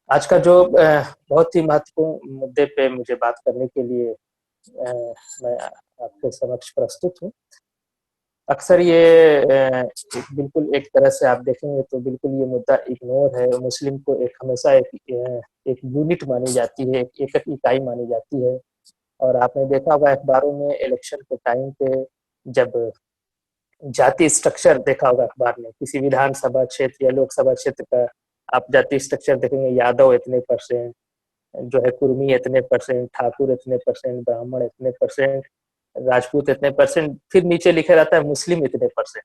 आज का जो बहुत ही महत्वपूर्ण मुद्दे पे मुझे बात करने के लिए मैं आपके समक्ष प्रस्तुत हूँ। अक्सर ये बिल्कुल एक तरह से आप देखेंगे तो बिल्कुल ये मुद्दा इग्नोर है। मुस्लिम को एक हमेशा एक यूनिट मानी जाती है, एक इकाई मानी जाती है। और आपने देखा होगा अखबारों में इलेक्शन के टाइम पे जब जाति स्ट्रक्चर देखा होगा अखबार में, किसी विधानसभा क्षेत्र या लोकसभा क्षेत्र का आप जाति स्ट्रक्चर देखेंगे, यादव इतने परसेंट, जो है कुर्मी इतने परसेंट, ठाकुर इतने परसेंट, ब्राह्मण इतने परसेंट, राजपूत इतने परसेंट, फिर नीचे लिखा रहता है मुस्लिम इतने परसेंट।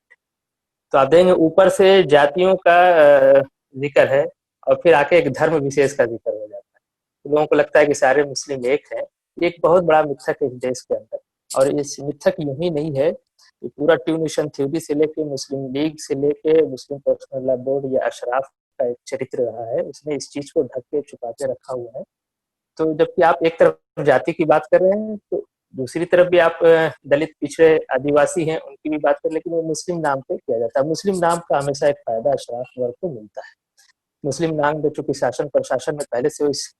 तो आप देखेंगे ऊपर से जातियों का जिक्र है और फिर आके एक धर्म विशेष का जिक्र हो जाता है। तो लोगों को लगता है कि सारे मुस्लिम एक है। एक बहुत बड़ा मिथक है इस देश के अंदर। और इस मिथक यूं ही नहीं है, ये पूरा ट्यूनिशन थ्योरी से लेके मुस्लिम लीग से लेके मुस्लिम पर्सनल लॉ बोर्ड या अशराफ का एक चरित्र रहा है, उसने इस चीज को ढक के छुपा के रखा हुआ है। तो जबकि आप एक तरफ जाति की बात कर रहे हैं तो दूसरी तरफ भी आप दलित पिछड़े आदिवासी हैं उनकी भी बात करें, लेकिन वो मुस्लिम नाम पे किया जाता है। मुस्लिम नाम का हमेशा एक फायदा अशराफ वर्ग को मिलता है। मुस्लिम नाम में चूंकि शासन प्रशासन में पहले से इस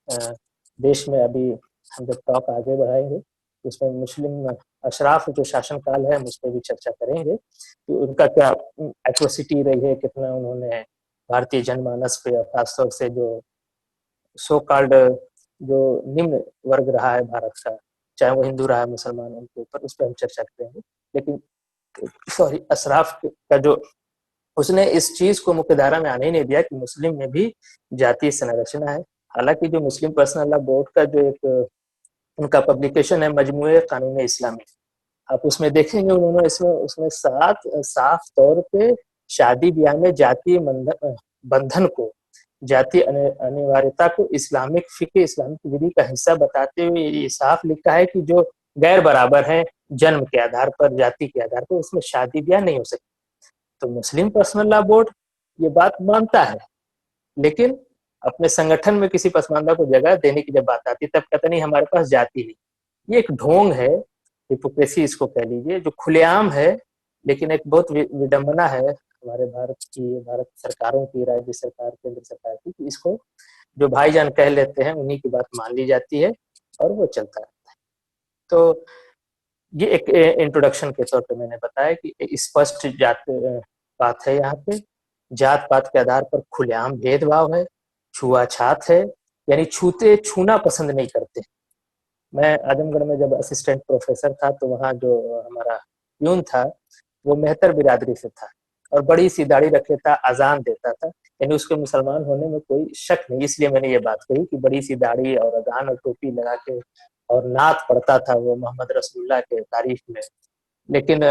देश में, अभी हम जब टॉक आगे बढ़ाएंगे उसमें मुस्लिम अशराफ जो शासन काल है हम उस पर भी चर्चा करेंगे कि उनका क्या एट्रोसिटी रही है, कितना उन्होंने भारतीय जनमानस पे और खासतौर से जो सो कॉल्ड जो निम्न वर्ग रहा है भारत का, चाहे वो हिंदू रहा है मुसलमान, उनके ऊपर उस पर हम चर्चा करेंगे। लेकिन सॉरी, अशराफ का जो उसने इस चीज को मुख्य धारा में आने ही नहीं दिया कि मुस्लिम में भी जातीय संरचना है। हालांकि जो मुस्लिम पर्सनल लॉ बोर्ड का जो एक उनका पब्लिकेशन है मजमूए कानून इस्लामी, आप उसमें देखेंगे उन्होंने इसमें उसमें साफ तौर पे शादी ब्याह में जातीय बंधन को, जातीय अनिवार्यता को इस्लामिक फिक्र, इस्लामिक विधि का हिस्सा बताते हुए ये साफ लिखा है कि जो गैर बराबर है जन्म के आधार पर, जाति के आधार पर, उसमें शादी ब्याह नहीं हो सकती। तो मुस्लिम पर्सनल लॉ बोर्ड ये बात मानता है, लेकिन अपने संगठन में किसी पसमानदा को जगह देने की जब बात आती है तब कहता नहीं हमारे पास जाति नहीं। ये एक ढोंग है, हिपोक्रेसी इसको कह लीजिए, जो खुलेआम है। लेकिन एक बहुत विडंबना है हमारे भारत सरकारों की, राज्य सरकार, केंद्र सरकार की, कि इसको जो भाईजान कह लेते हैं उन्हीं की बात मान ली जाती है और वो चलता रहता है। तो ये एक इंट्रोडक्शन के तौर पे मैंने बताया कि स्पष्ट जात पात है, यहाँ पे जात पात के आधार पर खुलेआम भेदभाव है, छुआछात है, यानी छूना पसंद नहीं करते। मैं आजमगढ़ में जब असिस्टेंट प्रोफेसर था तो वहाँ जो हमारा प्यून था वो मेहतर बिरादरी से था और बड़ी सी दाढ़ी रखे था, अजान देता था, यानी उसके मुसलमान होने में कोई शक नहीं। इसलिए मैंने ये बात कही कि बड़ी सी दाढ़ी और अजान और टोपी लगा के और नात पढ़ता था वो मोहम्मद रसूलुल्लाह के तारीफ में। लेकिन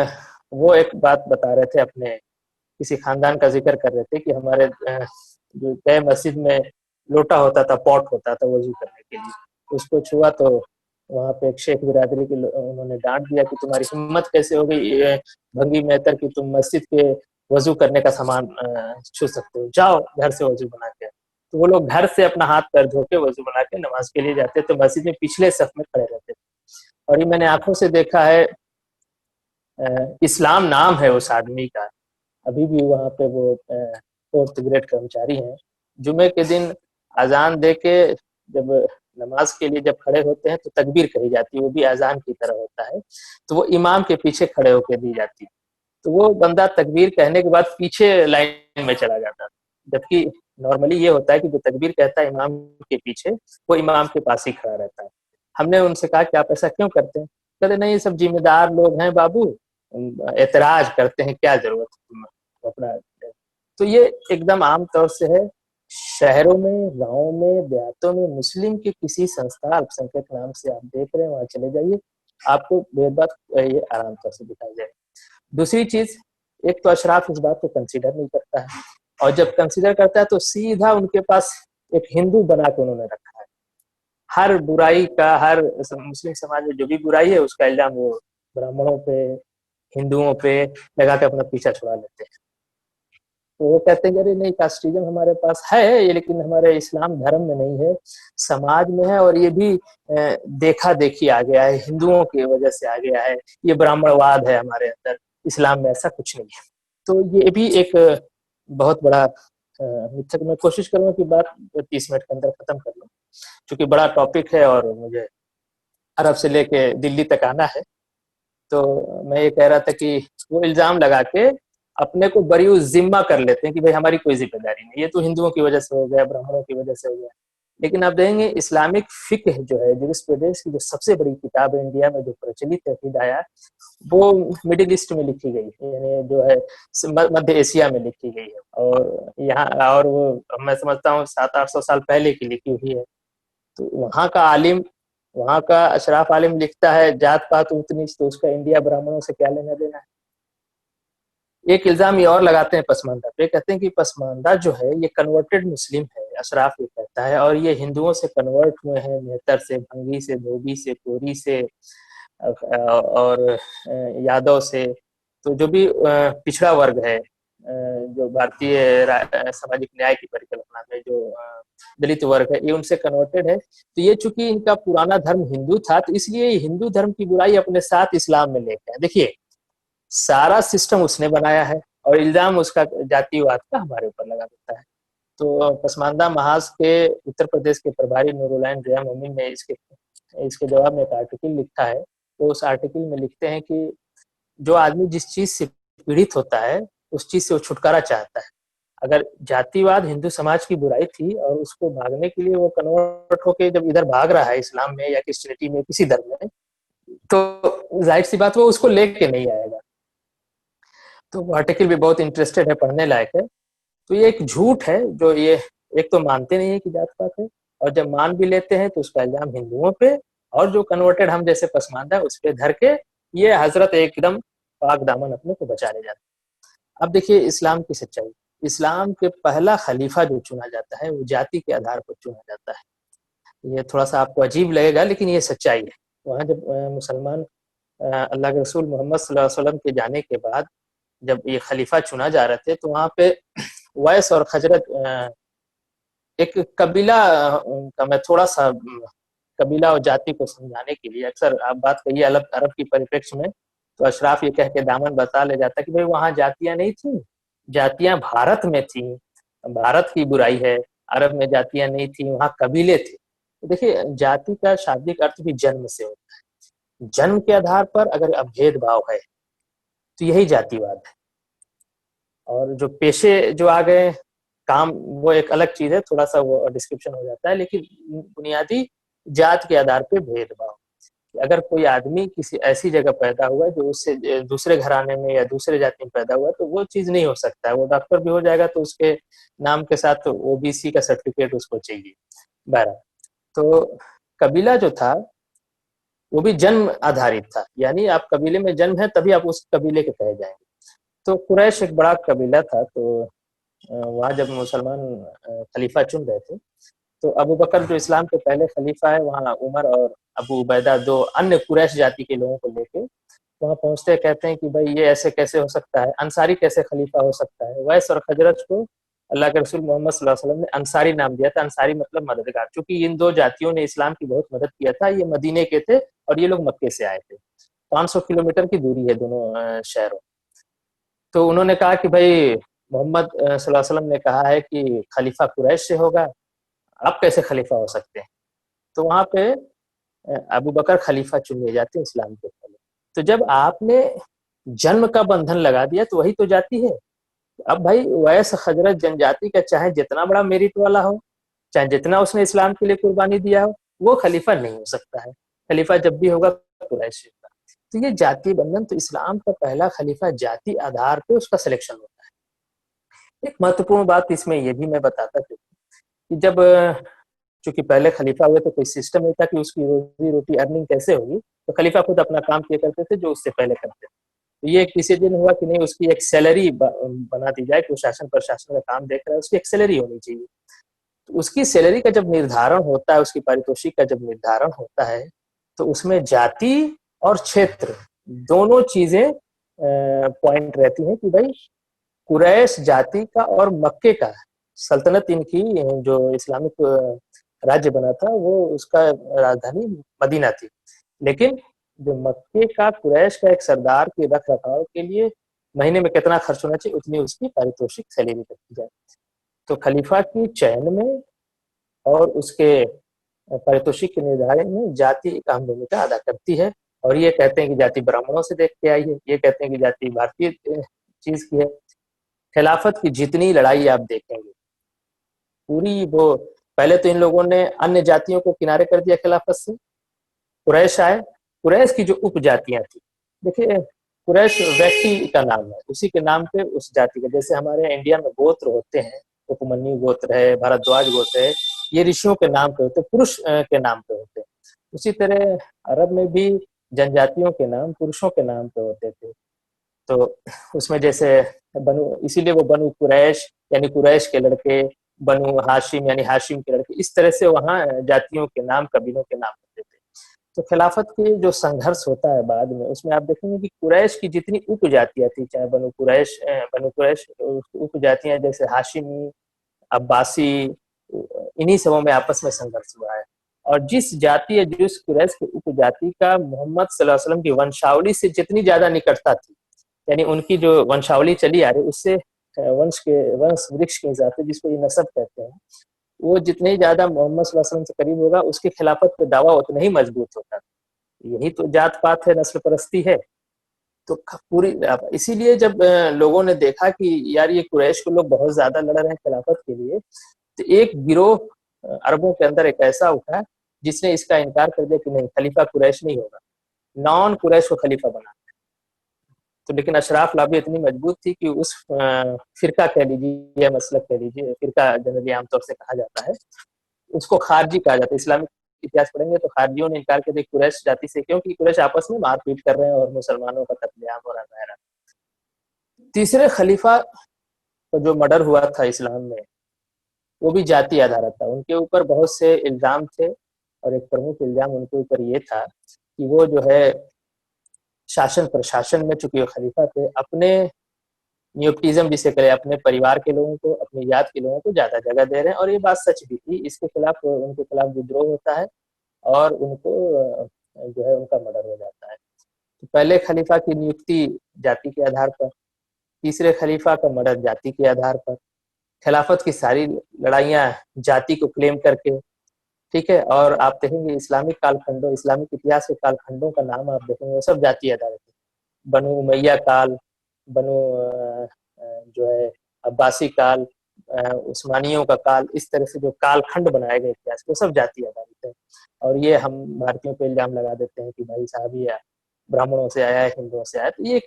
वो एक बात बता रहे थे, अपने किसी खानदान का जिक्र कर रहे थे कि हमारे जो तय मस्जिद में लोटा होता था, पॉट होता था वजू करने के लिए, उसको छुआ तो वहां पे एक शेख बिरादरी के उन्होंने डांट दिया कि तुम्हारी हिम्मत कैसे हो गई भंगी मेहतर की, तुम मस्जिद के वजू करने का सामान छू सकते हो, जाओ घर से वजू बना के। तो वो लोग घर से अपना हाथ पैर धो के वजू बना के नमाज के लिए जाते, तो मस्जिद में पिछले सफ में खड़े रहते थे। और ये मैंने आंखों से देखा है। इस्लाम नाम है उस आदमी का, अभी भी वहाँ पे वो 4th ग्रेड कर्मचारी हैं। जुमे के दिन अजान दे के जब नमाज के लिए जब खड़े होते हैं तो तकबीर कही जाती है, वो भी अजान की तरह होता है, तो वो इमाम के पीछे खड़े होकर दी जाती है। तो वो बंदा तकबीर कहने के बाद पीछे लाइन में चला जाता है, जबकि नॉर्मली ये होता है कि जो तकबीर कहता है इमाम के पीछे, वो इमाम के पास ही खड़ा रहता है। हमने उनसे कहा कि आप ऐसा क्यों करते हैं? कहते नहीं, ये सब जिम्मेदार लोग हैं बाबू, एतराज करते हैं, क्या जरूरत है अपना। तो ये एकदम आम तौर से है। शहरों में, गांवों में, देहातों में मुस्लिम के किसी संस्था अल्पसंख्यक नाम से आप देख रहे हैं, वहां चले जाइए, आपको भेदभाव ये आराम तौर से दिखाई जाएगा। दूसरी चीज, एक तो अशराफ इस बात को कंसीडर नहीं करता है, और जब कंसीडर करता है तो सीधा उनके पास एक हिंदू बना के उन्होंने रखा है। हर बुराई का, हर मुस्लिम समाज में जो भी बुराई है उसका इल्जाम वो ब्राह्मणों पे, हिंदुओं पे लगा के अपना पीछा छुड़ा लेते हैं। तो वो कहते हैं अरे नहीं, कास्टिज्म हमारे पास है ये, लेकिन हमारे इस्लाम धर्म में नहीं है, समाज में है, और ये भी देखा देखी आ गया है, हिंदुओं की वजह से आ गया है, ये ब्राह्मणवाद है हमारे अंदर, इस्लाम में ऐसा कुछ नहीं है। तो ये भी एक बहुत बड़ा मिथक मैं कोशिश करूंगा कि बात 30 मिनट के अंदर खत्म कर लूं, क्योंकि बड़ा टॉपिक है और मुझे अरब से लेके दिल्ली तक आना है। तो मैं ये कह रहा था कि वो इल्जाम लगा के अपने को बरी जिम्मा कर लेते हैं कि भाई हमारी कोई जिम्मेदारी नहीं, ये तो हिंदुओं की वजह से हो गया, ब्राह्मणों की वजह से हो गया। लेकिन आप देखेंगे इस्लामिक फिक्ह जो है, जुरिस्प्रूडेंस की जो सबसे बड़ी किताब है इंडिया में जो प्रचलित है हिदाया, वो मिडिल ईस्ट में लिखी गई है, यानी जो है मध्य एशिया में लिखी गई है। और यहाँ और वो मैं समझता हूँ 700-800 साल पहले की लिखी हुई है। तो वहाँ का आलिम, वहाँ का अशराफ आलिम लिखता है जात पात ऊंच नीच, तो उसका इंडिया ब्राह्मणों से क्या लेना देना है। एक इल्जाम ये और लगाते हैं पसमानदा पे, कहते हैं कि पसमानदा जो है ये कन्वर्टेड मुस्लिम है, अशराफ ये कहता है, और ये हिंदुओं से कन्वर्ट हुए हैं, मेहतर से, भंगी से, धोबी से, कोरी से और यादव से। तो जो भी पिछड़ा वर्ग है, जो भारतीय सामाजिक न्याय की परिकल्पना में जो दलित वर्ग है, ये उनसे कन्वर्टेड है। तो ये चूंकि इनका पुराना धर्म हिंदू था, तो इसलिए हिंदू धर्म की बुराई अपने साथ इस्लाम में लेके आए। देखिए सारा सिस्टम उसने बनाया है और इल्जाम उसका जातिवाद का हमारे ऊपर लगा देता है। तो पसमानदा महाज के उत्तर प्रदेश के प्रभारी नूरुल्लाह रिया मोमिन ने इसके इसके जवाब में एक आर्टिकल लिखा है। तो उस आर्टिकल में लिखते हैं कि जो आदमी जिस चीज से पीड़ित होता है उस चीज से वो छुटकारा चाहता है। अगर जातिवाद हिंदू समाज की बुराई थी और उसको भागने के लिए वो कन्वर्ट होके जब इधर भाग रहा है इस्लाम में या क्रिश्चियनिटी में, किसी धर्म में, तो जाहिर सी बात वो उसको लेके नहीं आएगा। तो वो आर्टिकल भी बहुत इंटरेस्टेड है, पढ़ने लायक है। तो ये एक झूठ है जो ये एक तो मानते नहीं है कि जात पात है, और जब मान भी लेते हैं तो उसका इल्जाम हिंदुओं पे और जो कन्वर्टेड हम जैसे पसमानदा उस पे धर के ये हजरत एकदम पाक दामन अपने को बचा ले जाते हैं। अब देखिए इस्लाम की सच्चाई, इस्लाम के पहला खलीफा जो चुना जाता है वो जाति के आधार पर चुना जाता है। ये थोड़ा सा आपको अजीब लगेगा लेकिन ये सच्चाई है। वहाँ जब मुसलमान अल्लाह के रसूल मोहम्मद सल्लल्लाहु अलैहि वसल्लम के जाने के बाद जब ये खलीफा चुना जा रहे थे, तो वहाँ पे वैस और खजरत एक कबीला का, मैं थोड़ा सा कबीला और जाति को समझाने के लिए अक्सर आप बात करिए अरब अरब की परिप्रेक्ष्य में, तो अशराफ ये कह के दामन बता ले जाता कि भाई वहाँ जातियां नहीं थी, जातियां भारत में थी, भारत की बुराई है, अरब में जातियां नहीं थी, वहाँ कबीले थे। तो देखिए जाति का शाब्दिक अर्थ भी जन्म से होता है। जन्म के आधार पर अगर अब भेदभाव है तो यही जातिवाद है। और जो पेशे जो आ गए, काम, वो एक अलग चीज है, थोड़ा सा वो डिस्क्रिप्शन हो जाता है, लेकिन बुनियादी जात के आधार पे भेदभाव। अगर कोई आदमी किसी ऐसी जगह पैदा हुआ है जो उससे दूसरे घराने में या दूसरे जाति में पैदा हुआ है, तो वो चीज नहीं हो सकता है। वो डॉक्टर भी हो जाएगा तो उसके नाम के साथ ओबीसी का सर्टिफिकेट उसको चाहिए। 12 तो कबीला जो था वो भी जन्म आधारित था, यानी आप कबीले में जन्म है तभी आप उस कबीले के कहे जाएंगे। तो कुरैश एक बड़ा कबीला था। तो वहाँ जब मुसलमान खलीफा चुन रहे थे, तो अबू बकर जो इस्लाम के पहले खलीफा है, वहाँ उमर और अबू उबैदा दो अन्य कुरैश जाति के लोगों को लेके वहाँ पहुंचते, कहते हैं कि भाई ये ऐसे कैसे हो सकता है, अंसारी कैसे खलीफा हो सकता है। वैस और खजरत को अल्लाह के रसूल मोहम्मद सल्लल्लाहु अलैहि वसल्लम ने अंसारी नाम दिया था। अंसारी मतलब मददगार, क्योंकि इन दो जातियों ने इस्लाम की बहुत मदद किया था। ये मदीने के थे और ये लोग मक्के से आए थे। 500 किलोमीटर की दूरी है दोनों शहरों। तो उन्होंने कहा कि भाई मोहम्मद सल्लल्लाहु अलैहि वसल्लम ने कहा है कि खलीफा कुरैश से होगा, आप कैसे खलीफा हो सकते हैं। तो वहां पे अबू बकर खलीफा चुन लिए जाते हैं इस्लाम के पहले। तो जब आपने जन्म का बंधन लगा दिया तो वही तो जाति है। अब भाई वैस खजरत जनजाति का चाहे जितना बड़ा मेरिट वाला हो, चाहे जितना उसने इस्लाम के लिए कुर्बानी दिया हो, वो खलीफा नहीं हो सकता है। खलीफा जब भी होगा कुरैशी होगा। तो ये जाति बंधन, तो इस्लाम का पहला खलीफा जाति आधार पे उसका सिलेक्शन होता है। एक महत्वपूर्ण बात इसमें ये भी मैं बताता था कि जब चूंकि पहले खलीफा हुए तो कोई सिस्टम नहीं था कि उसकी रोजी रोटी अर्निंग कैसे होगी, तो खलीफा खुद अपना काम किया करते थे जो उससे पहले करते थे। तो ये किसी दिन हुआ कि नहीं, उसकी एक सैलरी बना दी जाए कि वो शासन प्रशासन का काम देख रहा है, उसकी एक सैलरी होनी चाहिए। तो उसकी सैलरी का जब निर्धारण होता है, उसकी पारितोषिक का जब निर्धारण होता है, तो उसमें जाति और क्षेत्र दोनों चीजें पॉइंट रहती हैं कि भाई कुरैश जाति का और मक्के का, सल्तनत इनकी जो इस्लामिक राज्य बना था वो उसका राजधानी मदीना थी। लेकिन जो मक्के का कुरैश का एक सरदार के रख रखाव के लिए महीने में कितना खर्च होना चाहिए, उतनी उसकी पारितोषिक सैलरी रखी जाए। तो खलीफा की चयन में और उसके पारितोषिक के निर्धारण में जाति एक अहम भूमिका अदा करती है। और ये कहते हैं कि जाति ब्राह्मणों से देख के आई है, ये कहते हैं कि जाति भारतीय चीज की है। खिलाफत की जितनी लड़ाई आप देखेंगे पूरी वो, पहले तो इन लोगों ने अन्य जातियों को किनारे कर दिया खिलाफत से, कुरैश आए, कुरैश की जो उपजातियां थी, देखिए कुरैश व्यक्ति का नाम है, उसी के नाम पे उस जाति का, जैसे हमारे इंडिया में गोत्र होते हैं, उपमन्यु गोत्र है, भारद्वाज गोत्र है, ये ऋषियों के नाम पे होते, पुरुष के नाम पे होते हैं। उसी तरह अरब में भी जनजातियों के नाम पुरुषों के नाम पे होते थे। तो उसमें जैसे बनु, इसीलिए वो बनु कुरैश यानी कुरैश के लड़के, बनु हाशिम यानी हाशिम के लड़के, इस तरह से वहाँ जातियों के नाम, कबीलों के नाम होते थे। तो खिलाफत के जो संघर्ष होता है बाद में, उसमें आप देखेंगे कि कुरैश की जितनी उपजातियां थी, चाहे बनु कुरैश उपजातियां जैसे हाशिमी, अब्बासी, इन्हीं सबों में आपस में संघर्ष हुआ है। और जिस जाति या जिस कुरैश की उपजाति का मोहम्मद सल्लल्लाहु अलैहि वसल्लम की वंशावली से जितनी ज्यादा निकटता थी, यानी उनकी जो वंशावली चली आ रही उससे वंश वृक्ष के हिसाब से, जिसको ये नसब कहते हैं, वो जितने ही ज्यादा मोहम्मद सल्लल्लाहु अलैहि वसल्लम से करीब होगा, उसकी खिलाफत पे दावा उतना ही मजबूत होता है। यही तो जात पात है, नस्ल परस्ती है। तो पूरी, इसीलिए जब लोगों ने देखा कि यार ये कुरैश को लोग बहुत ज्यादा लड़ रहे हैं खिलाफत के लिए, तो एक गिरोह अरबों के अंदर एक ऐसा उठा जिसने इसका इनकार कर दिया कि नहीं, खलीफा कुरैश नहीं होगा, नॉन कुरैश को खलीफा बना। तो लेकिन अशराफ लाबी इतनी मजबूत थी कि उस फिरका कह लीजिए या मसलक कह लीजिए, फिरका जनरली आमतौर से कहा जाता है, उसको खारजी कहा जाता है। इस्लामिक इतिहास पढ़ेंगे तो खारजियों ने इनकार कर दिया कुरैश जाति से, क्योंकि कुरैश आपस में मारपीट कर रहे हैं और मुसलमानों का कत्लेआम हो रहा है। तीसरे खलीफा का जो मर्डर हुआ था इस्लाम में, वो भी जाति आधारित था। उनके ऊपर बहुत से इल्जाम थे और एक प्रमुख इल्जाम उनके ऊपर ये था कि वो जो है शासन प्रशासन में, चूंकि वो खलीफा थे, अपने नियोप्टिज्म जिसे कहे, अपने परिवार के लोगों को, अपनी जात के लोगों को ज्यादा जगह दे रहे हैं। और ये बात सच भी थी, इसके खिलाफ उनके खिलाफ विद्रोह होता है और उनको जो है उनका मर्डर हो जाता है। तो पहले खलीफा की नियुक्ति जाति के आधार पर, तीसरे खलीफा का मर्डर जाति के आधार पर, खिलाफत की सारी लड़ाइयां जाति को क्लेम करके, ठीक है। और आप देखेंगे इस्लामिक कालखंडों, इस्लामिक इतिहास के कालखंडों का नाम आप देखेंगे वो सब जाति आधारित है। बनु उमैया काल, बनु जो है अब्बासी काल, उस्मानियों का काल, इस तरह से जो कालखंड बनाए गए इतिहास वो सब जाति आधारित है। और ये हम भारतीयों पे इल्जाम लगा देते हैं कि भाई साहब ये ब्राह्मणों से आया है, हिंदुओं से आया, तो ये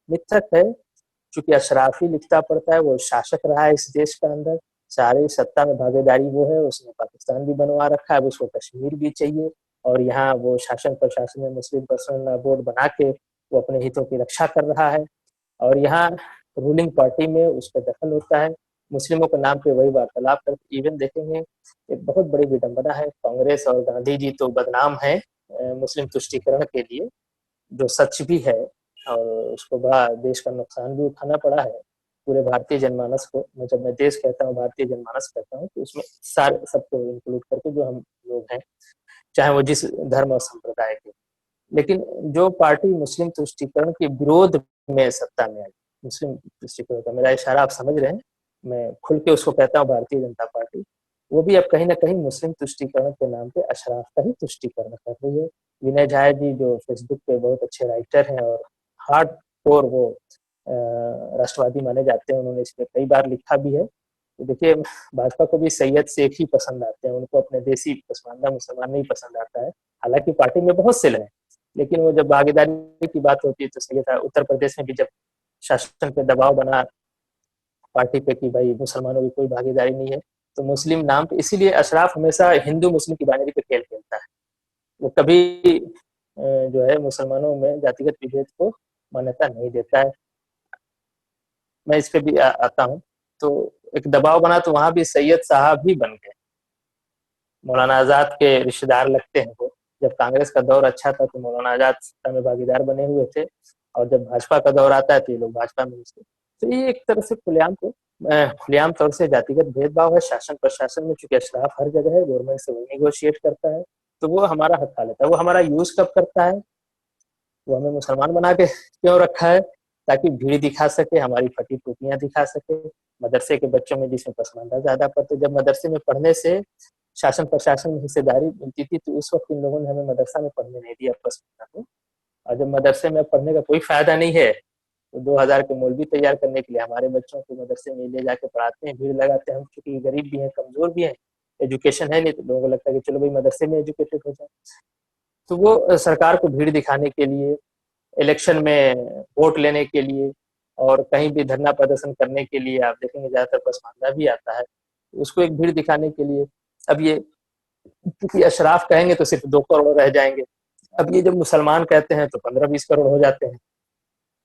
मिथक है। चूंकि अशराफी लिखता पड़ता है, वो शासक रहा है इस देश का अंदर, सारी सत्ता में भागीदारी वो है, उसने पाकिस्तान भी बनवा रखा है, उसको कश्मीर भी चाहिए। और यहाँ वो शासन प्रशासन में मुस्लिम पर्सनल बोर्ड बना के वो अपने हितों की रक्षा कर रहा है। और यहाँ रूलिंग पार्टी में उसका दखल होता है, मुस्लिमों के नाम पे वही वार्तालाप करते। इवन देखेंगे एक बहुत बड़ी विडंबना है, कांग्रेस और गांधी जी तो बदनाम है मुस्लिम तुष्टीकरण के लिए, जो सच भी है, और उसको बड़ा देश का नुकसान भी उठाना पड़ा है पूरे भारतीय जनमानस को। मैं जब मैं देश कहता हूँ, भारतीय जनमानस कहता हूँ, तो उसमें सारे सबको इंक्लूड करके जो हम लोग हैं, चाहे वो जिस धर्म और संप्रदाय के। लेकिन जो पार्टी मुस्लिम तुष्टीकरण के विरोध में सत्ता में आई, मुस्लिम तुष्टीकरण का मेरा इशारा आप समझ रहे हैं, मैं खुल के उसको कहता हूँ भारतीय जनता पार्टी, वो भी अब कहीं ना कहीं मुस्लिम तुष्टीकरण के नाम पे अशराफ का ही तुष्टीकरण कर रही है। विनय झाया जी जो फेसबुक पे बहुत अच्छे राइटर हैं और हार्ड कोर वो राष्ट्रवादी माने जाते हैं, उन्होंने इस पर कई बार लिखा भी है। तो देखिए भाजपा को भी सैयद शेख ही पसंद आते हैं, उनको अपने देसी पसमानदा मुसलमान नहीं पसंद आता है। हालांकि पार्टी में बहुत से हैं, लेकिन वो जब भागीदारी की बात होती है तो सैयद, उत्तर प्रदेश में भी जब शासन पे दबाव बना पार्टी पे कि भाई मुसलमानों की कोई भागीदारी नहीं है, तो मुस्लिम नाम पे, इसीलिए अशराफ हमेशा हिंदू मुस्लिम की बाइनरी पे खेल खेलता है। वो कभी जो है मुसलमानों में जातिगत विभेद को मान्यता नहीं देता है। मैं इस पे भी आता हूँ। तो एक दबाव बना तो वहां भी सैयद साहब ही बन गए, मौलाना आजाद के रिश्तेदार लगते हैं वो। जब कांग्रेस का दौर अच्छा था तो मौलाना आजाद सत्ता में भागीदार बने हुए थे, और जब भाजपा का दौर आता है तो ये लोग भाजपा में घुसते। तो ये एक तरह से खुलेआम तौर से जातिगत भेदभाव है शासन प्रशासन में। चूंकि अशराफ हर जगह है, गवर्नमेंट से वो नेगोशिएट करता है, तो वो हमारा हक खा लेता है। वो हमारा यूज कब करता है, वो हमें मुसलमान बना के क्यों रखा है, ताकि भीड़ दिखा सके, हमारी फटी टोपियां दिखा सके, मदरसे के बच्चों में जिसमें पसमानदा ज़्यादा पढ़ते। जब मदरसे में पढ़ने से शासन प्रशासन में हिस्सेदारी मिलती थी, तो उस वक़्त इन लोगों ने हमें मदरसा में पढ़ने नहीं दिया पसमानदा को। और जब मदरसे में पढ़ने का कोई फ़ायदा नहीं है, तो 2000 के मौलवी तैयार करने के लिए हमारे बच्चों को मदरसे में ले जाके पढ़ाते हैं, भीड़ लगाते हैं। हम चूँकि गरीब भी हैं, कमज़ोर भी हैं, एजुकेशन है नहीं, तो लोगों को लगता है कि चलो भाई मदरसे में एजुकेटेड हो जाए। तो वो सरकार को भीड़ दिखाने के लिए, इलेक्शन में वोट लेने के लिए और कहीं भी धरना प्रदर्शन करने के लिए आप देखेंगे ज़्यादातर पसमानदा भी आता है। उसको एक भीड़ दिखाने के लिए, अब ये क्योंकि अशराफ कहेंगे तो सिर्फ 2 करोड़ रह जाएंगे। अब ये जब मुसलमान कहते हैं तो 15-20 करोड़ हो जाते हैं।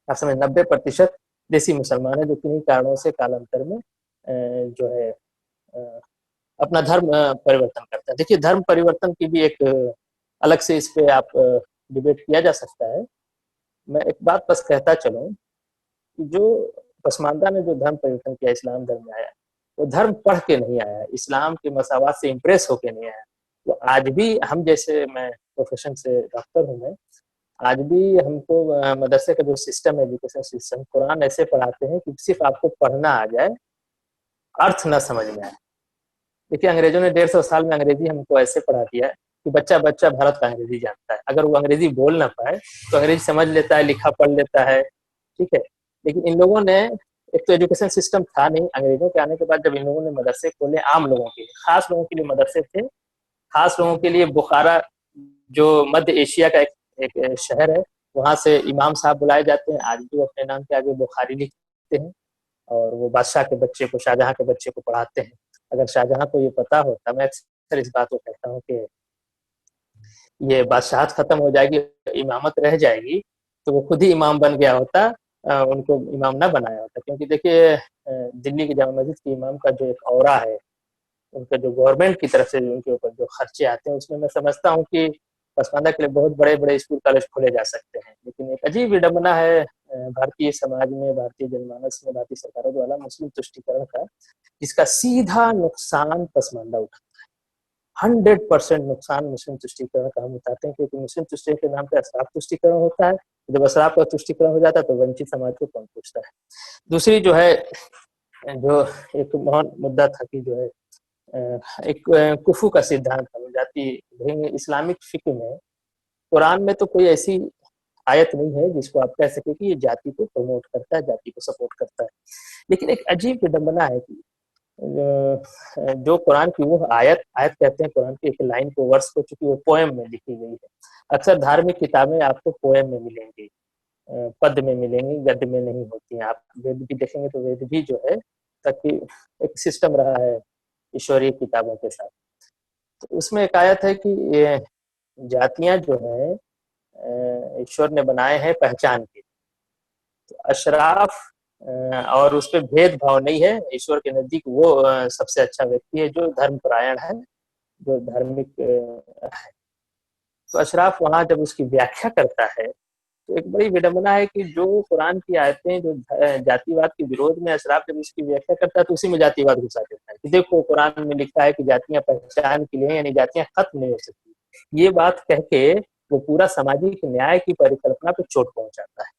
आप समझ 90% देसी मुसलमान है जो किन्हीं कारणों से कालांतर में जो है अपना धर्म परिवर्तन करता है। देखिए धर्म परिवर्तन की भी एक अलग से इस पे आप डिबेट किया जा सकता है। मैं एक बात बस कहता चलूँ कि जो पसमानदा ने जो धर्म परिवर्तन किया, इस्लाम धर्म में आया, वो धर्म पढ़ के नहीं आया, इस्लाम के मसावात से इम्प्रेस होके नहीं आया। वो आज भी हम जैसे, मैं प्रोफेशन से डॉक्टर हूँ मैं, आज भी हमको मदरसे का जो सिस्टम है, एजुकेशन सिस्टम, कुरान ऐसे पढ़ाते हैं कि सिर्फ आपको पढ़ना आ जाए, अर्थ ना समझ में आए। देखिए अंग्रेजों ने 150 साल में अंग्रेजी हमको ऐसे पढ़ा दिया है कि बच्चा बच्चा भारत का अंग्रेजी जानता है। अगर वो अंग्रेजी बोल ना पाए तो अंग्रेजी समझ लेता है, लिखा पढ़ लेता है, ठीक है। लेकिन इन लोगों ने, एक तो एजुकेशन सिस्टम था नहीं, अंग्रेजों के आने के बाद जब इन लोगों ने मदरसे खोले आम लोगों के लिए, खास लोगों के लिए मदरसे थे, खास लोगों के लिए। बुखारा जो मध्य एशिया का एक शहर है, वहां से इमाम साहब बुलाए जाते हैं, आज भी वो अपने नाम के आगे बुखारी लिखते हैं और वो बादशाह के बच्चे को, शाहजहां के बच्चे को पढ़ाते हैं। अगर शाहजहां को ये पता होता, मैं अक्सर इस बात को कहता हूँ कि ये बादशाहत खत्म हो जाएगी, इमामत रह जाएगी, तो वो खुद ही इमाम बन गया होता, उनको इमाम ना बनाया होता। क्योंकि देखिए दिल्ली की जामा मस्जिद के इमाम का जो एक औरा है, उनका जो गवर्नमेंट की तरफ से उनके ऊपर जो खर्चे आते हैं, उसमें मैं समझता हूँ कि पसमानदा के लिए बहुत बड़े-बड़े स्कूल कॉलेज खोले जा सकते हैं। लेकिन एक अजीब विडंबना है भारतीय समाज में, भारतीय जनमानस में, भारतीय सरकारों द्वारा मुस्लिम तुष्टिकरण का, जिसका सीधा नुकसान पसमानदा उठाता है। 100% नुकसान मुस्लिम तुष्टिकरण का हम उठाते हैं, क्योंकि मुस्लिम तुष्टिकरण के नाम पे अशराफ तुष्टिकरण होता है। जब अशराफ का तुष्टिकरण हो जाता है तो वंचित समाज को कौन पूछता है। दूसरी जो है, जो एक महान मुद्दा था कि जो है एक कुफू का सिद्धांत था, जाति देखेंगे इस्लामिक फिक्र में, कुरान में तो कोई ऐसी आयत नहीं है जिसको आप कह सके कि ये जाति को प्रमोट करता है, जाति को सपोर्ट करता है। लेकिन एक अजीब विडंबना है कि जो कुरान की वो आयत आयत कहते हैं कुरान की एक लाइन को, वर्ष को, चूंकि वो पोएम में लिखी गई है। अक्सर धार्मिक किताबें आपको पोएम में मिलेंगी, पद में मिलेंगी, गद्य में नहीं होती हैं। आप वेद भी देखेंगे तो वेद भी जो है, ताकि एक सिस्टम रहा है ईश्वरीय किताबों के साथ। तो उसमें एक आयत है कि ये जातियां जो है ईश्वर ने बनाए हैं पहचान के। तो अशराफ और उस पर भेदभाव नहीं है। ईश्वर के नजदीक वो सबसे अच्छा व्यक्ति है जो धर्मपरायण है, जो धार्मिक है। तो अशराफ वहां जब उसकी व्याख्या करता है, तो एक बड़ी विडंबना है कि जो कुरान की आयतें जो जातिवाद के विरोध में, अशराफ जब इसकी व्याख्या करता है तो उसी में जातिवाद घुसा देता है कि देखो कुरान में लिखा है कि जातियां पहचान के लिए, यानी जातियां खत्म नहीं हो सकती। ये बात कह के वो पूरा सामाजिक न्याय की परिकल्पना पे चोट पहुंचाता है।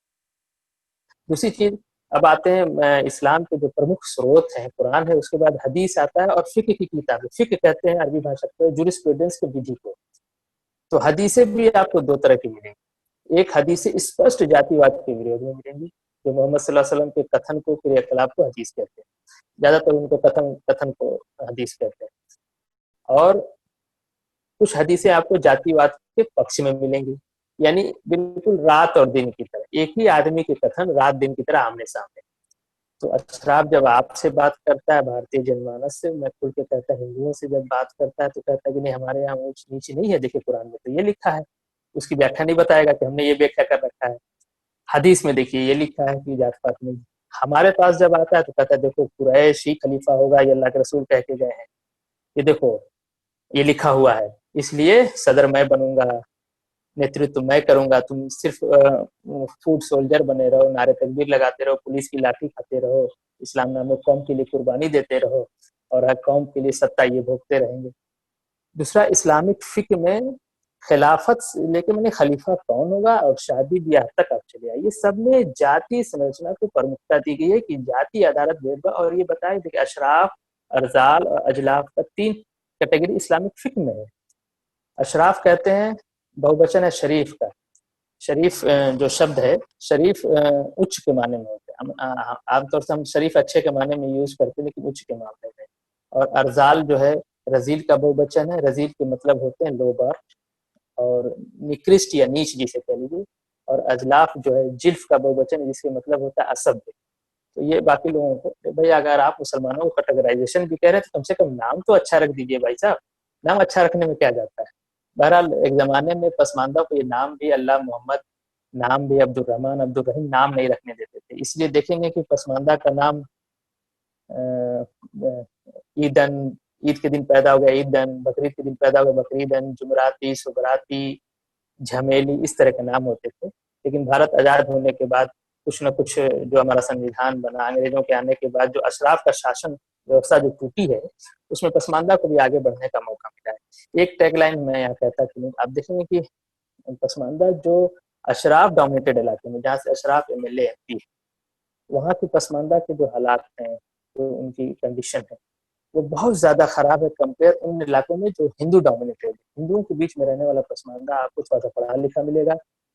दूसरी चीज, अब आते हैं इस्लाम के जो प्रमुख स्रोत हैं, कुरान है, उसके बाद हदीस आता है और फिक्र की किताबें। फिक्र कहते हैं अरबी भाषा को जूरिस्प्रूडेंस के विधि को। तो हदीसें भी आपको 2 तरह की मिलेंगी। एक हदीसें स्पष्ट जातिवाद के विरोध में मिलेंगी, जो मोहम्मद सल्लल्लाहु अलैहि वसल्लम के कथन को, क्रियाकलाप को हदीस कहते हैं। ज्यादातर उनको कथन को हदीस कहते हैं। और कुछ हदीसें आपको जातिवाद के पक्ष में मिलेंगी, यानी बिल्कुल रात और दिन की तरह, एक ही आदमी के कथन रात दिन की तरह आमने सामने। तो अशराफ जब आपसे बात करता है, भारतीय जनमानस से, मैं खुल के कहता, हिंदुओं से जब बात करता है तो कहता है कि नहीं, हमारे यहाँ ऊंच नीच नहीं है, देखिए कुरान में तो ये लिखा है। उसकी व्याख्या नहीं बताएगा कि हमने ये व्याख्या कर रखा है, हदीस में देखिए ये लिखा है कि जात पात नहीं। हमारे पास जब आता है तो कहता है देखो कुरैश ही खलीफा होगा, ये अल्लाह के रसूल कह के गए हैं, ये देखो ये लिखा हुआ है, इसलिए सदर मैं बनूंगा, नेतृत्व मैं करूंगा, तुम सिर्फ फूड सोल्जर बने रहो, नारे तकबीर लगाते रहो, पुलिस की लाठी खाते रहो, इस्लाम नामक कौम के लिए कुर्बानी देते रहो और हर कौम के लिए सत्ता ये भोगते रहेंगे। दूसरा, इस्लामिक फिक्र में खिलाफत से लेके मैंने खलीफा कौन होगा और शादी ब्याह तक आप चले आइए, सब में जाति संरचना को प्रमुखता दी गई है कि जाति आधारित भेदभाव। और ये बताए देखिए अशराफ, अरजाल और अजलाफ का 3 कैटेगरी इस्लामिक फिक्र में है। अशराफ कहते हैं, बहुवचन है शरीफ का। शरीफ जो शब्द है, शरीफ उच्च के माने में होते हैं। आमतौर से हम शरीफ अच्छे के माने में यूज करते हैं, लेकिन उच्च के मामले में। और अरजाल जो है रजील का बहुवचन है। रजील के मतलब होते हैं लोबर और निकृष्ट या नीच जिसे कह लीजिए। और अजलाफ जो है जिल्फ का बहुवचन है, जिसके मतलब होता है असभ्य। तो ये बाकी लोगों को, भाई अगर आप मुसलमानों को कैटेगराइजेशन भी कह रहे हैं तो कम से कम नाम तो अच्छा रख दीजिए भाई साहब। नाम अच्छा रखने में क्या जाता है। बहरहाल एक जमाने में पसमानदा को ये नाम भी अल्लाह मोहम्मद, नाम भी अब्दुल रहमान, अब्दुल रहीम नाम नहीं रखने देते थे। इसलिए देखेंगे कि पसमानदा का नाम ईदन, ईद के दिन पैदा हो गया ईदन, बकरीद के दिन पैदा हो गया बकरीदन, जुमराती, सुबराती, झमेली, इस तरह के नाम होते थे। लेकिन भारत आजाद होने के बाद कुछ न कुछ जो हमारा संविधान बना, अंग्रेजों के आने के बाद जो अशराफ का शासन व्यवस्था जो टूटी है, उसमें पसमानदा को भी आगे बढ़ने का मौका मिला है। एक टैगलाइन मैं यहाँ कहता कि आप देखेंगे कि पसमानदा जो अशराफ डोमिनेटेड इलाके में, जहाँ से अशराफ एमएलए एमपी, वहाँ की पसमानदा के जो हालात हैं, जो उनकी कंडीशन है, वो बहुत ज्यादा खराब है कंपेयर उन इलाकों में जो हिंदू डोमिनेटेड है। हिंदुओं के बीच में रहने वाला पसमानदा आपको थोड़ा सा पढ़ा लिखा मिलेगा,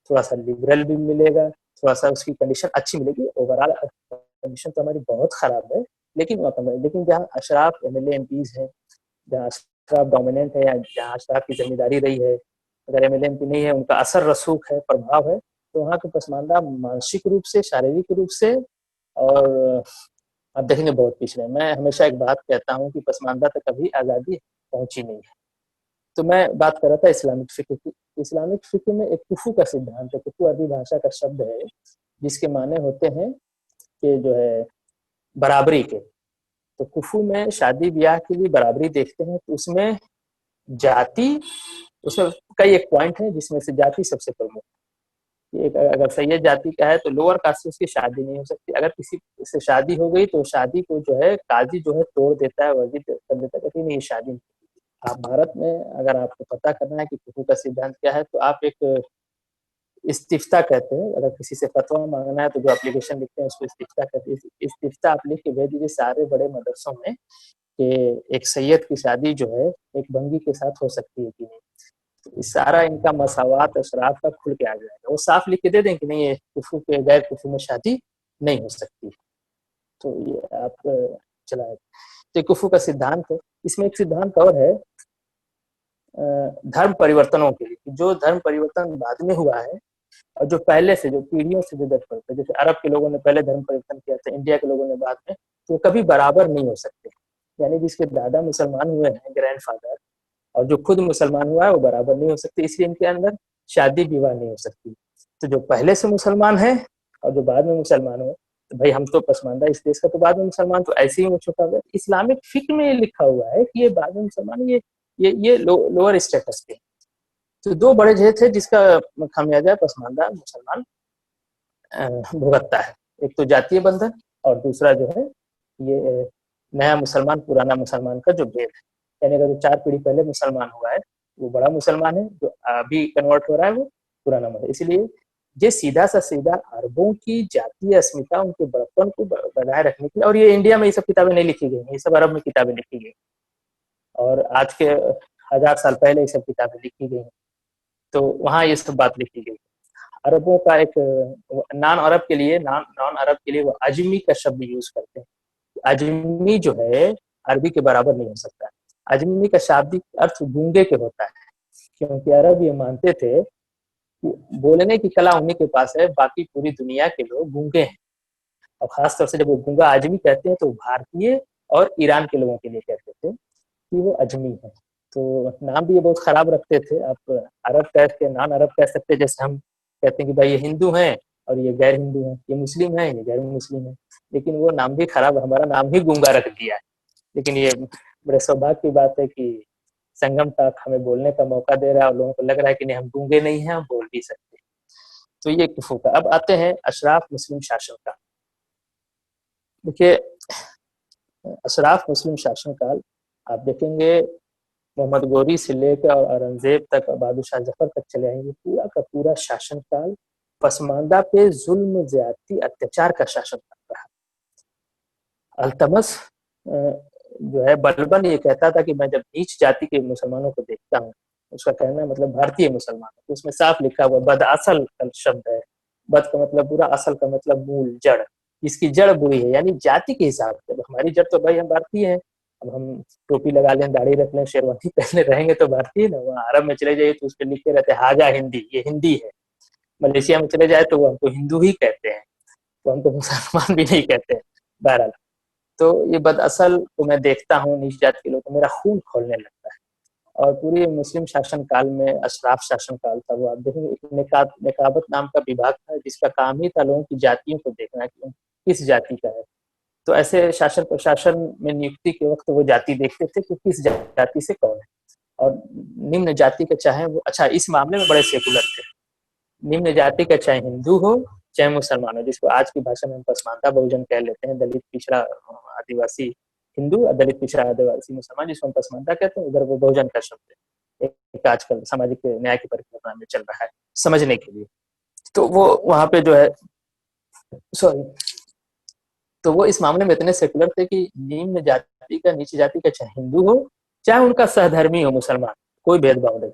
थोड़ा सा लिबरल भी मिलेगा, थोड़ा सा उसकी कंडीशन अच्छी मिलेगी। ओवरऑल कंडीशन तो हमारी बहुत खराब है, लेकिन जहाँ अशराफ एमएलए एमपीज हैं, जहाँ अशराफ डोमिनेंट है या जहाँ अशराफ की जिम्मेदारी रही है, अगर एमएलए एमपी नहीं है, उनका असर रसूख है, प्रभाव है, तो वहाँ के पसमानदा मानसिक रूप से, शारीरिक रूप से और आप देखेंगे बहुत पिछड़े। मैं हमेशा एक बात कहता हूँ कि पसमानदा तक कभी आज़ादी पहुंची नहीं है। तो मैं बात कर रहा था इस्लामिक फिक्र की। इस्लामिक फिक्र में एक कुफू का सिद्धांत है। कुफू अरबी भाषा का शब्द है, जिसके माने होते हैं कि जो है बराबरी के। तो कुफू में शादी ब्याह के लिए बराबरी देखते हैं, तो उसमें जाति, उसमें कई एक पॉइंट है जिसमें से जाति सबसे प्रमुख। एक अगर सैयद जाति का है तो लोअर कास्ट से उसकी शादी नहीं हो सकती। अगर किसी से शादी हो गई तो शादी को जो है काजी जो है तोड़ देता है, वर्जित कर देता है कि नहीं शादी नहीं। आप भारत में अगर आपको पता करना है कि कुफू का सिद्धांत क्या है, तो आप एक इस्तिफ्ता कहते हैं। अगर किसी से फतवा मांगना है तो जो एप्लीकेशन लिखते हैं उसको इस्तिफ्ता कहते हैं। इस्तिफ्ता आप लिख के भेज दीजिए सारे बड़े मदरसों में कि एक सैयद की शादी जो है एक बंगी के साथ हो सकती है कि नहीं। सारा इनका मसावात अशराफ का खुल के आ जाएगा। वो साफ लिख के दे दें कि नहीं, ये कुफू के गैर कुफू में शादी नहीं हो सकती। तो ये आप चलाए। तो कुफू का सिद्धांत है। इसमें एक सिद्धांत और है धर्म परिवर्तनों के लिए। जो धर्म परिवर्तन बाद में हुआ है और जो पहले से, जो पीढ़ियों से जो दर्ज पड़ता है, जैसे अरब के लोगों ने पहले धर्म परिवर्तन किया था, इंडिया के लोगों ने बाद में, तो कभी बराबर नहीं हो सकते। यानी जिसके दादा मुसलमान हुए हैं, ग्रैंड फादर, और जो खुद मुसलमान हुआ है वो बराबर नहीं हो सकते। इसलिए इनके अंदर शादी विवाह नहीं हो सकती। तो जो पहले से मुसलमान है और जो बाद में मुसलमान हो, तो भाई हम तो पसमानदा इस देश का, तो बाद में मुसलमान तो ऐसे ही हो चुका है। इस्लामिक फिक्र में लिखा हुआ है कि ये बाद में मुसलमान, ये लोअर स्टेटस के। तो 2 बड़े जहेज थे जिसका खामियाजा पसमानदा मुसलमान भुगतता है। एक तो जातीय बंधन और दूसरा जो है ये नया मुसलमान पुराना मुसलमान का जो भेद है। यानी अगर जो 4 पीढ़ी पहले मुसलमान हुआ है वो बड़ा मुसलमान है, जो अभी कन्वर्ट हो रहा है वो पुराना मुसलमान। इसलिए ये सीधा सा सीधा अरबों की जातीय अस्मिता, उनके बड़प्पन को बनाए रखने के लिए। और ये इंडिया में ये सब किताबें नहीं लिखी गई, ये सब अरब में किताबें लिखी गई और आज के 1000 साल पहले ये सब किताबें लिखी गई। तो वहाँ ये सब बात लिखी गई। अरबों का एक नॉन अरब के लिए वो अजमी का शब्द यूज करते हैं। अजमी जो है अरबी के बराबर नहीं हो सकता। अजमी का शाब्दिक अर्थ गूंगे के होता है, क्योंकि अरब ये मानते थे कि बोलने की कला उन्हीं के पास है, बाकी पूरी दुनिया के लोग गूंगे हैं। और खासतौर से जब वो गूंगा आजमी कहते हैं तो भारतीय और ईरान के लोगों के लिए कहते थे कि वो अजमी है। तो नाम भी ये बहुत खराब रखते थे। आप अरब कह के नॉन अरब कह सकते, जैसे हम कहते हैं कि भाई ये हिंदू हैं और ये गैर हिंदू हैं, ये मुस्लिम है, ये गैर मुस्लिम है। लेकिन वो नाम भी खराब, हमारा नाम ही गूंगा रख दिया है। लेकिन ये बड़े सौभाग्य की बात है कि संगम तक हमें बोलने का मौका दे रहा है और लोगों को लग रहा है कि नहीं हम गूंगे नहीं हैं, हम बोल भी सकते हैं। तो ये कुफू का। अब आते हैं अशराफ मुस्लिम शासन का। देखिए अशराफ मुस्लिम शासन काल आप देखेंगे मोहम्मद गोरी से लेकर और औरंगजेब तक, बहादुर शाह जफर तक चले आएंगे, पूरा का पूरा शासनकाल पसमानदा पे जुल्म, ज्यादती, अत्याचार का शासनकाल रहा। अल्तमस जो है बलबन ये कहता था कि मैं जब नीच जाति के मुसलमानों को देखता हूँ, उसका कहना है मतलब भारतीय मुसलमान, तो उसमें साफ लिखा हुआ बद असल शब्द है। बद का मतलब बुरा, असल का मतलब मूल, जड़, इसकी जड़ बुरी है, यानी जाति के हिसाब से। हमारी जड़ तो भाई हम भारतीय हैं। अब हम टोपी लगा लें, दाढ़ी रख लें, शेरवानी पहने रहेंगे तो भारतीय ना। वहाँ अरब में चले जाइए तो उस पर लिखे रहते हैं हाजा हिंदी, ये हिंदी है। मलेशिया में चले जाए तो वो हमको हिंदू ही कहते हैं, तो हम तो मुसलमान भी नहीं कहते हैं। बहरहाल, तो ये बदअसल को मैं देखता हूँ नीच जात के लोग, तो मेरा खून खोलने लगता है। और पूरी मुस्लिम शासन काल में, अशराफ शासन काल था वो, आप देखेंगे एक निकाबत नाम का विभाग था जिसका काम ही था लोगों की जातियों को देखना कि किस जाति का है। तो ऐसे शासन प्रशासन में नियुक्ति के वक्त वो जाति देखते थे कि किस जाति से कौन है, और निम्न जाति के चाहे वो, अच्छा इस मामले में बड़े सेकुलर थे, निम्न जाति का चाहे हिंदू हो चाहे मुसलमान हो, जिसको आज की भाषा में हम पसमानदा बहुजन कह लेते हैं, दलित पिछड़ा आदिवासी हिंदू, दलित पिछड़ा आदिवासी मुसलमान, जिसको हम पसमानदा कहते हैं, उधर वो बहुजन का शब्द है। एक आजकल सामाजिक न्याय की परिकल्पना में चल रहा है समझने के लिए। तो वो वहां पे जो है, सॉरी, तो वो इस मामले में इतने सेकुलर थे कि निम्न जाति का, नीच जाति का, चाहे हिंदू हो चाहे उनका सहधर्मी हो मुसलमान, कोई भेदभाव नहीं,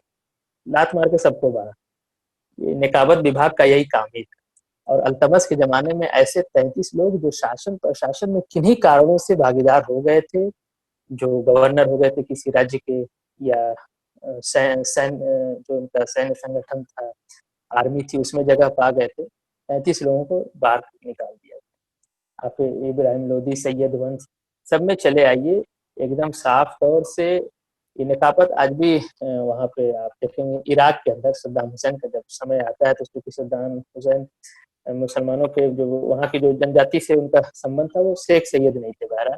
लात मार के सबको बाहर। ये निकाबत विभाग का यही काम ही था। और अल्तमस के जमाने में ऐसे 33 लोग जो शासन प्रशासन में किन्हीं कारणों से भागीदार हो गए थे, जो गवर्नर हो गए थे किसी राज्य के, या जो उनका सैन्य संगठन था, आर्मी थी, उसमें जगह पा गए थे, 35 लोगों को बाहर निकाल दिया। आप इब्राहिम लोदी, सैयद वंश, सब में चले आइए, एकदम साफ तौर से ये नकाबत आज भी वहाँ पे आप देखेंगे। इराक के अंदर सद्दाम हुसैन का जब समय आता है तो क्योंकि सद्दाम हुसैन मुसलमानों के जो वहाँ की जो जनजाति से उनका संबंध था वो शेख सैयद नहीं थे बहरा,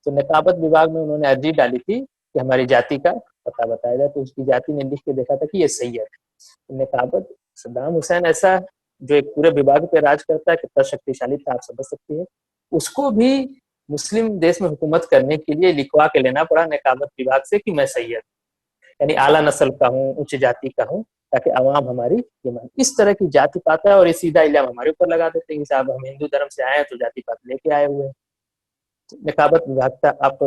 तो नकाबत विभाग में उन्होंने अर्जी डाली थी कि हमारी जाति का पता बताया जाए, तो उसकी जाति ने लिख के देखा था कि ये सैयद है। नकाबत, सद्दाम हुसैन ऐसा जो एक पूरे विभाग पे राज करता है, कितना शक्तिशाली था आप समझ सकती है। उसको भी मुस्लिम देश में हुकूमत करने के लिए लिखवा के लेना पड़ा नकाबत विभाग से कि मैं सैयद, यानी आला नस्ल का हूँ, उच्च जाति का हूँ, ताकि आवाम हमारी ये मान। इस तरह की जाति पात है, और ये सीधा इल्जाम हमारे ऊपर लगा देते हैं कि साहब हम हिंदू धर्म से आए हैं तो जाति पात लेके आए हुए हैं। तो नकाबत विभाग का आप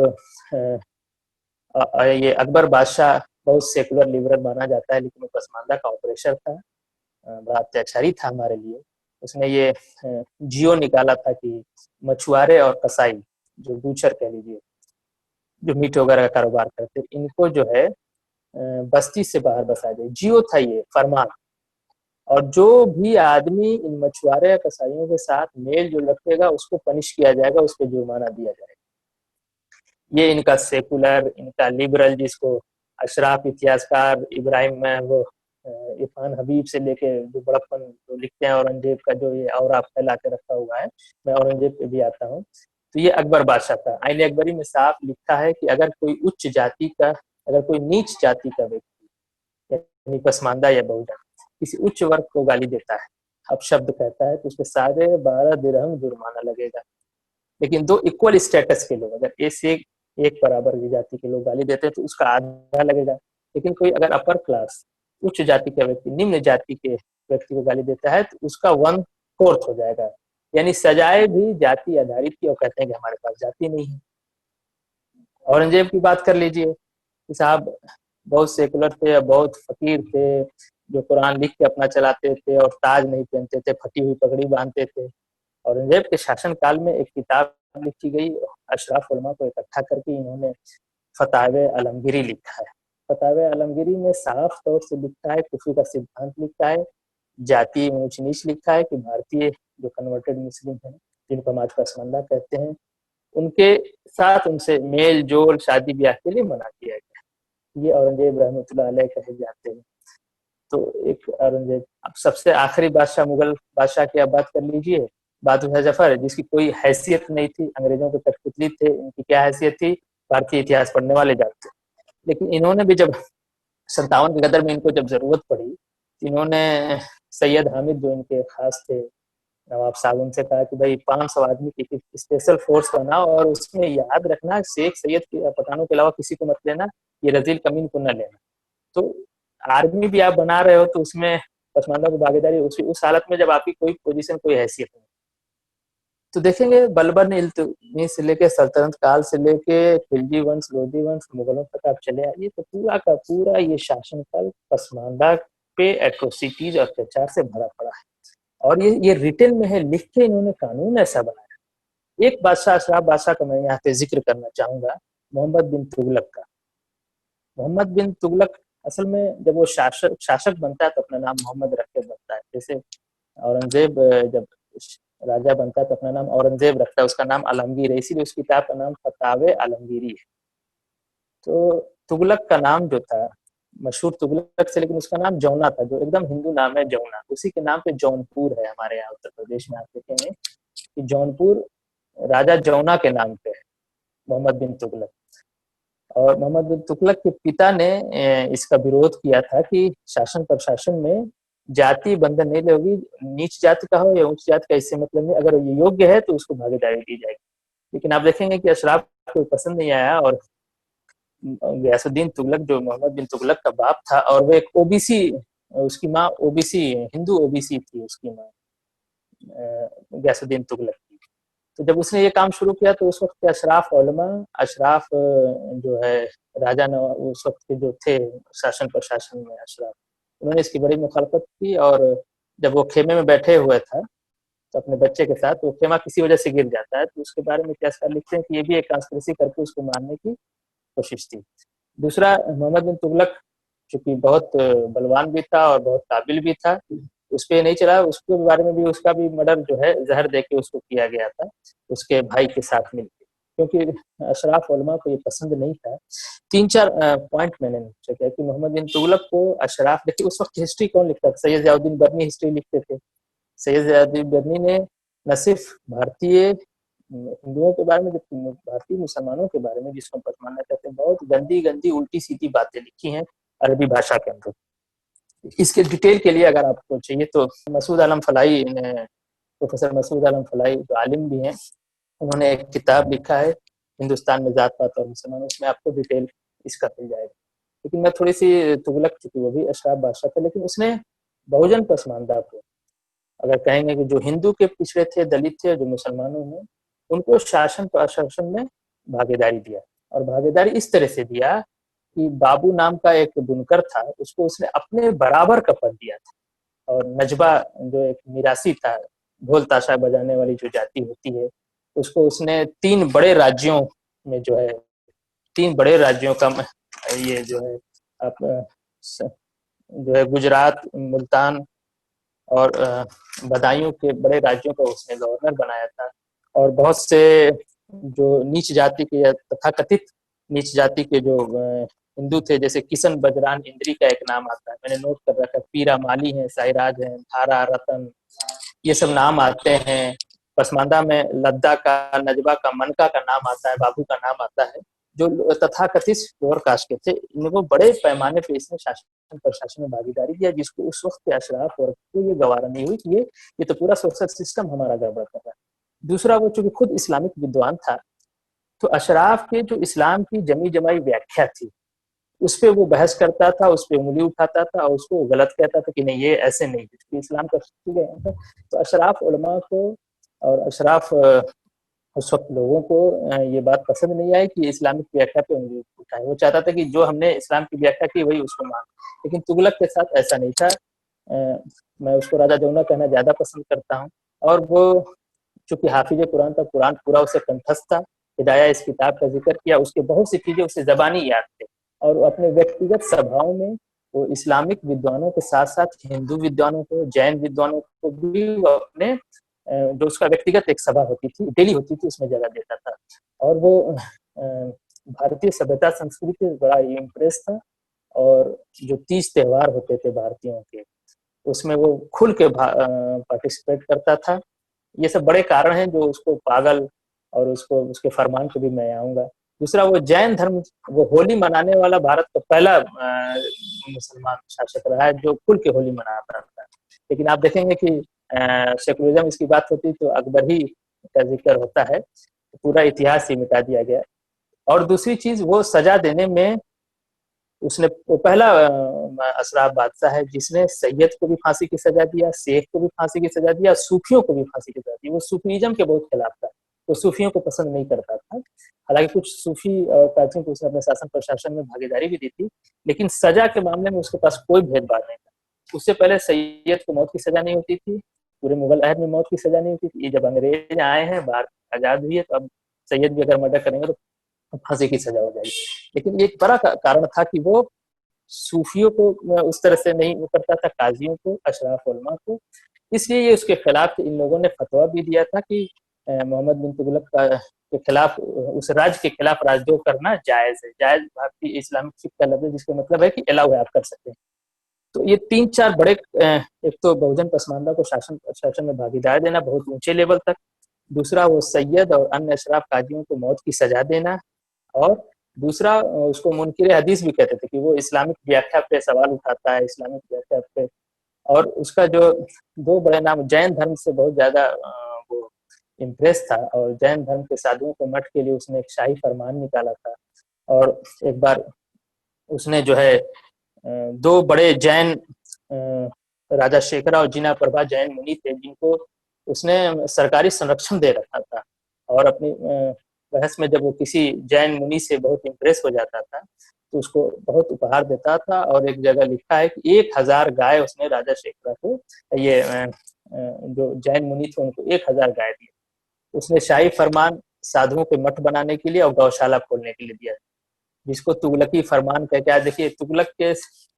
ये अकबर बादशाह बहुत सेकुलर लिबरल माना जाता है, लेकिन वो पसमानदा का ऑपरेशन था, बड़ा अत्याचारी था हमारे लिए। उसने ये जियो निकाला था कि मछुआरे और कसाई, जो बूचर कह लीजिए, जो मीट वगैरह का कारोबार करते, इनको जो है बस्ती से बाहर बसा जाए, जियो था ये फरमान। और जो भी आदमी इन मछुआरे या कसाईयों के साथ मेल जो रखेगा उसको पनिश किया जाएगा, उस पर जुर्माना दिया जाएगा। ये इनका सेकुलर, इनका लिबरल, जिसको अशराफ इतिहासकार इब्राहिम में वो इरफान हबीब से लेके जो बड़प्पन जो लिखते हैं, औरंगजेब का जो ये और फैला के रखा हुआ है, मैं औरंगजेब पे भी आता हूँ। तो ये अकबर बादशाह था। आईन अकबरी में साफ लिखा है कि अगर कोई उच्च जाति का, अगर कोई नीच जाति का व्यक्ति, यानी पसमानदा या बहुजन, किसी उच्च वर्ग को गाली देता है, अपशब्द कहता है, तो उसके 12.5 दिरहम जुर्माना लगेगा। लेकिन दो इक्वल स्टेटस के लोग, अगर एक बराबर की जाति के लोग गाली देते हैं तो उसका आधा लगेगा। लेकिन कोई अगर अपर क्लास, उच्च जाति का व्यक्ति निम्न जाति के व्यक्ति को गाली देता है तो उसका 1/4 हो जाएगा। यानी सजाए भी जाति आधारित की, और कहते हैं कि हमारे पास जाति नहीं है। औरंगजेब की बात कर लीजिए कि साहब बहुत सेकुलर थे, बहुत फकीर थे, जो कुरान लिख के अपना चलाते थे और ताज नहीं पहनते थे, फटी हुई पगड़ी बांधते थे। औरंगजेब के शासन काल में एक किताब लिखी गई, अशराफ उलमा को इकट्ठा करके इन्होंने फतावे आलमगीरी लिखा है। फतावे आलमगीरी में साफ तौर से लिखा है, कुफरी का सिद्धांत लिखा है, जाति ऊंच नीच लिखा है कि भारतीय जो कन्वर्टेड मुस्लिम हैं, जिनको हम आज पसमानदा कहते हैं, उनके साथ उनसे मेल जोल शादी ब्याह के लिए मना किया गया। ये औरंगजेब रहमतुल्लाह अलैह कहे जाते हैं। तो एक औरंगजेब। अब सबसे आखिरी बादशाह, मुगल बादशाह की आप बात कर लीजिए, बहादुर शाह जफर, जिसकी कोई हैसियत नहीं थी, अंग्रेजों के कठपुतली थे, इनकी क्या हैसियत थी, भारतीय इतिहास पढ़ने वाले जानते। लेकिन इन्होंने भी जब 57 के गदर में इनको जब जरूरत पड़ी, इन्होंने सैयद हामिद जो इनके खास थे, नवाब साहब उनसे कहा कि भाई 500 आदमी की स्पेशल फोर्स बनाओ और उसमें याद रखना शेख सैयद के पठानों के अलावा किसी को मत लेना, ये रजील कमीन को न लेना। तो आर्मी भी आप बना रहे हो तो उसमें पसमानदा की भागीदारी उस हालत में जब आपकी कोई पोजीशन कोई हैसियत नहीं। तो देखेंगे बलबन इल्तुतमिश से लेके सल्तनत काल से लेके खिलजी वंश, लोधी वंश, मुगलों तक आप चले आइए तो पूरा का पूरा ये शासनकाल पसमानदा पे एट्रोसिटीज और अत्याचार से भरा पड़ा है। और ये रिटर्न में है, लिख के इन्होंने कानून ऐसा बनाया। एक बादशाह, अशराफ बादशाह का मैं यहाँ पे जिक्र करना चाहूंगा, मोहम्मद बिन तुगलक का। मोहम्मद बिन तुगलक असल में जब वो शासक बनता है तो अपना नाम मोहम्मद रख के बनता है। जैसे औरंगजेब जब राजा बनता है तो अपना नाम औरंगजेब रखता है, उसका नाम आलमगीर है, इसीलिए उस किताब का नाम फतावे आलमगीरी है। तो तुगलक का नाम जो था मशहूर तुगलक से, लेकिन उसका नाम जौना था, जो एकदम हिंदू नाम है जौना। उसी के नाम पे जौनपुर है हमारे यहाँ उत्तर प्रदेश में। आप देखेंगे कि जौनपुर राजा जौना के नाम पे है, मोहम्मद बिन तुगलक। और मोहम्मद बिन तुगलक के पिता ने इसका विरोध किया था कि शासन प्रशासन में जाति बंधन नहीं होगी, नीच जाति का हो या उच्च जाति का इससे मतलब नहीं, अगर ये योग्य है तो उसको भागीदारी दी जाएगी। लेकिन आप देखेंगे कि अशराफ को पसंद नहीं आया और गयासुद्दीन तुगलक जो मोहम्मद बिन तुगलक का बाप था, और वो एक ओबीसी, उसकी माँ ओबीसी, हिंदू ओबीसी थी उसकी माँ गयासुद्दीन तुगलक की। तो जब उसने ये काम शुरू किया तो उस वक्त के अशराफ उलमा, अशराफ जो है राजा नवाब उस वक्त के जो थे शासन प्रशासन में अशराफ, उन्होंने इसकी बड़ी मुखालफत की। और जब वो खेमे में बैठे हुए था तो अपने बच्चे के साथ, वो खेमा किसी वजह से गिर जाता है, तो उसके बारे में इतिहासकार लिखते हैं कि ये भी एक कांस्पिरेसी करके उसको मारने की कोशिश थी। दूसरा, मोहम्मद बिन तुगलक चूंकि बहुत बलवान भी था और बहुत काबिल भी था, उस पर नहीं चला, उसके बारे में भी उसका भी मर्डर जो है जहर देके उसको किया गया था उसके भाई के साथ मिलकर, क्योंकि अशराफ उलमा को ये पसंद नहीं था। 3-4 पॉइंट मैंने नीचे किया कि मोहम्मद बिन तुगलक को अशराफ, देखिए उस वक्त हिस्ट्री कौन लिखता था, सैयद ज़ियाउद्दीन बर्नी हिस्ट्री लिखते थे। सैयद ज़ियाउद्दीन बर्नी ने न सिर्फ भारतीय हिंदुओं के बारे में, भारतीय मुसलमानों के बारे में, जिसको हम पसमानदा कहते हैं, बहुत गंदी गंदी उल्टी सीधी बातें लिखी हैं अरबी भाषा के अंदर। इसके डिटेल के लिए अगर आपको चाहिए तो मसूद आलम फलाई ने, प्रोफेसर मसूद आलम फलाई जो आलिम भी हैं, उन्होंने एक किताब लिखा है हिंदुस्तान में जात पात और मुसलमान, उसमें आपको डिटेल इसका मिल जाएगा। लेकिन मैं थोड़ी सी तुगलक, चूंकि वो भी अशराफ बादशाह था, लेकिन उसने बहुजन पसमानदा को, अगर कहेंगे कि जो हिंदू के पिछड़े थे, दलित थे, जो मुसलमानों में, उनको शासन प्रशासन में भागीदारी दिया। और भागीदारी इस तरह से दिया कि बाबू नाम का एक बुनकर था, उसको उसने अपने बराबर का पद दिया था। और नजबा जो एक मिरासी था, ढोल ताशा बजाने वाली जो जाति होती है, उसको उसने 3 बड़े राज्यों में जो है, 3 बड़े राज्यों का ये जो है आप जो है गुजरात, मुल्तान और बदायूं के बड़े राज्यों का उसने गवर्नर बनाया था। और बहुत से जो नीच जाति के या तथाकथित नीच जाति के जो हिंदू थे, जैसे किशन बजरान इंद्री का एक नाम आता है, मैंने नोट कर रखा है, पीरा माली है, साइराज है, धारा, रतन, ये सब नाम आते हैं। पसमानदा में लद्दा का, नजबा का, मनका का नाम आता है, बाबू का नाम आता है, जो तथाकथित लोअर कास्ट के थे। इनको बड़े पैमाने पे इसने शासन प्रशासन में भागीदारी दिया, जिसको उस वक्त के अशराफ वर्ग को ये गवारा नहीं हुई कि ये तो पूरा सोशल सिस्टम हमारा गड़बड़ कर रहा है। दूसरा, वो चूंकि खुद इस्लामिक विद्वान था, तो अशराफ के जो इस्लाम की जमी जमाई व्याख्या थी, उस पर वो बहस करता था, उस पर उंगली उठाता था और उसको गलत कहता था कि नहीं ये ऐसे नहीं है, इस्लाम का गया था। तो अशराफ उलमा को और अशराफ उस वक्त लोगों को ये बात पसंद नहीं आई कि इस्लामिक व्याख्या पे उंगली उठाए। वो चाहता था कि जो हमने इस्लाम की व्याख्या की वही उसको मान। लेकिन तुगलक के साथ ऐसा नहीं था। मैं उसको राजा जौना कहना ज्यादा पसंद करता हूँ। और वो चूंकि हाफिज कुरान था, कुरान पूरा उसे कंठस्थ था। हिदाया इस किताब का जिक्र किया, उसके बहुत सी चीजें उसे जबानी याद थे। और अपने व्यक्तिगत सभाओं में वो इस्लामिक विद्वानों के साथ साथ हिंदू विद्वानों को, जैन विद्वानों को भी वो अपने जो उसका व्यक्तिगत एक सभा होती थी, डेली होती थी, उसमें जगह देता था। और वो भारतीय सभ्यता संस्कृति से बड़ा इम्प्रेस था। और जो 30 त्योहार होते थे भारतीयों के, उसमें वो खुल के पार्टिसिपेट करता था। ये सब बड़े कारण हैं जो उसको पागल, और उसको उसके फरमान पे भी मैं आऊंगा। दूसरा, वो जैन धर्म, वो होली मनाने वाला भारत का पहला मुसलमान शासक रहा है जो खुल के होली मनाता था। लेकिन आप देखेंगे कि सेकुलरिज्म इसकी बात होती तो अकबर ही का जिक्र होता है, तो पूरा इतिहास ही मिटा दिया गया। और दूसरी चीज, वो सजा देने में उसने, वो पहला अशराफ बादशाह है जिसने सैयद को भी फांसी की सजा दिया, शेख को भी फांसी की सजा दिया, सूफियों को भी फांसी की सजा दी। वो सूफीज्म के बहुत खिलाफ था, तो सूफियों को पसंद नहीं करता था। हालांकि कुछ सूफी और प्राचीन को उसने अपने शासन प्रशासन में भागीदारी भी दी थी, लेकिन सजा के मामले में उसके पास कोई भेदभाव नहीं था। उससे पहले सैयद को मौत की सजा नहीं होती थी, पूरे मुगल अहद में मौत की सजा नहीं होती थी। ये जब अंग्रेज आए हैं, भारत आजाद हुई है, तो अब सैयद भी अगर मर्डर करेंगे तो फांसी की सजा हो जाएगी। लेकिन एक बड़ा कारण था कि वो सूफियों को उस तरह से नहीं करता था, काजियों को, अशराफ उलमा को, इसलिए ये उसके खिलाफ इन लोगों ने फतवा भी दिया था कि मोहम्मद बिन तुगलक के खिलाफ, उस राज्य के खिलाफ राजद्रोह करना जायज है। जायज भारतीय इस्लामिक फिक्र का लफ्ज है, जिसका मतलब है कि अलाउ है, आप कर सकते हैं। तो ये 3-4 बड़े, एक तो बहुजन पसमानदा को शासन में भागीदार देना बहुत ऊंचे लेवल तक, दूसरा वो सैयद और अन्य अशराफ काजियों को मौत की सजा देना, और दूसरा उसको मुनकिर हदीस भी कहते थे कि वो इस्लामिक व्याख्या पे सवाल उठाता है, इस्लामिक व्याख्या पे। और उसका जो 2 बड़े नाम, जैन धर्म से बहुत ज्यादा वो इम्प्रेस था, और जैन धर्म के साधुओं को मठ के लिए उसने एक शाही फरमान निकाला था। और एक बार उसने जो है 2 बड़े जैन, राजा शेखरा और जिना प्रभा जैन मुनि थे, जिनको उसने सरकारी संरक्षण दे रखा था। और अपनी बहस में जब वो किसी जैन मुनि से बहुत इम्प्रेस हो जाता था, तो उसको बहुत उपहार देता था। और एक जगह लिखा है कि 1000 गाय उसने राजा शेखरा को, ये जो जैन मुनि थे उनको 1000 गाय दिए। उसने शाही फरमान साधुओं के मठ बनाने के लिए और गौशाला खोलने के लिए दिया, जिसको तुगलकी फरमान कहते हैं। देखिए, तुगलक के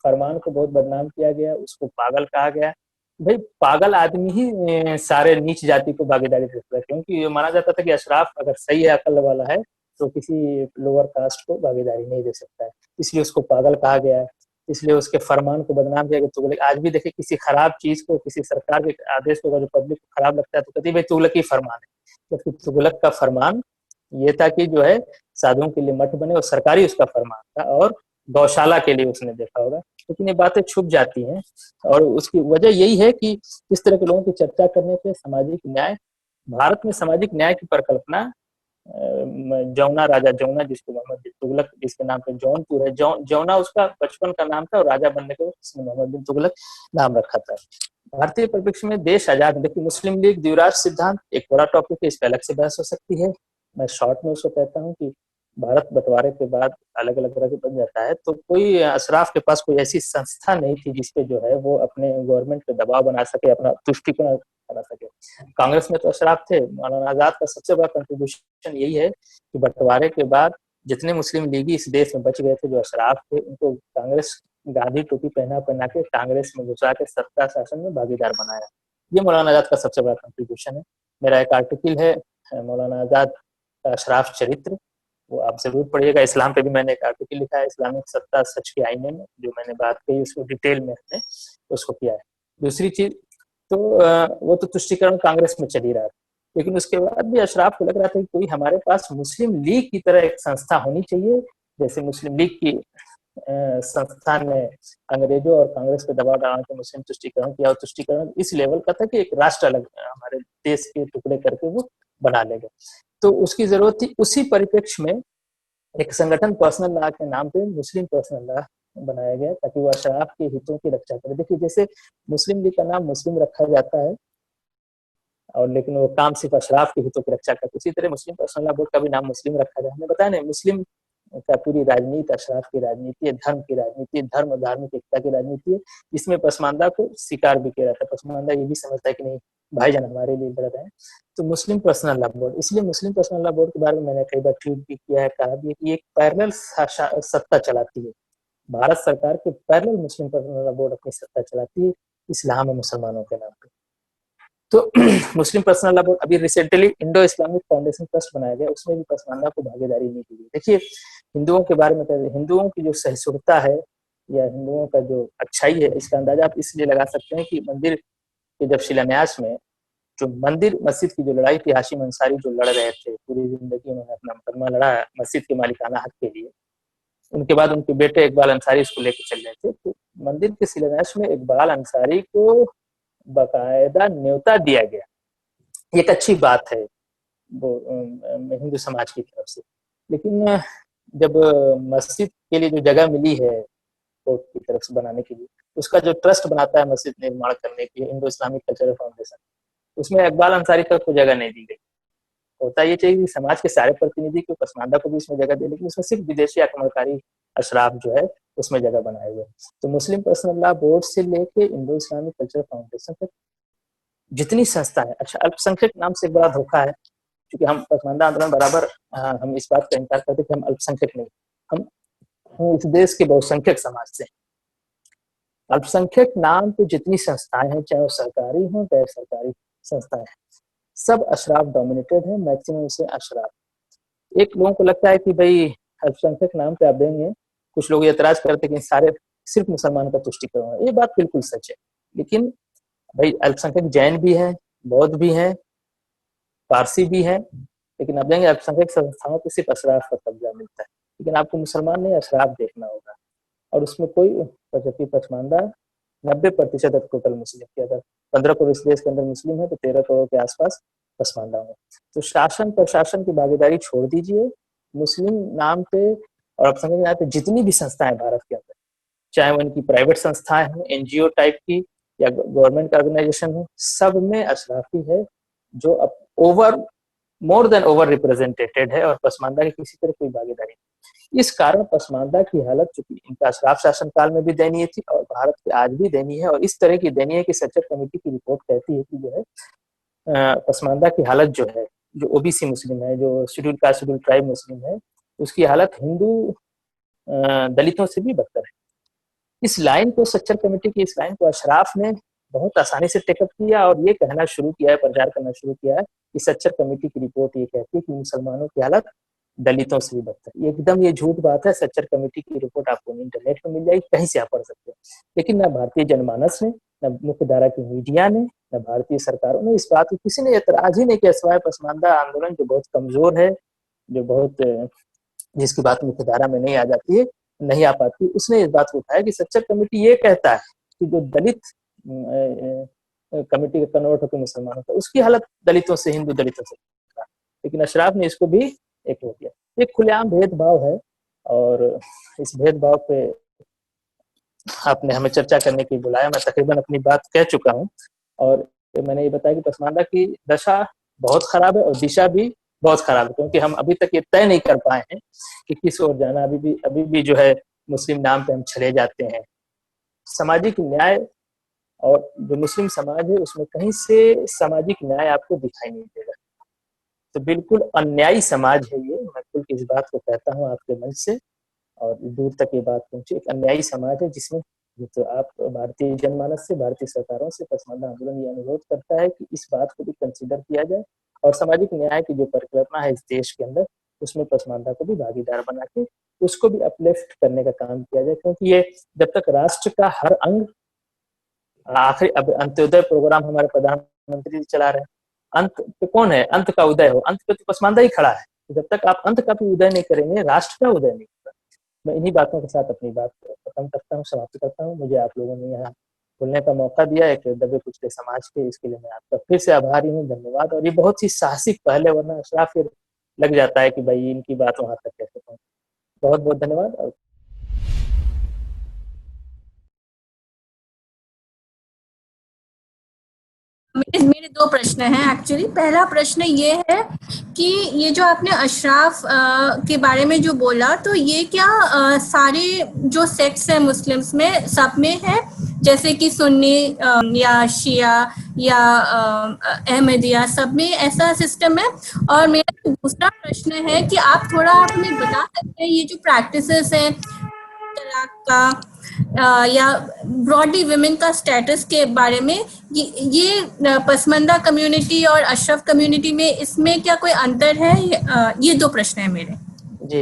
फरमान को बहुत बदनाम किया गया, उसको पागल कहा गया। भाई, पागल आदमी ही सारे नीच जाति को भागीदारी देता है, क्योंकि ये माना जाता था कि अशराफ अगर सही है, अकल वाला है, तो किसी लोअर कास्ट को भागीदारी नहीं दे सकता है, इसलिए उसको पागल कहा गया है। इसलिए उसके फरमान को बदनाम किया गया तुगलक। आज भी देखिए, किसी खराब चीज को, किसी सरकार के आदेश को जो पब्लिक को खराब लगता है, तो कहती है भाई तुगलकी फरमान है। जबकि तुगलक का फरमान ये था कि जो है साधुओं के लिए मठ बने, और सरकारी उसका फरमान था, और गौशाला के लिए उसने देखा होगा। लेकिन ये बातें छुप जाती हैं, और उसकी वजह यही है कि इस तरह के लोगों की चर्चा करने पे सामाजिक न्याय, भारत में सामाजिक न्याय की परिकल्पना, जौना, राजा जौना, जिसको मोहम्मद बिन तुगलक, जिसके नाम पे जौनपुर है, जौना उसका बचपन का नाम था, और राजा बनने के उसने मोहम्मद बिन तुगलक नाम रखा था। भारतीय परिप्रेक्ष्य में देश आजाद, देखिए मुस्लिम लीग, द्विराज सिद्धांत एक बड़ा टॉपिक है, इस पर अलग से बहस हो सकती है। मैं शॉर्ट में उसको कहता हूँ कि भारत बंटवारे के बाद अलग अलग तरह के बन जाता है, तो कोई अशराफ के पास कोई ऐसी संस्था नहीं थी जिसपे जो है वो अपने गवर्नमेंट पे दबाव बना सके, अपना तुष्टिकरण बना सके। कांग्रेस में तो अशराफ थे। मौलाना आजाद का सबसे बड़ा कंट्रीब्यूशन यही है कि बंटवारे के बाद जितने मुस्लिम लीगी इस देश में बच गए थे, जो अशराफ थे, उनको कांग्रेस गांधी टोपी पहना पहना के कांग्रेस में घुसा के सत्ता शासन में भागीदार बनाया। ये मौलाना आजाद का सबसे बड़ा कंट्रीब्यूशन है। मेरा एक आर्टिकल है मौलाना आजाद का अशराफ चरित्र, वो आप जरूर पढ़िएगा। इस्लाम पे भी मैंने एक आर्टिकल लिखा है, इस्लामिक सत्ता सच के आईने में, जो मैंने बात कही उसको डिटेल में हमने उसको किया है। दूसरी चीज, तो वो तो तुष्टिकरण कांग्रेस में चल ही रहा था, लेकिन उसके बाद भी अशराफ को लग रहा था कि कोई हमारे पास मुस्लिम लीग की तरह एक संस्था होनी चाहिए। जैसे मुस्लिम लीग की संस्था ने अंग्रेजों और कांग्रेस पे दबाव डालने के मुस्लिम तुष्टिकरण किया, और तुष्टिकरण इस लेवल का था कि एक राष्ट्र अलग हमारे देश के टुकड़े करके वो बना लेगा। तो उसकी जरूरत थी। उसी परिप्रेक्ष्य में एक संगठन पर्सनल लॉ के नाम पे मुस्लिम पर्सनल लॉ बनाया गया, ताकि वो अशराफ के हितों की रक्षा करे। देखिए, जैसे मुस्लिम लीग का नाम मुस्लिम रखा जाता है, और लेकिन वो काम सिर्फ अशराफ के हितों की रक्षा करते, उसी तरह मुस्लिम पर्सनल लॉ बोर्ड का भी नाम मुस्लिम रखा जाए। हमने बताया ना, मुस्लिम का पूरी राजनीति अशराफ की राजनीति है, धर्म की राजनीति है, धर्म और धार्मिक एकता की राजनीति है। इसमें पसमानदा को शिकार भी किया जाता है। पसमानदा ये भी समझता है कि नहीं, भाईजान हमारे लिए लड़ रहे हैं। तो मुस्लिम पर्सनल लॉ बोर्ड, इसलिए मुस्लिम पर्सनल लॉ बोर्ड के बारे में मैंने कई बार ट्वीट भी किया है, कहा भी है कि एक पैरेलल सत्ता चलाती है। भारत सरकार के पैरेलल मुस्लिम पर्सनल लॉ बोर्ड अपनी सत्ता चलाती है, इस्लाम और मुसलमानों के नाम पे। तो मुस्लिम पर्सनल लॉ बोर्ड अभी recently Indo Islamic foundation trust बनाया गया, उसमें भी पसमानदा को भागीदारी नहीं दी गई। देखिए, हिंदुओं के बारे में कहते हैं, हिंदुओं की जो सहिष्णुता है या हिंदुओं का जो अच्छाई है, इसका अंदाजा आप इसलिए लगा सकते हैं कि मंदिर के जब शिलान्यास में, जो मंदिर मस्जिद की जो लड़ाई थी, हाशिम अंसारी जो लड़ रहे थे, पूरी जिंदगी उन्होंने अपना मुकदमा लड़ा मस्जिद के मालिकाना हक के लिए। उनके बाद उनके बेटे इकबाल अंसारी इसको लेकर चल रहे थे। तो मंदिर के शिलान्यास में इकबाल अंसारी को बाकायदा न्योता दिया गया, एक अच्छी बात है वो हिंदू समाज की तरफ से। लेकिन जब मस्जिद के लिए जो जगह मिली है कोर्ट की तरफ से बनाने के लिए, उसका जो ट्रस्ट बनाता है मस्जिद निर्माण करने के लिए, इंडो इस्लामिक कल्चरल फाउंडेशन, उसमें इकबाल अंसारी तक को जगह नहीं दी गई। होता ये चाहिए कि समाज के सारे प्रतिनिधि को, पसमानदा को भी इसमें जगह दे, लेकिन उसमें सिर्फ विदेशी आक्रमणकारी अशराफ जो है उसमें जगह बनाए हुए। तो मुस्लिम पर्सनल लॉ बोर्ड से लेके इंडो इस्लामिक कल्चरल फाउंडेशन तक जितनी संस्था है, अच्छा अल्पसंख्यक नाम से एक बड़ा धोखा है, क्योंकि हम पसमानदा आंदोलन बराबर हम इस बात का इनकार करते कि हम अल्पसंख्यक नहीं, हम इस देश के बहुसंख्यक समाज से। अल्पसंख्यक नाम पे जितनी संस्थाएं हैं, चाहे वो सरकारी हो गैर सरकारी संस्थाएं, सब अशराफ डोमिनेटेड है, मैक्सिमम से अशराफ। एक लोगों को लगता है कि भाई अल्पसंख्यक नाम पे आप देंगे, कुछ लोग एतराज करते हैं कि सारे सिर्फ मुसलमान का तुष्टिकरण है, ये बात बिल्कुल सच है। लेकिन भाई अल्पसंख्यक जैन भी है, बौद्ध भी है, पारसी भी है, लेकिन आप देंगे अल्पसंख्यक संस्थाओं पे सिर्फ अशराफ का कब्जा मिलता है। लेकिन आपको मुसलमान नहीं, अशराफ देखना होगा, और उसमें कोई जबकि पसमानदा 90% टोटल मुस्लिम की, अगर 15 करोड़ इस देश के अंदर मुस्लिम है तो 13 करोड़ के आसपास पसमानदा है। तो शासन प्रशासन की भागीदारी छोड़ दीजिए, मुस्लिम नाम पे और अल्पसंख्यक नाम पे जितनी भी संस्थाएं भारत के अंदर, चाहे वो इनकी प्राइवेट संस्थाएं हो, एनजीओ टाइप की या गवर्नमेंट का ऑर्गेनाइजेशन हो, सब में अशराफी है जो अब over more than over represented है, और पसमानदा की किसी तरह कोई भागीदारी नहीं। इस कारण पसमानदा की हालत, चूंकि इनका अशराफ शासन काल में भी दयनीय थी और भारत के आज भी दयनीय है, और इस तरह की दयनीय कि सच्चर कमेटी की रिपोर्ट कहती है कि जो है पसमानदा की हालत जो है, जो ओबीसी मुस्लिम है, जो शेड्यूल कास्ट शेड्यूल ट्राइब मुस्लिम है, उसकी हालत हिंदू दलितों से भी बदतर है। इस लाइन को, सच्चर कमेटी की इस लाइन को अशराफ ने बहुत आसानी से टेकअप किया और ये कहना शुरू किया है, प्रचार करना शुरू किया है कि सच्चर कमेटी की रिपोर्ट ये कहती है कि मुसलमानों की हालत दलितों से भी बदतर। एकदम ये झूठ बात है। सच्चर कमेटी की रिपोर्ट आपको इंटरनेट पर मिल जाएगी, कहीं से आप पढ़ सकते हैं। लेकिन ना भारतीय जनमानस ने, न मुख्य धारा की मीडिया ने, न भारतीय सरकारों ने इस बात को, किसी ने एतराज ही नहीं किया। सिवाय पसमानदा आंदोलन जो बहुत कमजोर है, जो बहुत जिसकी बात मुख्य धारा में नहीं आ जाती है, नहीं आ पाती, उसने इस बात को उठाया कि सच्चर कमेटी ये कहता है कि जो दलित कमेटी का कन्वर्ट होकर मुसलमानों का, उसकी हालत दलितों से, हिंदू दलितों से। लेकिन अशराफ ने इसको भी एक हो दिया। एक खुलेआम भेदभाव है, और इस भेदभाव पे आपने हमें चर्चा करने के लिए बुलाया। मैं तकरीबन अपनी बात कह चुका हूँ, और मैंने ये बताया कि पसमानदा की दशा बहुत खराब है और दिशा भी बहुत खराब है, क्योंकि हम अभी तक ये तय नहीं कर पाए हैं कि किस ओर जाना। अभी भी जो है मुस्लिम नाम पे हम चले जाते हैं। सामाजिक न्याय, और जो मुस्लिम समाज है उसमें कहीं से सामाजिक न्याय आपको दिखाई नहीं देगा। तो बिल्कुल अन्यायी समाज है ये, मैं खुल के इस बात को कहता हूँ आपके मंच से, और दूर तक ये बात पहुंची। एक अन्यायी समाज है जिसमें, तो आप भारतीय जनमानस से, भारतीय सरकारों से पसमानदा आंदोलन ये अनुरोध करता है कि इस बात को भी कंसिडर किया जाए, और सामाजिक न्याय की जो परिकल्पना है इस देश के अंदर, उसमें पसमानदा को भी भागीदार बना के उसको भी अपलिफ्ट करने का काम किया जाए। क्योंकि ये जब तक राष्ट्र का हर अंग, आखिरी अब अंत्योदय प्रोग्राम हमारे प्रधानमंत्री चला रहे हैं, अंत पे कौन है, अंत का उदय हो, अंत पे तो पसमानदा ही खड़ा है। तो जब तक आप अंत का भी उदय नहीं करेंगे, राष्ट्र का उदय नहीं होगा। मैं इन्हीं बातों के साथ अपनी बात खत्म करता हूँ, समाप्त करता हूँ। मुझे आप लोगों ने यहाँ बोलने का मौका दिया, एक दबे कुचले समाज के, इसके लिए मैं आपका फिर से आभारी हूँ, धन्यवाद। और ये बहुत ही साहसिक पहले, वरना अशराफ फिर लग जाता है कि भाई इनकी बात वहां तक कैसे पहुंचे। बहुत बहुत धन्यवाद। और मेरे मेरे दो प्रश्न हैं एक्चुअली। पहला प्रश्न ये है कि ये जो आपने अशराफ के बारे में जो बोला, तो ये क्या सारे जो सेक्ट्स हैं मुस्लिम्स में सब में है, जैसे कि सुन्नी या शिया या अहमदिया, सब में ऐसा सिस्टम है? और मेरा दूसरा प्रश्न है कि आप थोड़ा हमें बता सकते हैं ये जो प्रैक्टिसेस हैं तलाक का या ब्रॉडली विमेन का स्टेटस के बारे में, ये पसमानदा कम्युनिटी और अशरफ कम्युनिटी में इसमें क्या कोई अंतर है? ये दो प्रश्न है मेरे। जी,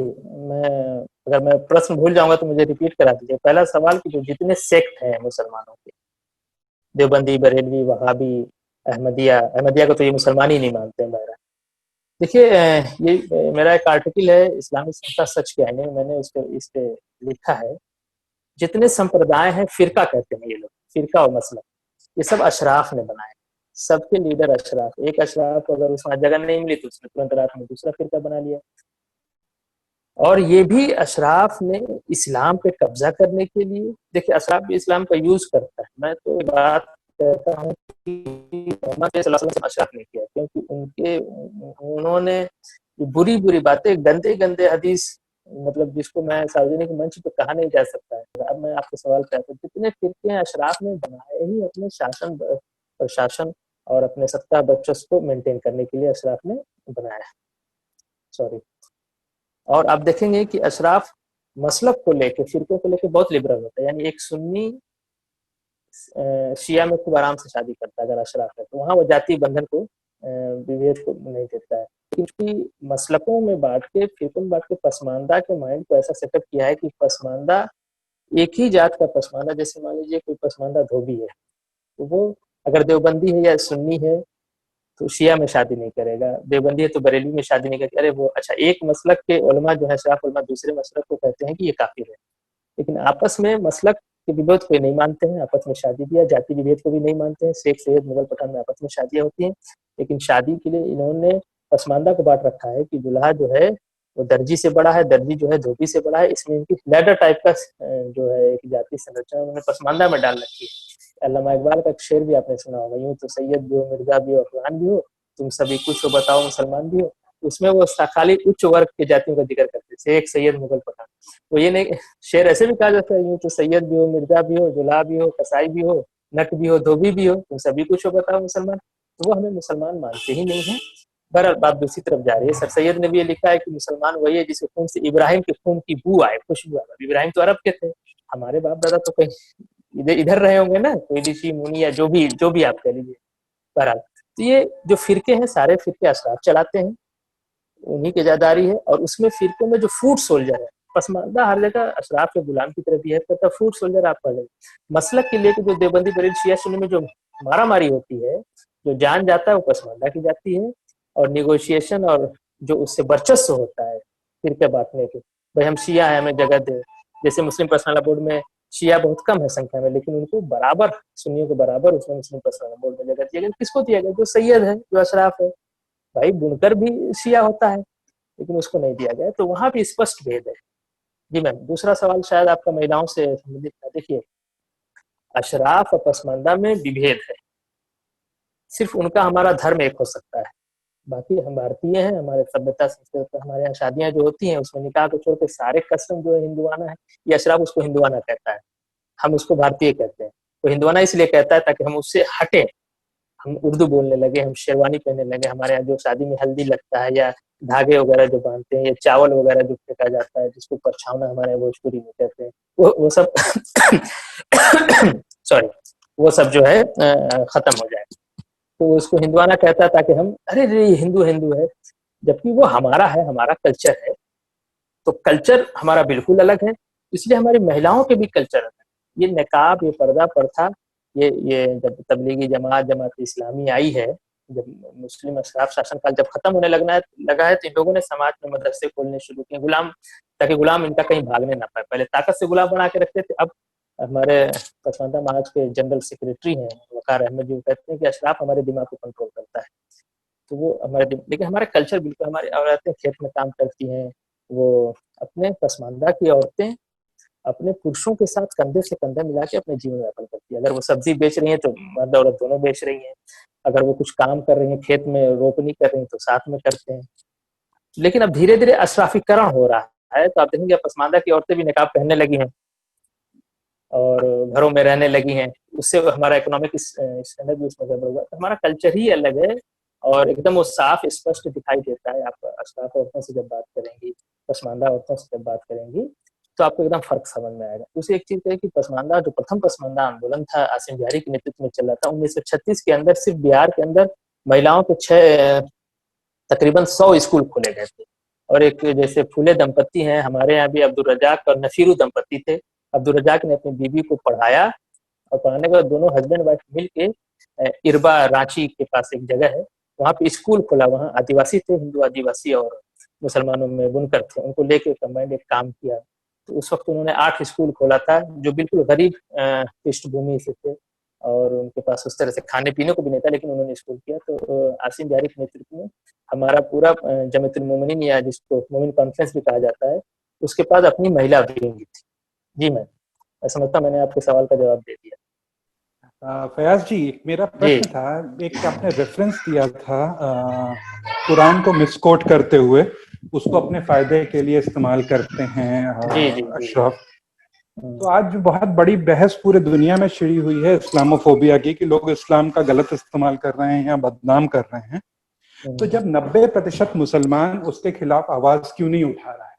अगर मैं प्रश्न भूल जाऊंगा तो मुझे रिपीट करा दीजिए। पहला सवाल कि जो जितने सेक्ट हैं मुसलमानों के, देवबंदी, बरेलवी, वहाबी, अहमदिया, अहमदिया को तो ये मुसलमान ही नहीं मानते हैं बहरा। देखिए, ये मेरा एक आर्टिकल है इस्लामी संस्था सच के आईने में, मैंने इस पे लिखा है, जितने संप्रदाय हैं, फिरका कहते हैं ये लोग, फिरका और मसलक, ये सब अशराफ ने बनाए, सबके लीडर अशराफ। एक अशराफ को अगर उसमें जगह नहीं मिली तो उसने तुरंत रात में दूसरा फिरका बना लिया। और ये भी अशराफ ने इस्लाम पे कब्जा करने के लिए, देखिए अशराफ भी इस्लाम का यूज करता है। मैं तो बात कहता हूँ कि मोहम्मद अशराफ ने किया, क्योंकि उन्होंने बुरी बुरी बातें, गंदे गंदे हदीस, मतलब जिसको मैं सार्वजनिक मंच पे कहा नहीं जा सकता है। अब मैं आपके सवाल पे आता हूँ, कितने फिरके अशराफ ने बनाए ही अपने शासन प्रशासन और अपने सत्ता वर्चस्व को मेंटेन करने के लिए अशराफ ने बनाया। सॉरी। और आप देखेंगे कि अशराफ मसलक को लेके, फिरकों को लेके बहुत लिबरल होता है। यानी एक सुन्नी शिया में खूब आराम से शादी करता है अगर अशराफ है, तो वहाँ वो जाति बंधन को, विभेद को नहीं देता है। क्योंकि मसलकों में बांट के, फिरकों में बांट के पसमानदा के माइंड को ऐसा सेटअप किया है कि पसमानदा एक ही जात का पसमानदा, जैसे मान लीजिए कोई पसमानदा धोबी है, तो वो अगर देवबंदी है या सुन्नी है तो शिया में शादी नहीं करेगा, देवबंदी है तो बरेली में शादी नहीं करेगा। अरे वो अच्छा, एक मसलक के उलमा जो है, अशराफ उलमा, दूसरे मसलक को कहते हैं कि ये काफिर है, लेकिन आपस में मसलक के विरोध को नहीं मानते हैं, आपस में शादी भी है, जाति विभेद को भी नहीं मानते हैं। शेख सैयद मुगल पठान में आपस में शादियां होती हैं, लेकिन शादी के लिए इन्होंने पसमानदा को बांट रखा है कि दुल्हा जो है वो दर्जी से बड़ा है, दर्जी जो है धोबी से बड़ा है। इसमें इनकी लैडर टाइप का जो है एक जाति संरचना उन्होंने पसमानदा में डाल रखी है। अल्लामा इकबाल का शेर भी आपने सुना होगा, यूं तो सैयद भी हो, मिर्जा भी हो, अफगान भी हो, तुम सभी कुछ हो, बताओ मुसलमान भी हो। उसमें वो खाली उच्च वर्ग के जातियों का जिक्र करते थे, शेख सैयद मुगल पठान। तो ये नहीं, शेर ऐसे भी कहा जाता है, यूं तो सैयद भी हो, मिर्जा भी हो, जुल्हा भी हो, कसाई भी हो, नट भी हो, धोबी भी हो, तुम सभी कुछ हो, बताओ मुसलमान। तो वो हमें मुसलमान मानते ही नहीं है। बहरहाल बात दूसरी तरफ जा रही है। सर सैयद ने भी ये लिखा है कि मुसलमान वही है जिसके खून से इब्राहिम के खून की बू आए, खुशबू आए। इब्राहिम तो अरब के थे, हमारे बाप दादा तो कहीं इधर इधर रहे होंगे ना, कोई ऋषि मुनि या जो भी आप कह लीजिए। बहरहाल तो ये जो फिरके हैं, सारे फिरके अशराफ चलाते हैं, उन्हीं की जादारी है। और उसमें फिरकों में जो फूट सोल्जर है, पसमानदा हर जगह अशराफ के गुलाम की तरफ बिहेव करता है। फूट सोल्जर आप पढ़े मसलक के लिए जो देवबंदी बरेली शिया सुन्नी में जो मारा मारी होती है, जो जान जाता है वो पसमानदा की जाती है। और निगोशिएशन और जो उससे वर्चस्व होता है फिरके बांटने के, भाई हम शिया है, हमें जगह दे। जैसे मुस्लिम पर्सनल बोर्ड में शिया बहुत कम है संख्या में, लेकिन उनको बराबर, सुन्नियों को बराबर उसमें मुस्लिम पर्सनल बोर्ड में जगह दिया गया। किसको दिया गया? जो सैयद है, जो अशराफ है। भाई बुनकर भी शिया होता है, लेकिन उसको नहीं दिया गया। तो वहां भी स्पष्ट भेद है। जी मैम, दूसरा सवाल शायद आपका महिलाओं से संबंधित था। देखिए, अशराफ और पसमानदा में विभेद है, सिर्फ उनका हमारा धर्म एक हो सकता है। बाकी हम भारतीय हैं, हमारे सभ्यता संस्कृति, हमारे यहाँ शादियां जो होती हैं उसमें निकाह को छोड़ के सारे कस्टम जो है हिंदुआना है। ये अशराफ उसको हिंदुआना कहता है, हम उसको भारतीय कहते हैं। तो हिंदुआना इसलिए कहता है ताकि हम उससे हटे, हम उर्दू बोलने लगे, हम शेरवानी पहनने लगे। हमारे यहाँ जो शादी में हल्दी लगता है या धागे वगैरह जो बांधते हैं या चावल वगैरह जो फेंका जाता है, जिसको परछावना हमारे यहाँ भोजपुरी में कहते हैं, वो सब सॉरी, वो सब जो है खत्म हो जाए। तो उसको हिंदुआना कहता है ताकि हम, अरे ये हिंदू हिंदू है, जबकि वो हमारा है, हमारा कल्चर है। तो कल्चर हमारा बिल्कुल अलग है, इसलिए हमारी महिलाओं के भी कल्चर अलग है। ये नकाब, ये पर्दा प्रथा, ये जब तबलीगी जमात, जमात इस्लामी आई है, जब मुस्लिम अशराफ शासनकाल जब खत्म होने लगा है, तो इन लोगों ने समाज में मदरसे खोलने शुरू किए, गुलाम, ताकि गुलाम इनका कहीं भागने ना पाए। पहले ताकत से गुलाम बना के रखते थे, अब हमारे पसमानदा महाज के जनरल सेक्रेटरी हैं वकार अहमद जी, कहते हैं कि अशराफ हमारे दिमाग को कंट्रोल करता है। तो वो हमारे, लेकिन हमारा कल्चर बिल्कुल, हमारी औरतें खेत में काम करती हैं, वो अपने पसमानदा की औरतें अपने पुरुषों के साथ कंधे से कंधा मिला के अपने जीवन यापन करती है। अगर वो सब्जी बेच रही है तो मर्द औरत दोनों बेच रही हैं, अगर वो कुछ काम कर रही है, खेत में रोपनी कर रही है, तो साथ में करते हैं। लेकिन अब धीरे धीरे अशराफीकरण हो रहा है, तो आप देखेंगे पसमानदा की औरतें भी निकाब पहनने लगी हैं और घरों में रहने लगी हैं। उससे हमारा इकोनॉमिक स्टैंडर्ड भी उसमें गड़बड़ हुआ। तो हमारा कल्चर ही अलग है और एकदम वो साफ स्पष्ट दिखाई देता है। आप अशराफ औरतों से जब बात करेंगी, पसमानदा औरतों से जब बात करेंगी, तो आपको एकदम फर्क समझ में आएगा। दूसरी एक चीज है कि पसमानदा, जो प्रथम पसमानदा आंदोलन था, आसिम बिहारी के नेतृत्व में चला था 1936 के अंदर, सिर्फ बिहार के अंदर महिलाओं के 6 तकरीबन 100 स्कूल खोले गए थे। और एक जैसे फूले दंपत्ति हैं हमारे यहाँ भी, अब्दुल रजाक और नफीरू दंपत्ति थे। अब्दुल रजाक ने अपनी बीवी को पढ़ाया और पढ़ाने के बाद दोनों हस्बैंड वाइफ मिलके इरबा, रांची के पास एक जगह है, वहाँ पे स्कूल खोला। वहाँ आदिवासी थे, हिंदू आदिवासी और मुसलमानों में बुनकर थे, उनको लेके कंबाइंड एक काम किया। तो उस वक्त उन्होंने 8 स्कूल खोला था, जो बिल्कुल गरीब पृष्ठभूमि से थे। और उनके पास उस तरह से खाने पीने को भी नहीं था, लेकिन उन्होंने स्कूल किया। तो आसिम बिहारी के नेतृत्व में हमारा पूरा जमातुल मोमिनीन, या जिसको मोमिन कॉन्फ्रेंस भी कहा जाता है, उसके पास अपनी महिला विंग थी। जी मैं समझता मैंने आपके सवाल का जवाब दे दिया। फयाज जी, मेरा जी प्रश्न था, एक आपने रेफरेंस दिया था कुरान को मिसकोट करते हुए, उसको अपने फायदे के लिए इस्तेमाल करते हैं जी जी जी। अशरफ। तो आज बहुत बड़ी बहस पूरे दुनिया में छिड़ी हुई है इस्लामोफोबिया की, कि लोग इस्लाम का गलत इस्तेमाल कर रहे हैं या बदनाम कर रहे हैं। तो जब 90% मुसलमान उसके खिलाफ आवाज क्यों नहीं उठा रहा है?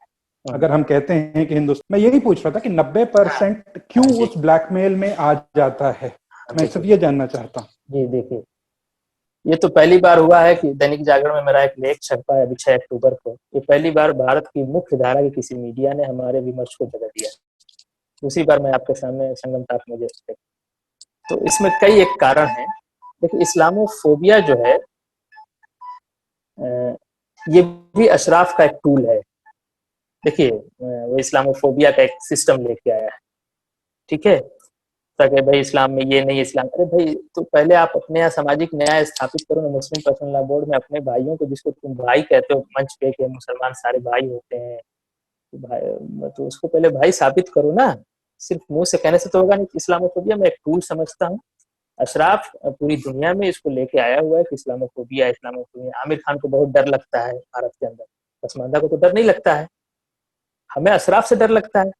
अगर हम कहते हैं कि हिंदुस्तान, मैं यही पूछ रहा था कि 90% क्यों उस ब्लैकमेल में आ जाता है, मैं सिर्फ ये जानना चाहता हूँ। जी देखिए, ये तो पहली बार हुआ है कि दैनिक जागरण में मेरा एक लेख छपा है अभी 6 अक्टूबर को। ये पहली बार भारत की मुख्य धारा की किसी मीडिया ने हमारे विमर्श को जगह दिया। दूसरी बार मैं आपके सामने संगम टाक मुझे। तो इसमें कई एक कारण है। देखिए, इस्लामोफोबिया जो है ये भी अशराफ का एक टूल है। देखिए, वो इस्लामोफोबिया का एक सिस्टम लेके आया है, ठीक है, ताकि भाई इस्लाम में ये नहीं, इस्लाम, अरे भाई तो पहले आप अपने यहाँ सामाजिक न्याय स्थापित करो ना। मुस्लिम पर्सनल लॉ बोर्ड में अपने भाइयों को, जिसको तुम भाई कहते हो मंच पे के मुसलमान सारे भाई होते हैं, तो भाई तो उसको पहले भाई साबित करो ना। सिर्फ मुंह से कहने से तो होगा नहीं। इस्लामोफोबिया मैं एक टूल समझता हूँ। अशराफ पूरी दुनिया में इसको लेके आया हुआ है कि इस्लामोफोबिया इस्लामोफोबिया। आमिर खान को बहुत डर लगता है भारत के अंदर, पसमानदा को तो डर नहीं लगता है, हमें अशराफ से डर लगता है।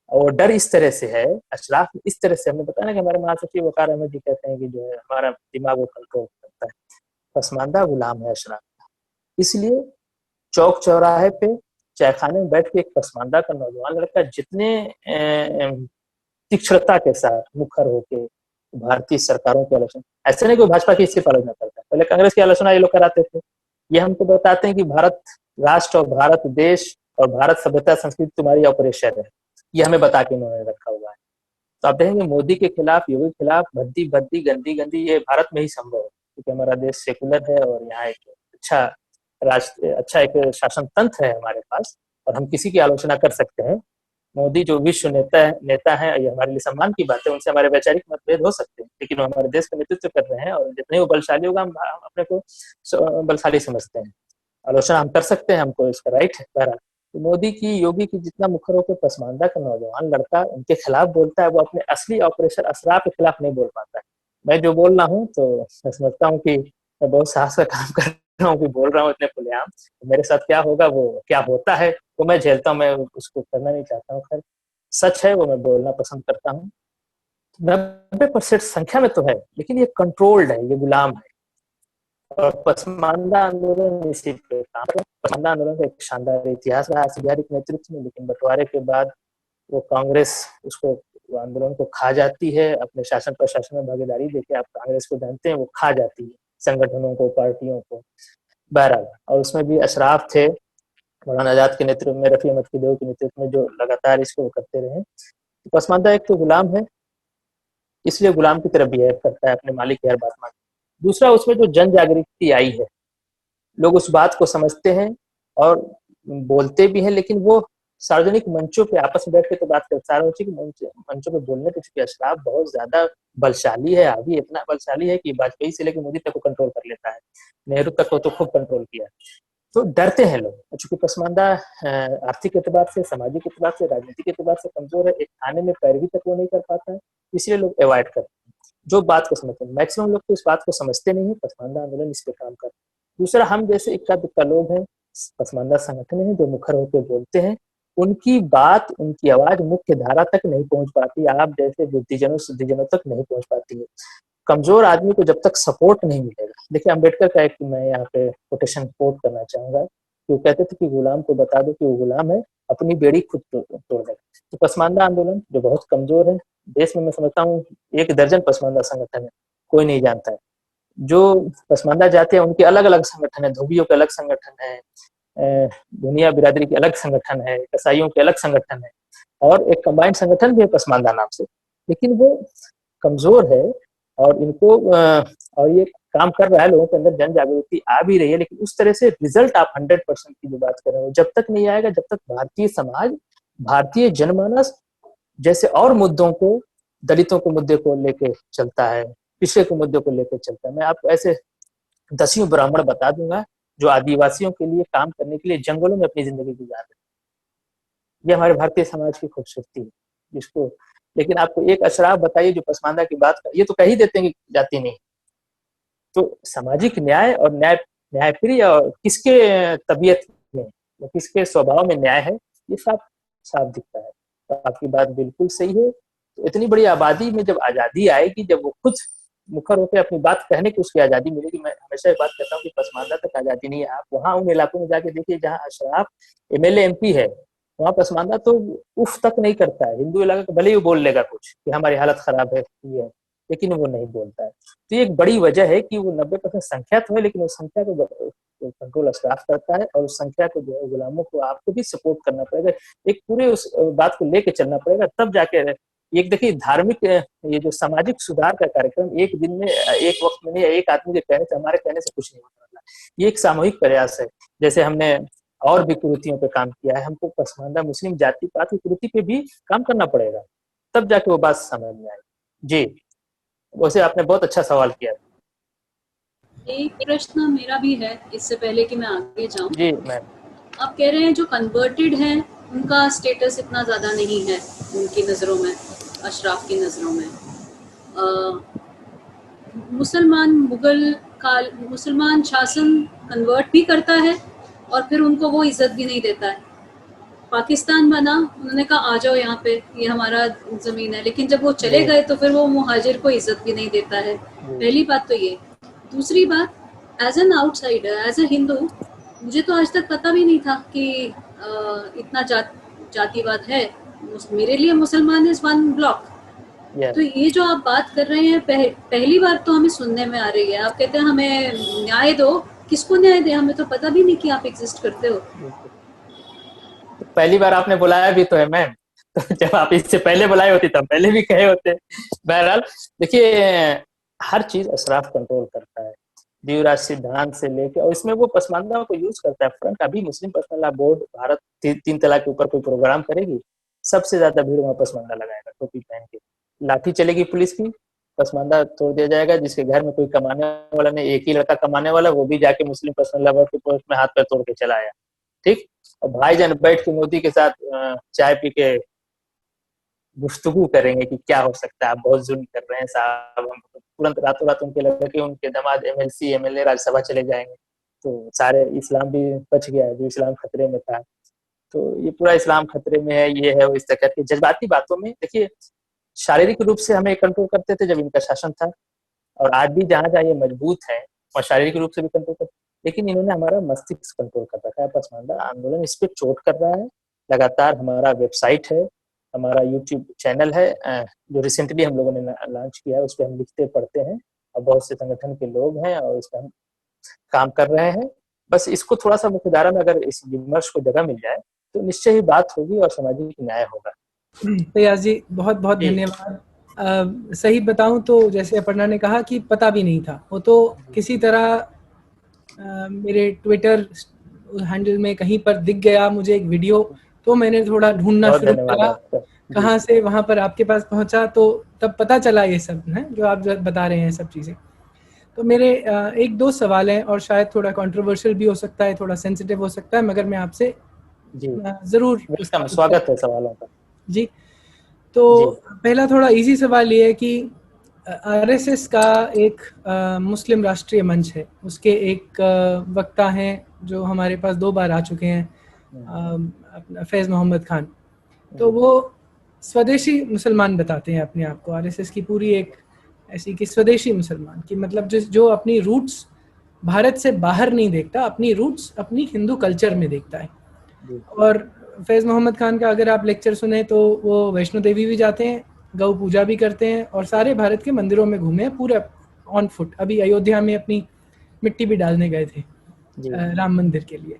और डर इस तरह से है, अशराफ इस तरह से, हमने बताया ना कि हमारे महासचिव वकार अहमद जी कहते हैं कि जो है हमारा दिमाग वो कंट्रोल करता है। पसमानदा गुलाम है अशराफ, इसलिए चौक चौराहे पे चाय खाने में बैठ के एक पसमानदा का नौजवान लड़का जितने तीक्ष्णता के साथ मुखर होके भारतीय सरकारों की आलोचना, ऐसे नहीं कि भाजपा की सिर्फ आलोचना करता है, पहले कांग्रेस की आलोचना ये लोग कराते थे। ये हमको बताते हैं कि भारत राष्ट्र और भारत देश और भारत सभ्यता संस्कृति तुम्हारी ऑपरेशन है, ये हमें बता के उन्होंने रखा हुआ है। तो आप देखेंगे मोदी के खिलाफ, योगी के खिलाफ भद्दी भद्दी गंदी गंदी, ये भारत में ही संभव है, क्योंकि हमारा देश सेकुलर है और यहाँ एक अच्छा एक शासन तंत्र है हमारे पास, और हम किसी की आलोचना कर सकते हैं। मोदी जो विश्व नेता है, ये हमारे लिए सम्मान की बात है। उनसे हमारे वैचारिक मतभेद हो सकते हैं, लेकिन वो हमारे देश का नेतृत्व कर रहे हैं, और जितने वो बलशाली होगा हम अपने को बलशाली समझते हैं। आलोचना हम कर सकते हैं, हमको इसका राइट है। बहरहाल तो मोदी की, योगी की जितना मुखर होकर पसमानदा का नौजवान लड़का उनके खिलाफ बोलता है, वो अपने असली ऑपरेशन अशराफ के खिलाफ नहीं बोल पाता है। मैं जो बोल रहा हूँ तो मैं समझता हूँ कि मैं बहुत साहस का काम कर रहा हूँ कि बोल रहा हूँ इतने खुलेआम। मेरे साथ क्या होगा, वो क्या होता है वो मैं झेलता हूँ, मैं उसको करना नहीं चाहता हूँ। खैर सच है वो मैं बोलना पसंद करता हूँ। 90% संख्या में तो है, लेकिन ये कंट्रोल्ड है, ये गुलाम है। और पसमानदा आंदोलन इसी पे काम कर, पसमानदा आंदोलन का एक शानदार इतिहास रहा आसिफ बिहारी के नेतृत्व में, लेकिन बंटवारे के बाद वो कांग्रेस उसको आंदोलन को खा जाती है, अपने शासन प्रशासन में भागीदारी देके। आप कांग्रेस को जानते हैं, वो खा जाती है संगठनों को, पार्टियों को। बहरहाल, और उसमें भी अशराफ थे मौलाना आजाद के नेतृत्व में, रफी अहमद किदवई के नेतृत्व में, जो लगातार इसको करते रहे। तो पसमानदा एक तो गुलाम है, इसलिए गुलाम की तरह बिहेव करता है, अपने मालिक की हर बात मानता है। दूसरा, उसमें जो जन जागृति आई है, लोग उस बात को समझते हैं और बोलते भी हैं, लेकिन वो सार्वजनिक मंचों पे आपस में बैठ के तो बात करते, सार्वजनिक मंचों पे बोलने पे चूंकि अशराफ बहुत ज्यादा बलशाली है, अभी इतना बलशाली है कि वाजपेयी से लेकर मोदी तक को कंट्रोल कर लेता है, नेहरू तक को तो खूब कंट्रोल किया। तो डरते हैं लोग, चूंकि पसमानदा आर्थिक एतबार से, सामाजिक एतबार से, राजनीतिक एतबार से कमजोर है, एक थाने में पैरवी तक वो नहीं कर पाता है, इसलिए लोग अवॉइड करते हैं। जो बात को समझते हैं, मैक्सिमम लोग तो इस बात को समझते नहीं है। पसमानदा आंदोलन इस पे काम कर। दूसरा, हम जैसे इक्का दुक्का लोग हैं, पसमानदा संगठन है जो मुखर होकर बोलते हैं, उनकी बात, उनकी आवाज मुख्य धारा तक नहीं पहुंच पाती, आप जैसे बुद्धिजनों सिद्धिजनों तक नहीं पहुंच पाती है। कमजोर आदमी को जब तक सपोर्ट नहीं मिलेगा, देखिए अम्बेडकर का एक, मैं यहाँ पे कोटेशन कोट करना चाहूंगा, कि वो कहते थे कि गुलाम को बता दो कि वो गुलाम है, अपनी बेड़ी खुद तोड़ देगा। तो पसमानदा आंदोलन जो बहुत कमजोर है, देश में मैं समझता हूँ 1 दर्जन पसमानदा संगठन है, कोई नहीं जानता है। जो पसमानदा जाते हैं उनके अलग अलग संगठन है, धोबियों के अलग संगठन है, दुनिया बिरादरी के अलग संगठन है, कसाईयों के अलग संगठन है, और एक कंबाइंड संगठन भी है पसमानदा नाम से, लेकिन वो कमजोर है। और इनको और ये काम कर रहा है, लोगों के अंदर जन जागृति आ भी रही है, लेकिन उस तरह से रिजल्ट आप 100% की जो बात कर रहे हो, जब तक नहीं आएगा, जब तक भारतीय समाज, भारतीय जनमानस जैसे और मुद्दों को दलितों के मुद्दे को लेके चलता है, पिछड़े के मुद्दे को लेकर चलता है। मैं आपको ऐसे दसियों ब्राह्मण बता दूंगा जो आदिवासियों के लिए काम करने के लिए जंगलों में अपनी जिंदगी गुजार रहे हैं। ये हमारे भारतीय समाज की खूबसूरती है जिसको, लेकिन आपको एक अशराफ बताइए जो पसमानदा की बात कर, ये तो कह ही देते हैं कि जाति नहीं। तो सामाजिक न्याय और न्यायप्रिय और किसके तबीयत में, किसके स्वभाव में न्याय है, ये साफ साफ दिखता है। तो आपकी बात बिल्कुल सही है। तो इतनी बड़ी आबादी में जब आजादी आएगी, जब वो खुद मुखर होकर अपनी बात कहने की उसकी आजादी मिलेगी। मैं हमेशा ये बात कहता हूँ कि पसमानदा तक आजादी नहीं है। आप वहाँ उन इलाकों में जाके देखिए जहाँ अशराफ एमएलए एमपी है, वहाँ पसमानदा तो उफ तक नहीं करता है। हिंदू इलाके को भले ही बोल लेगा कुछ कि हमारी हालत खराब है, ये है, लेकिन वो नहीं बोलता है। तो ये एक बड़ी वजह है कि वो 90% संख्या तो है, लेकिन उस संख्या को कंट्रोल अशराफ करता है, और उस संख्या को जो है गुलामों को आपको भी सपोर्ट करना पड़ेगा, एक पूरे उस बात को लेके चलना पड़ेगा, तब जाके। एक देखिए धार्मिक, ये जो सामाजिक सुधार का कार्यक्रम एक दिन में, एक वक्त में नहीं, एक आदमी के कहने से, हमारे कहने से कुछ नहीं होता। ये एक सामूहिक प्रयास है। जैसे हमने और भी कुरीतियों पे काम किया है, हमको पसमानदा मुस्लिम जाति पात की कुरीति पे भी काम करना पड़ेगा, तब जाके वो बात समझ में आएगी। जी, वैसे आपने बहुत अच्छा सवाल किया। एक प्रश्न मेरा भी है, इससे पहले कि मैं आगे जाऊं। जी मैम। आप कह रहे हैं जो कन्वर्टेड हैं उनका स्टेटस इतना ज़्यादा नहीं है उनकी नज़रों में, अशराफ की नज़रों में। मुसलमान मुगल काल, मुसलमान शासन कन्वर्ट भी करता है और फिर उनको वो इज्जत भी नहीं देता है। पाकिस्तान बना, उन्होंने कहा आ जाओ यहाँ पे, ये हमारा ज़मीन है, लेकिन जब वो चले गए तो फिर वो मुहाजिर को इज्जत भी नहीं देता है। पहली बात तो ये। दूसरी बात, as an outsider, as a Hindu, मुझे तो आज तक पता भी नहीं था कि इतना जातिवाद है। मेरे लिए मुसलमान इज वन ब्लॉक। तो ये जो आप बात कर रहे हैं, पहली बार तो हमें सुनने में आ रही है। आप कहते हैं हमें न्याय दो, किसको न्याय दे? हमें तो पता भी नहीं कि आप एग्जिस्ट करते हो। तो पहली बार आपने बुलाया भी तो है मैम, तो जब आप इससे पहले बुलाए होते तब पहले भी कहे होते। बहरहाल देखिए, हर चीज अशराफ कंट्रोल करता है, द्विराज सिद्धांत से लेके, और इसमें वो पसमानदा को यूज करता है। फ्रंट अभी मुस्लिम पर्सनल लॉ बोर्ड भारत 3 तलाक के ऊपर कोई प्रोग्राम करेगी, सबसे ज्यादा भीड़ वहाँ पसमानदा लगाएगा, टोपी पहन के। लाठी चलेगी पुलिस की, पसमानदा तोड़ दिया जाएगा। जिसके घर में कोई कमाने वाला नहीं, एक ही लड़का कमाने वाला, वो भी जाके मुस्लिम पर्सनल लॉ बोर्ड के पोस्ट में हाथ पैर तोड़ के चला आया। ठीक, और भाईजान बैठ के मोदी के साथ चाय पी के गुफ्तगू करेंगे कि क्या हो सकता है, आप बहुत जुल्म कर रहे हैं साहब, हम तुरंत रातों रात उनके लड़के, उनके दामाद एमएलसी एमएलए राज्यसभा चले जाएंगे। तो सारे इस्लाम भी बच गया है, जो इस्लाम खतरे में था। तो ये पूरा इस्लाम खतरे में है, ये है वो, इस तरह की जज्बाती बातों में। देखिए, शारीरिक रूप से हमें कंट्रोल करते थे जब इनका शासन था, और आज भी जहाँ जहाँ ये मजबूत है और शारीरिक रूप से भी कंट्रोल करते, लेकिन इन्होंने हमारा मस्तिष्क कंट्रोल कर रखा है। पसमानदा आंदोलन इस पे चोट कर रहा है लगातार। हमारा वेबसाइट है, हमारा यूट्यूब चैनल है, जो रिसेंटली हम लोगों ने लॉन्च किया है, उस पर हम लिखते पढ़ते हैं, और बहुत से संगठन के लोग हैं और इस पर हम काम कर रहे हैं। बस इसको थोड़ा सा मुख्यधारा में अगर इस विमर्श को जगह मिल जाए तो निश्चय ही बात होगी और सामाजिक न्याय होगा। फैयाज जी, बहुत बहुत धन्यवाद। सही बताऊं तो जैसे अपर्णा ने कहा कि पता भी नहीं था, वो तो किसी तरह मेरे ट्विटर हैंडल में कहीं पर दिख गया मुझे एक वीडियो, तो मैंने थोड़ा ढूंढना शुरू किया, कहाँ से वहां पर आपके पास पहुंचा, तो तब पता चला ये सब है जो आप बता रहे हैं, सब चीजें। तो मेरे एक दो सवाल हैं, और शायद थोड़ा कंट्रोवर्शियल भी हो सकता है, थोड़ा सेंसिटिव हो सकता है, मगर मैं आपसे जरूर स्वागत है सवालों का। जी, तो पहला थोड़ा इजी सवाल ये है कि आरएसएस का एक मुस्लिम राष्ट्रीय मंच है, उसके एक वक्ता हैं जो हमारे पास 2 बार आ चुके हैं, अपना फैज़ मोहम्मद खान। तो वो स्वदेशी मुसलमान बताते हैं अपने आप को। आरएसएस की पूरी एक ऐसी कि स्वदेशी मुसलमान की मतलब जो अपनी रूट्स भारत से बाहर नहीं देखता, अपनी रूट्स अपनी हिंदू कल्चर में देखता है। और फैज़ मोहम्मद खान का अगर आप लेक्चर सुने तो वो वैष्णो देवी भी जाते हैं, गौ पूजा भी करते हैं, और सारे भारत के मंदिरों में घूमे पूरे ऑन फुट। अभी अयोध्या में अपनी मिट्टी भी डालने गए थे राम मंदिर के लिए।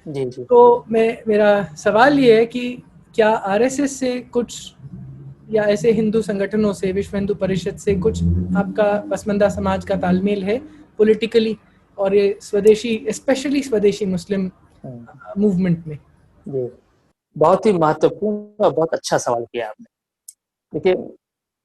जी। तो मेरा सवाल ये है कि क्या आरएसएस से कुछ, या ऐसे हिंदू संगठनों से, विश्व हिंदू परिषद से कुछ आपका पसमानदा समाज का तालमेल है पॉलिटिकली, और ये स्वदेशी, स्पेशली स्वदेशी मुस्लिम मूवमेंट में? जी, बहुत ही महत्वपूर्ण और बहुत अच्छा सवाल किया आपने। देखिए,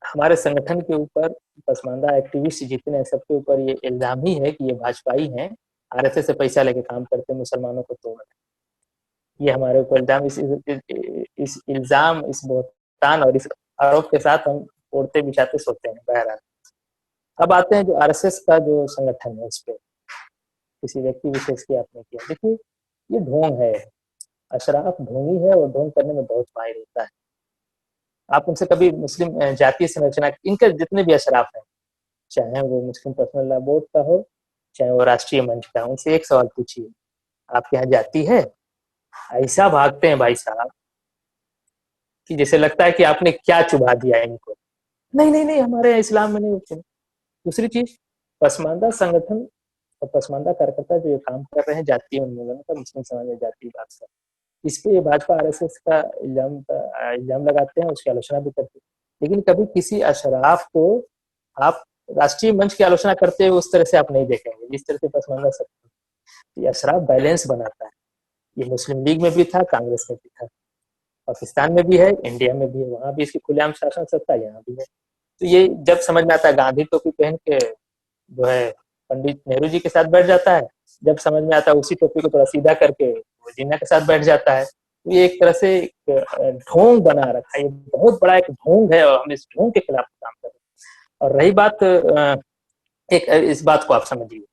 हमारे संगठन के ऊपर पसमानदा एक्टिविस्ट जितने हैं सबके ऊपर ये इल्जाम ही है कि ये भाजपाई हैं, आरएसएस से पैसा लेके काम करते हैं, मुसलमानों को तोड़ रहे हैं। ये हमारे ऊपर इल्जाम, इस इल्जाम, इस बहतान और इस आरोप के साथ हम ओढ़ते बिछाते सोते हैं। बहरहाल अब आते हैं जो आरएसएस का जो संगठन है उस पर किसी व्यक्ति विशेष की आपने किया। देखिए ये ढोंग है, अशराफ ढोंगी है और ढोंग करने में बहुत माहिर होता है। आप उनसे कभी मुस्लिम जातीय संरचना, इनके जितने भी अशराफ हैं, चाहे वो मुस्लिम पर्सनल लॉ बोर्ड का हो, चाहे वो राष्ट्रीय मंच का, उनसे एक सवाल पूछिए, आपके यहाँ जाति है? ऐसा भागते हैं भाई साहब कि जैसे लगता है कि आपने क्या चुभा दिया इनको। नहीं नहीं नहीं, हमारे यहाँ इस्लाम में नहीं होते। दूसरी चीज, पसमानदा संगठन और पसमानदा कार्यकर्ता जो ये काम कर रहे हैं जातीय उन्मूलन का, मुस्लिम समाज में जाति बात का, इस पे भाजपा आरएसएस का इल्जाम लगाते हैं, उसकी आलोचना भी करते हैं। लेकिन कभी किसी अशराफ को आप राष्ट्रीय मंच की आलोचना करते हुए उस तरह से आप नहीं देखेंगे जिस तरह से पसमानदा संगठन। ये अशराफ बैलेंस बनाता है। ये मुस्लिम लीग में भी था, कांग्रेस में भी था, पाकिस्तान में भी है, इंडिया में भी है, वहां भी इसकी खुलेआम शासन सत्ता, यहाँ भी है। तो ये जब समझ में आता है, गांधी टोपी पहन के जो है पंडित नेहरू जी के साथ बैठ जाता है, जब समझ में आता है उसी टोपी को थोड़ा सीधा करके वो जिन्ना के साथ बैठ जाता है। तो ये एक तरह से ढोंग बना रखा है, ये बहुत बड़ा एक ढोंग है और हम इस ढोंग के खिलाफ काम कर रहे हैं। और रही बात एक, इस बात को आप समझिए,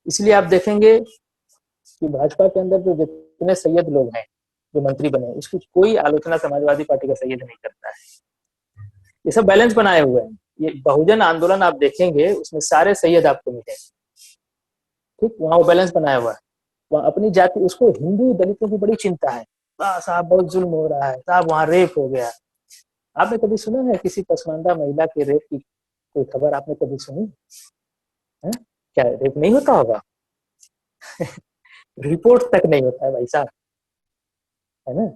इसलिए आप देखेंगे कि भाजपा के अंदर जो जितने सैयद लोग हैं जो मंत्री बने, उसकी कोई आलोचना समाजवादी पार्टी का सैयद नहीं करता है। ये सब बैलेंस बनाए हुए हैं। ये बहुजन आंदोलन आप देखेंगे उसमें सारे सैयद आपको मिलेंगे, ठीक, वहां वो बैलेंस बनाया हुआ है। वहां अपनी जाति, उसको हिंदू दलितों की बड़ी चिंता है, साहब बहुत जुल्म हो रहा है, साहब वहां रेप हो गया। आपने कभी सुना है किसी पसमानदा महिला के रेप की कोई खबर आपने कभी सुनी है? क्या रेप नहीं होता होगा? रिपोर्ट तक नहीं होता है भाई साहब, है ना।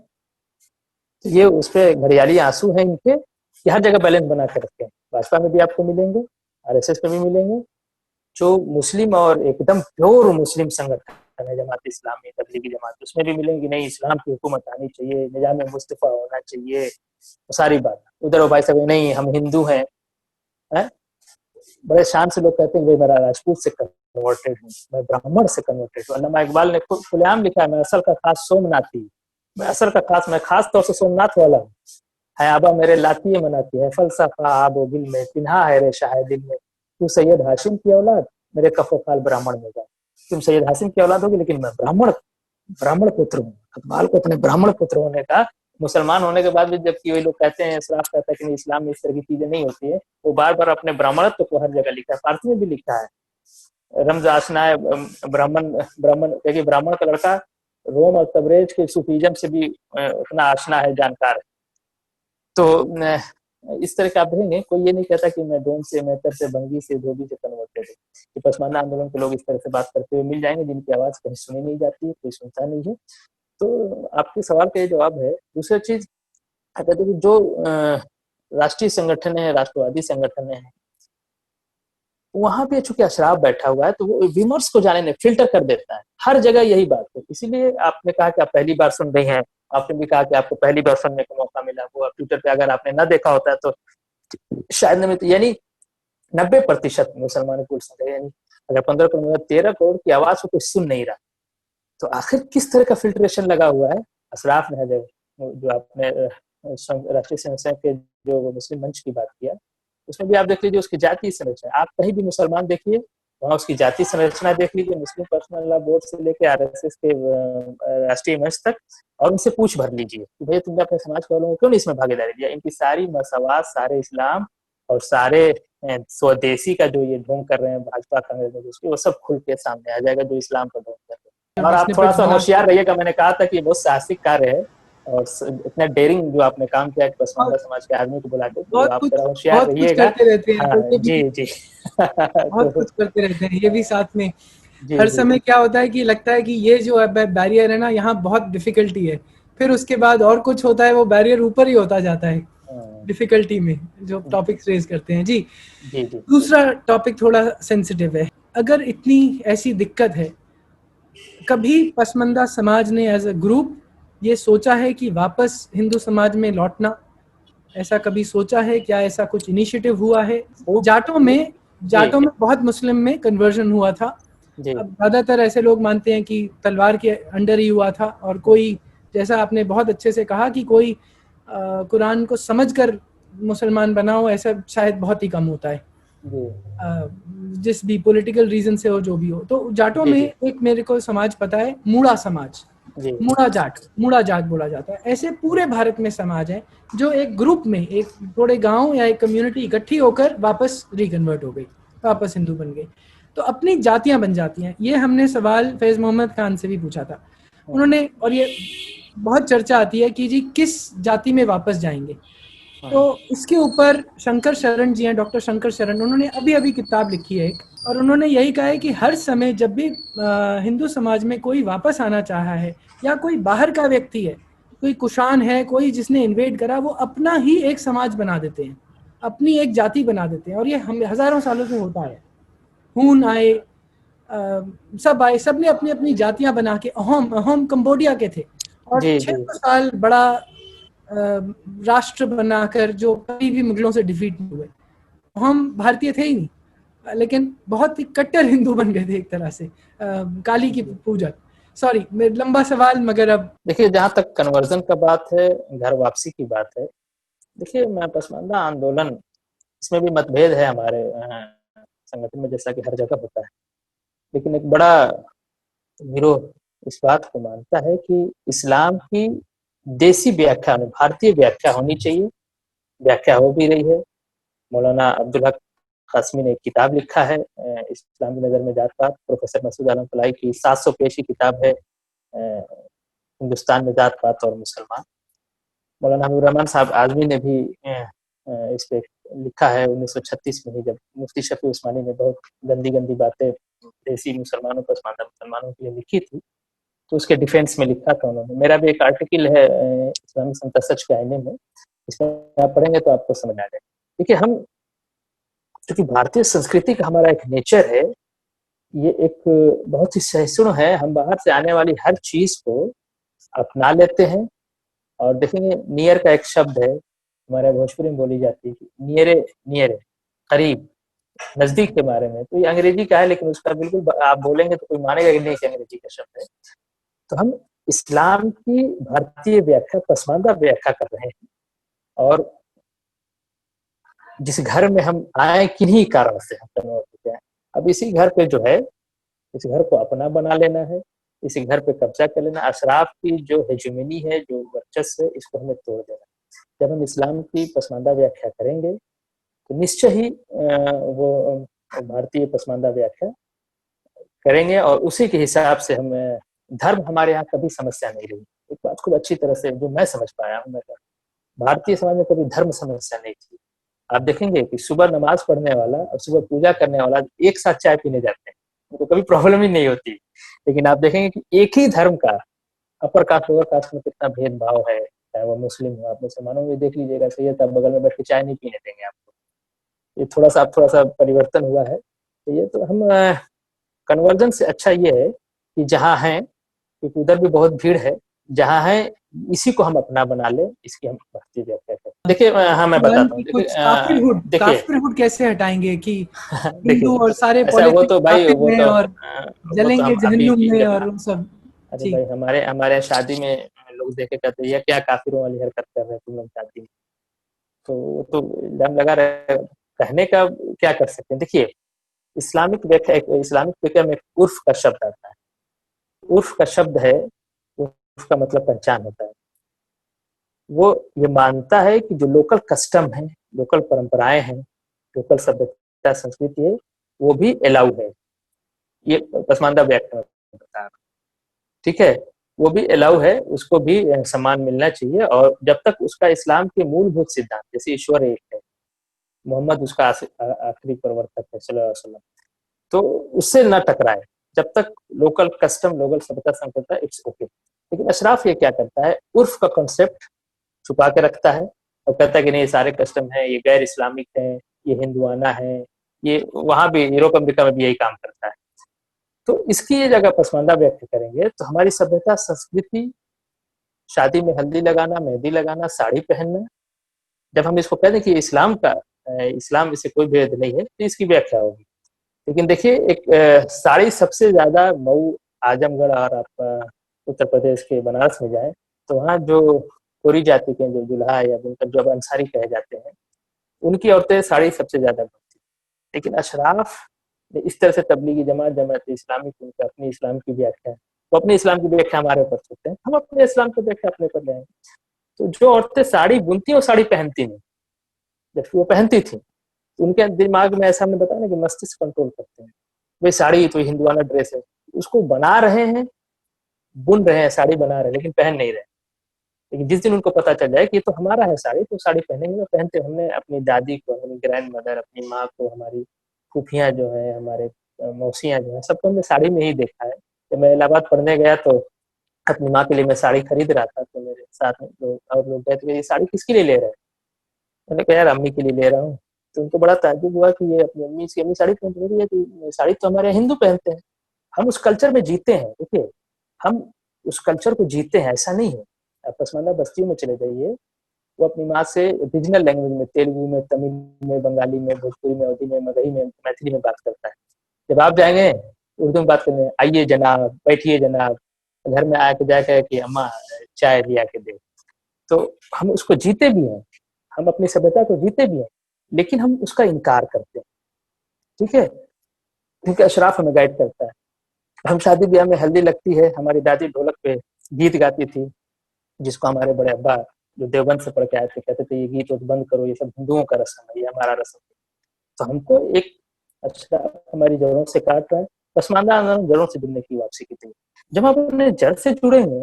तो ये उस पर घड़ियाली आंसू है इनके, कि हर जगह बैलेंस बना कर रखते हैं। भाजपा में भी आपको मिलेंगे, आरएसएस में भी मिलेंगे, जो मुस्लिम और एकदम प्योर मुस्लिम संगठन है, जमात इस्लामी, तबलीगी जमात, उसमें भी मिलेंगे। नहीं, इस्लाम की हुकूमत आनी चाहिए, निजाम मुस्तफा होना चाहिए, सारी बात। उधर वो भाई साहब नहीं हम हिंदू हैं, बड़े शान से लोग कहते हैं भाई मेरा राजपूत से कन्वर्टेड हूँ, मैं ब्राह्मण से कन्वर्टेड हूँ। अल्लामा इकबाल ने खुलेआम लिखा है, मैं असल का खास सोमनाथी, मैं असल का खास, मैं खास तौर से सोमनाथ वाला हूँ। है आबा मेरे लाती है मनाती है, फलसफा आबो दिल में, पिन्हा है रे शाह दिल में, तू सैयद हाशिम की औलाद, मेरे कफो खाल ब्राह्मण में जा। तुम सैयद हाशिम की औलाद होगी लेकिन मैं ब्राह्मण पुत्र हूँ। इकबाल को अपने ब्राह्मण पुत्र होने का, मुसलमान होने के बाद भी जबकि वही लोग कहते हैं, इस्लाम कहता है कि इस्लाम में इस तरह की चीजें नहीं होती है, वो बार बार अपने ब्राह्मणत्व को हर जगह लिखा है। फारसी में भी लिखा है, रमज आशना है ब्राह्मण, देखिए ब्राह्मण का लड़का रोम और तबरेज के सूफीजम से भी उतना आशना है, जानकार है। तो इस तरह का आप देखेंगे, कोई ये नहीं कहता कि मैं डोम से, मेहतर से, बंगी से, धोबी से कन्वर्टेड है। कि पसमानदा आंदोलन के लोग इस तरह से बात करते हुए मिल जाएंगे जिनकी आवाज कहीं सुनी नहीं जाती है, कोई सुनता नहीं है। तो आपके सवाल का ये जवाब है। दूसरी चीज, अगर जो राष्ट्रीय संगठन है, राष्ट्रवादी संगठन है, वहां पे चूंकि अशराफ बैठा हुआ है तो वो विमर्श को जाने नहीं, फिल्टर कर देता है, हर जगह यही बात है। इसीलिए आपने कहा कि आप पहली बार सुन रही हैं, आपने भी कहा कि आपको पहली बार सुनने का मौका मिला, वो ट्विटर पे अगर आपने ना देखा होता है तो शायद नहीं। यानी 90% मुसलमान कुल संख्या, यानी अगर 15 करोड़ 13 करोड़ की आवाज को कोई सुन नहीं रहा, तो आखिर किस तरह का फिल्ट्रेशन लगा हुआ है अशराफ ने। जो आपने राष्ट्रीय संगठन के जो मुस्लिम मंच की बात किया, उसमें भी आप देख लीजिए उसकी जातीय संरचना। आप कहीं भी मुसलमान देखिए, वहाँ उसकी जातीय संरचना देख लीजिए, मुस्लिम पर्सनल लॉ बोर्ड से लेकर आरएसएस के राष्ट्रीय मंच तक, और उनसे पूछ भर लीजिए कि भैया तुमने अपने समाज के वालों को क्यों नहीं इसमें भागीदारी दिया। इनकी सारी मसवात, सारे इस्लाम और सारे स्वदेशी का जो ये ढोंग कर रहे हैं भाजपा कांग्रेस में, उसकी वो सब खुल के सामने आ जाएगा जो इस्लाम का ढोंग कर रहे हैं। और आप थोड़ा सा होशियार रहिएगा, मैंने कहा था कि ये बहुत साहसिक कार्य है और इतना डेयरिंग जो आपने काम किया है पसमानदा समाज के आदमी को बुला के, तो आप थोड़ा होशियार रहिएगा। जी जी बहुत कुछ करते रहते हैं ये भी साथ में। हर समय क्या होता है कि लगता है कि ये जो बैरियर है ना, यहाँ बहुत डिफिकल्टी है, फिर उसके बाद और कुछ होता है, वो बैरियर ऊपर ही होता जाता है डिफिकल्टी में जो टॉपिक्स रेज करते हैं। जी दूसरा टॉपिक थोड़ा सेंसिटिव है। अगर इतनी ऐसी दिक्कत है, कभी पसमानदा समाज ने एज अ ग्रुप ये सोचा है कि वापस हिंदू समाज में लौटना ऐसा कभी सोचा है? क्या ऐसा कुछ इनिशिएटिव हुआ है? जाटों में बहुत मुस्लिम में कन्वर्जन हुआ था। अब ज़्यादातर ऐसे लोग मानते हैं कि तलवार के अंडर ही हुआ था, और कोई, जैसा आपने बहुत अच्छे से कहा कि कोई कुरान को समझकर मुसलमान बना हो, ऐसा शायद बहुत ही कम होता है, जिस भी पॉलिटिकल रीजन से हो, जो भी हो। तो जाटों में एक मेरे को समाज पता है, मूड़ा समाज, मूड़ा जाट बोला जाता है। ऐसे पूरे भारत में समाज है जो एक ग्रुप में, एक थोड़े गांव या एक कम्युनिटी इकट्ठी होकर वापस रिकन्वर्ट हो गई, वापस हिंदू बन गई, तो अपनी जातियां बन जाती हैं। ये हमने सवाल फैज मोहम्मद खान से भी पूछा था उन्होंने, और ये बहुत चर्चा आती है कि जी किस जाति में वापस जाएंगे। तो इसके ऊपर शंकर शरण जी हैं, डॉक्टर शंकर शरण, उन्होंने अभी अभी किताब लिखी है एक, और उन्होंने यही कहा है कि हर समय जब भी हिंदू समाज में कोई वापस आना चाहा है, या कोई बाहर का व्यक्ति है, कोई कुशान है, कोई जिसने इन्वेड करा, वो अपना ही एक समाज बना देते हैं, अपनी एक जाति बना देते हैं। और ये हम हजारों सालों से होता है। हून आए, सब आए, सब ने अपनी अपनी जातियां बना के, अहोम कंबोडिया के थे, और 600 साल बड़ा राष्ट्र बनाकर जो कभी भी मुगलों से डिफीट नहीं हुए। हम भारतीय थे ही नहीं, लेकिन बहुत ही कट्टर हिंदू बन गए थे एक तरह से, काली की पूजक। सॉरी, लंबा सवाल, मगर अब देखिए, जहाँ तक कन्वर्जन का बात है, घर वापसी की बात है, देखिए मैं पसमानदा आंदोलन, इसमें भी मतभेद है हमारे संगठन में, जैसा कि हर जगह होता है, लेकिन एक बड़ा गिरोह इस बात को मानता है कि इस्लाम की देसी व्याख्या में भारतीय व्याख्या होनी चाहिए। व्याख्या हो भी रही है। मौलाना अब्दुल हक कासमी ने एक किताब लिखा है, इस्लामी नजर में जात पात, प्रोफेसर मसूद आलम फलाई की 700 पेज की किताब है, हिंदुस्तान में जात पात और मुसलमान। मौलाना हबीब रहमान साहब आजमी ने भी इस पे लिखा है 1936 में ही, जब मुफ्ती शफी उस्मानी ने बहुत गंदी गंदी बातें देसी मुसलमानों पसमानदा मुसलमानों के लिए लिखी थी, तो उसके डिफेंस में लिखा था उन्होंने। मेरा भी एक आर्टिकल है इस्लामी समता सच के आईने में, इसमें आप पढ़ेंगे तो आपको समझ आ जाएगा। देखिए, हम क्योंकि भारतीय संस्कृति का हमारा एक नेचर है, ये एक बहुत ही सहिष्णु है, हम बाहर से आने वाली हर चीज को अपना लेते हैं। और देखेंगे, नियर का एक शब्द है हमारे भोजपुरी में बोली जाती है, नियरे करीब, नजदीक के बारे में। तो ये अंग्रेजी का है, लेकिन उसका बिल्कुल आप बोलेंगे तो कोई मानेगा कि नहीं कि अंग्रेजी का शब्द है। तो हम इस्लाम की भारतीय व्याख्या, पसमानदा व्याख्या कर रहे हैं, और जिस घर में हम आए किन्हीं कारण से हम कन्वर्ट होते हैं, अब इसी घर पे जो है, इस घर को अपना बना लेना है, इसी घर पे कब्जा कर लेना। अशराफ की जो हेजेमनी है, जो वर्चस्व है, इसको हमें तोड़ देना। जब हम इस्लाम की पसमानदा व्याख्या करेंगे तो निश्चय ही वो भारतीय पसमानदा व्याख्या करेंगे, और उसी के हिसाब से हम धर्म, हमारे यहाँ कभी समस्या नहीं रही। एक बात खूब अच्छी तरह से जो मैं समझ पाया हूँ, मैं भारतीय समाज में कभी धर्म समस्या नहीं थी। आप देखेंगे कि सुबह नमाज पढ़ने वाला और सुबह पूजा करने वाला एक साथ चाय पीने जाते हैं, उनको कभी प्रॉब्लम ही नहीं होती। लेकिन आप देखेंगे कि एक ही धर्म का अपर कास्ट लोअर कास्ट में कितना भेदभाव है, चाहे वो मुस्लिम हो। आप मुसलमानों में देख लीजिएगा, सैयद आप बगल में बैठ के चाय नहीं पीने देंगे आपको। ये थोड़ा सा परिवर्तन हुआ है। तो ये तो हम कन्वर्जन से अच्छा ये है कि जहाँ है, क्योंकि उधर भी बहुत भीड़ है, जहाँ है इसी को हम अपना बना ले, इसकी हम भारतीय व्याख्या करें। देखिए, हाँ मैं बताता हूँ। काफिरहुड कैसे हटाएंगे कि हिंदू और सारे वो तो भाई, वो तो और जलेंगे जहन्नुम में और उन सब। अरे भाई, हमारे शादी में लोग देखे कहते हैं, क्या काफिरों वाली हरकत कर रहे हैं तुम लोग शादी में। तो दम लगा रहे, कहने का क्या कर सकते हैं। देखिए, इस्लामिक व्याख्या में उर्फ का शब्द आता है। उर्फ का शब्द है, उर्फ का मतलब पहचान होता है। वो ये मानता है कि जो लोकल कस्टम है, लोकल परंपराएं हैं, लोकल सभ्यता संस्कृति है, वो भी अलाउ है। ये पसमानदा व्याख्या बता रहा, ठीक है, वो भी अलाउ है, उसको भी सम्मान मिलना चाहिए। और जब तक उसका इस्लाम के मूलभूत सिद्धांत, जैसे ईश्वर एक है, मोहम्मद उसका आखिरी प्रवर्तक है सल्लल्लाहु अलैहि वसल्लम, तो उससे न टकराए, जब तक लोकल कस्टम, लोकल सभ्यता संस्कृति, इट्स ओके। लेकिन अशराफ ये क्या करता है, उर्फ का कॉन्सेप्ट छुपा के रखता है और कहता है कि नहीं, ये सारे कस्टम है, ये गैर इस्लामिक है, ये हिंदुआना है। ये वहां भी यूरोप अमेरिका में भी यही काम करता है। तो इसकी ये जगह पसमानदा व्याख्या करेंगे तो हमारी सभ्यता संस्कृति, शादी में हल्दी लगाना, मेहंदी लगाना, साड़ी पहनना, जब हम इसको कहते हैं कि इस्लाम इससे कोई भेद नहीं है, तो इसकी व्याख्या होगी। लेकिन देखिए, एक साड़ी सबसे ज्यादा मऊ, आजमगढ़ और आप उत्तर प्रदेश के बनारस में जाए तो वहाँ जो कोरी जाति के जो दुल्हा या बुनकर जो अंसारी कहे जाते हैं, उनकी औरतें साड़ी सबसे ज्यादा बनती। लेकिन अशराफ ने इस तरह से तबलीगी जमात इस्लामी की अपनी इस्लाम की व्याख्या है, वो अपने इस्लाम की व्याख्या हमारे ऊपर छोड़ते हैं, हम अपने इस्लाम की व्याख्या अपने पर ले आएंगे। तो जो औरतें साड़ी बुनती वो साड़ी पहनती नहीं, जबकि वो पहनती थी, उनके दिमाग में ऐसा हमने बताया ना कि मस्तिष्क कंट्रोल करते हैं, वे साड़ी तो हिंदुआना ड्रेस है, उसको बना रहे हैं, बुन रहे हैं, साड़ी बना रहे हैं, लेकिन पहन नहीं रहे। लेकिन जिस दिन उनको पता चल जाए कि ये तो हमारा है साड़ी, तो साड़ी पहनेंगे, पहनते। हमने अपनी दादी को, अपनी ग्रैंड मदर, अपनी माँ को, हमारी फूफियाँ जो है, हमारे मौसियाँ जो है, सबको हमने साड़ी में ही देखा है। जब मैं इलाहाबाद पढ़ने गया तो अपनी माँ के लिए मैं साड़ी खरीद रहा था, तो मेरे साथ में और लोग गए थे, ये साड़ी किसके लिए ले रहे हैं? मैंने कहा यार अम्मी के लिए ले रहा हूँ। तो उनको बड़ा ताज्जुब हुआ कि ये अपनी अम्मी की साड़ी पहन रही है, तो साड़ी तो हमारे हिंदू पहनते हैं। हम उस कल्चर में जीते हैं, देखिए हम उस कल्चर को जीते हैं, ऐसा नहीं है। आप पसमानदा बस्तियों में चले जाइए, वो अपनी माँ से रीजनल लैंग्वेज में, तेलुगु में, तमिल में, बंगाली में, भोजपुरी में, अवधी में, मगही में, मैथिली में बात करता है। जब आप जाएंगे उर्दू में बात करने, आइए जनाब, बैठिए जनाब, घर में आके जाकर कि अम्मा चाय लिया के दे। तो हम उसको जीते भी हैं, हम अपनी सभ्यता को जीते भी हैं, लेकिन हम उसका इनकार करते हैं, ठीक है, क्योंकि अशराफ हमें गाइड करता है। हम शादी ब्याह में हल्दी लगती है, हमारी दादी ढोलक पे गीत गाती थी, जिसको हमारे बड़े अब्बा जो देवबंद से पढ़ के आए थे कहते थे ये गीत बंद करो, ये सब हिंदुओं का रस्म है, ये हमारा रस्म है। तो हमको एक अशराफ हमारी जड़ों से काट रहा है। पसमानदा आंदोलन जड़ों से जुड़ने की वापसी की थी। जब हम अपने जड़ से जुड़ेंगे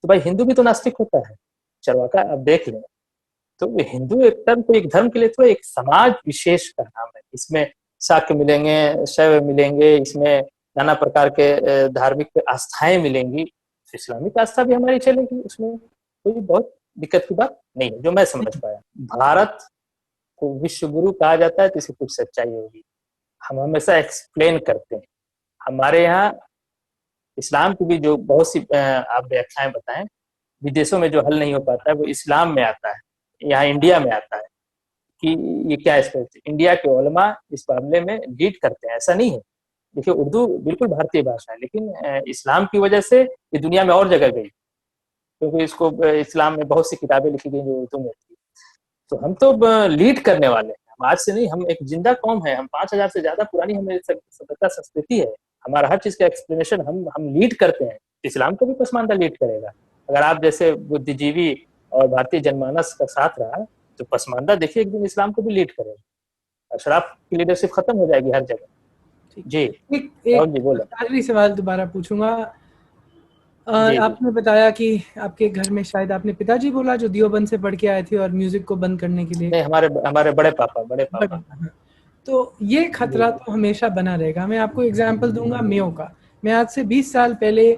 तो भाई हिंदू भी तो नास्तिक होता है, चरवाका आप देख लें। तो हिंदू एक टर्म को एक धर्म के लिए तो एक समाज विशेष का नाम है। इसमें शाक्य मिलेंगे, शैव मिलेंगे, इसमें नाना प्रकार के धार्मिक आस्थाएं मिलेंगी। इस्लामिक आस्था भी हमारी चलेगी, उसमें कोई बहुत दिक्कत की बात नहीं है, जो मैं समझ पाया। भारत को विश्व गुरु कहा जाता है तो इसकी कुछ सच्चाई होगी। हम हमेशा एक्सप्लेन करते हैं, हमारे यहाँ इस्लाम की भी जो बहुत सी आप व्याख्याएं बताएं, विदेशों में जो हल नहीं हो पाता है वो इस्लाम में आता है, यहाँ इंडिया में आता है कि ये क्या है। इंडिया के उलमा इस मामले में लीड करते हैं, ऐसा नहीं है। देखिए उर्दू बिल्कुल भारतीय भाषा है, लेकिन इस्लाम की वजह से ये दुनिया में और जगह गई, क्योंकि इसको इस्लाम में बहुत सी किताबें लिखी गई जो उर्दू में थी। तो हम तो लीड करने वाले हैं, हम आज से नहीं, हम एक जिंदा कौम है, हम 5000 से ज्यादा पुरानी हमें सभ्यता संस्कृति है, हमारा हर चीज का एक्सप्लेनेशन हम लीड करते हैं। इस्लाम को भी पसमानदा लीड करेगा। अगर आप जैसे बुद्धिजीवी और भारतीय जनमानस का साथ रहा तो पसमानदा देखिए एक दिन इस्लाम को भी लीड करेगा। अशराफ की लीडरशिप खत्म हो जाएगी हर जगह। जी एक आखिरी सवाल दोबारा पूछूंगा। आपने बताया कि आपके घर में शायद आपने पिताजी बोला जो देवबंद से पढ़ के आए थे और म्यूजिक को बंद करने के लिए। नहीं, हमारे बड़े पापा। तो ये खतरा तो हमेशा बना रहेगा। मैं आपको एग्जांपल दूंगा मेयो का। मैं आज से 20 साल पहले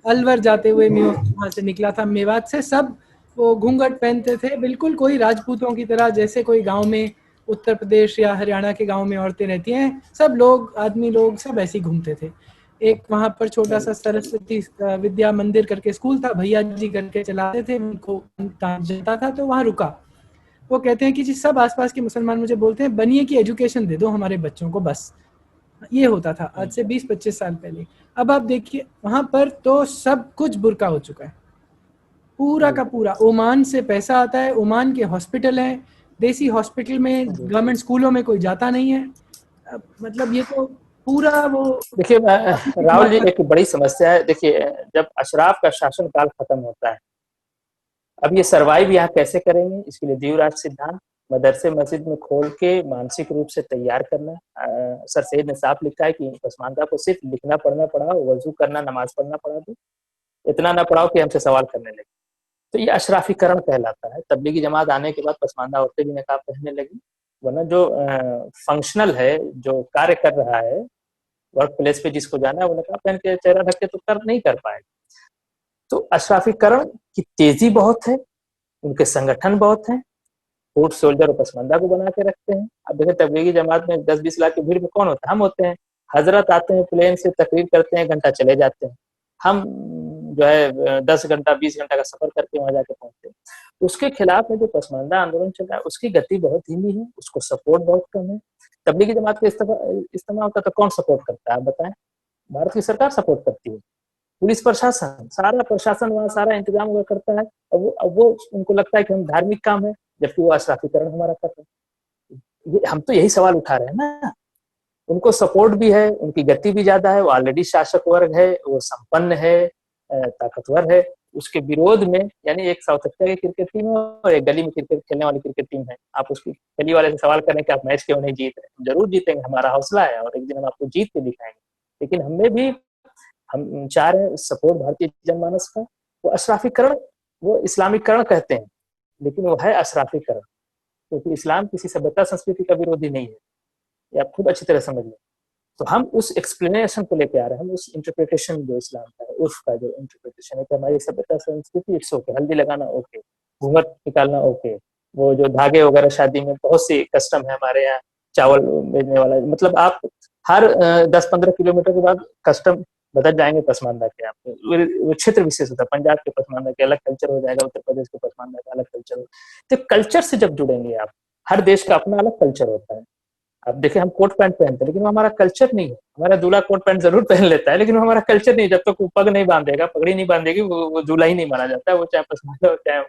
अलवर जाते हुए मेयो वहाँ से निकला था। मेवात से सब वो घूंघट पहनते थे, बिल्कुल कोई राजपूतों की तरह, जैसे कोई गांव में उत्तर प्रदेश या हरियाणा के गांव में औरतें रहती हैं, सब लोग, आदमी लोग सब ऐसे ही घूमते थे। एक वहाँ पर छोटा सा सरस्वती विद्या मंदिर करके स्कूल था, भैया जी करके चलाते थे, उनको जाता था तो वहाँ रुका। वो कहते हैं कि जी सब आसपास के मुसलमान मुझे बोलते हैं बनिए की एजुकेशन दे दो हमारे बच्चों को, बस। ये होता था आज से 20-25 साल पहले। अब आप देखिए वहां पर तो सब कुछ बुर्का हो चुका है, पूरा का पूरा। ओमान से पैसा आता है, ओमान के हॉस्पिटल हैं, देसी हॉस्पिटल में, गवर्नमेंट स्कूलों में कोई जाता नहीं है। मतलब ये तो पूरा वो। देखिए राहुल जी, एक बड़ी समस्या है। देखिए जब अशराफ का शासन काल खत्म होता है, अब ये सरवाइव यहाँ कैसे करेंगे, इसके लिए द्विराष्ट्र सिद्धांत मदरसे मस्जिद में खोल के मानसिक रूप से तैयार करना। सर सैयद ने साफ लिखा है कि पसमानदा को सिर्फ लिखना पढ़ना पढ़ाओ, वजू करना, नमाज पढ़ना पढ़ा दो, इतना ना पढ़ाओ कि हमसे सवाल करने लगे। तो ये अशराफीकरण कहलाता है। तबलीगी जमात आने के बाद पसमानदा औरतें भी नकाब पहनने लगी, वरना जो फंक्शनल है, जो कार्य कर रहा है वर्क प्लेस पे, जिसको जाना है वो नकाब पहन के चेहरा ढक के तो नहीं कर पाएगा। तो अशराफीकरण की तेजी बहुत है, उनके संगठन बहुत हैं, फूट सोल्जर और पसमानदा को बना के रखते हैं। अब देखें तबलीगी जमात में 10-20 लाख की भीड़ में कौन होता है? हम होते हैं। हजरत आते हैं, प्लेन से तकरीर करते हैं, घंटा चले जाते हैं। हम जो है 10 घंटा 20 घंटा का सफर करके वहां जाके पहुंचते हैं। उसके खिलाफ में जो पसमानदा आंदोलन चल रहा है उसकी गति बहुत धीमी है, उसको सपोर्ट बहुत कम है। तबलीगी जमात का इस्तेमाल होता तो कौन सपोर्ट करता है आप बताएं? भारत की सरकार सपोर्ट करती है, पुलिस प्रशासन, सारा प्रशासन वहाँ सारा इंतजाम हुआ करता है। अब वो उनको लगता है कि हम धार्मिक काम है, जबकि वो अशराफीकरण हमारा कर रहे हैं। हम तो यही सवाल उठा रहे हैं ना। उनको सपोर्ट भी है, उनकी गति भी ज्यादा है, वो ऑलरेडी शासक वर्ग है, वो संपन्न है, ताकतवर है। उसके विरोध में यानी एक साउथ अफ्रीका की क्रिकेट टीम है और एक गली में क्रिकेट खेलने वाली क्रिकेट टीम है। आप उसकी गली वाले से सवाल करें कि आप मैच क्यों नहीं जीत रहे? जरूर जीतेंगे, हमारा हौसला है और एक दिन हम आपको जीत के दिखाएंगे। लेकिन हमें भी हम चाह रहे हैं सपोर्ट भारतीय जनमानस का। वो अशराफीकरण, वो इस्लामीकरण कहते हैं, लेकिन वो है अशराफीकरण, क्योंकि इस्लाम किसी सभ्यता संस्कृति का विरोधी नहीं है, ये आप खूब अच्छी तरह समझ लें। तो हम उस एक्सप्लेनेशन को लेके आ रहे हैं, हम उस इंटरप्रिटेशन जो इस्लाम का है, उर्फ का जो इंटरप्रिटेशन है कि हमारी सभ्यता संस्कृति इट्स ओके, हल्दी लगाना ओके, घूंघट निकालना ओके, वो जो धागे वगैरह शादी में बहुत सी कस्टम है हमारे यहाँ, चावल भेजने वाला, मतलब आप हर 10-15 किलोमीटर के बाद कस्टम बदल जाएंगे पसमानदा के। आप वो क्षेत्र विशेष होता है, पंजाब के पसमानदा के अलग कल्चर हो जाएगा, उत्तर प्रदेश के पसमानदा का अलग कल्चर हो। तो कल्चर से जब जुड़ेंगे आप, हर देश का अपना अलग कल्चर होता है। अब देखिए हम कोट पैंट पहनते हैं, लेकिन वो हमारा कल्चर नहीं है। हमारा दूल्हा कोट पैंट जरूर पहन लेता है, लेकिन वो हमारा कल्चर नहीं है। जब तक वो पग नहीं बांधेगा, पगड़ी नहीं बांधेगी, वो दूल्हा ही नहीं माना जाता है, वो चाहे पसमानदा हो चाहे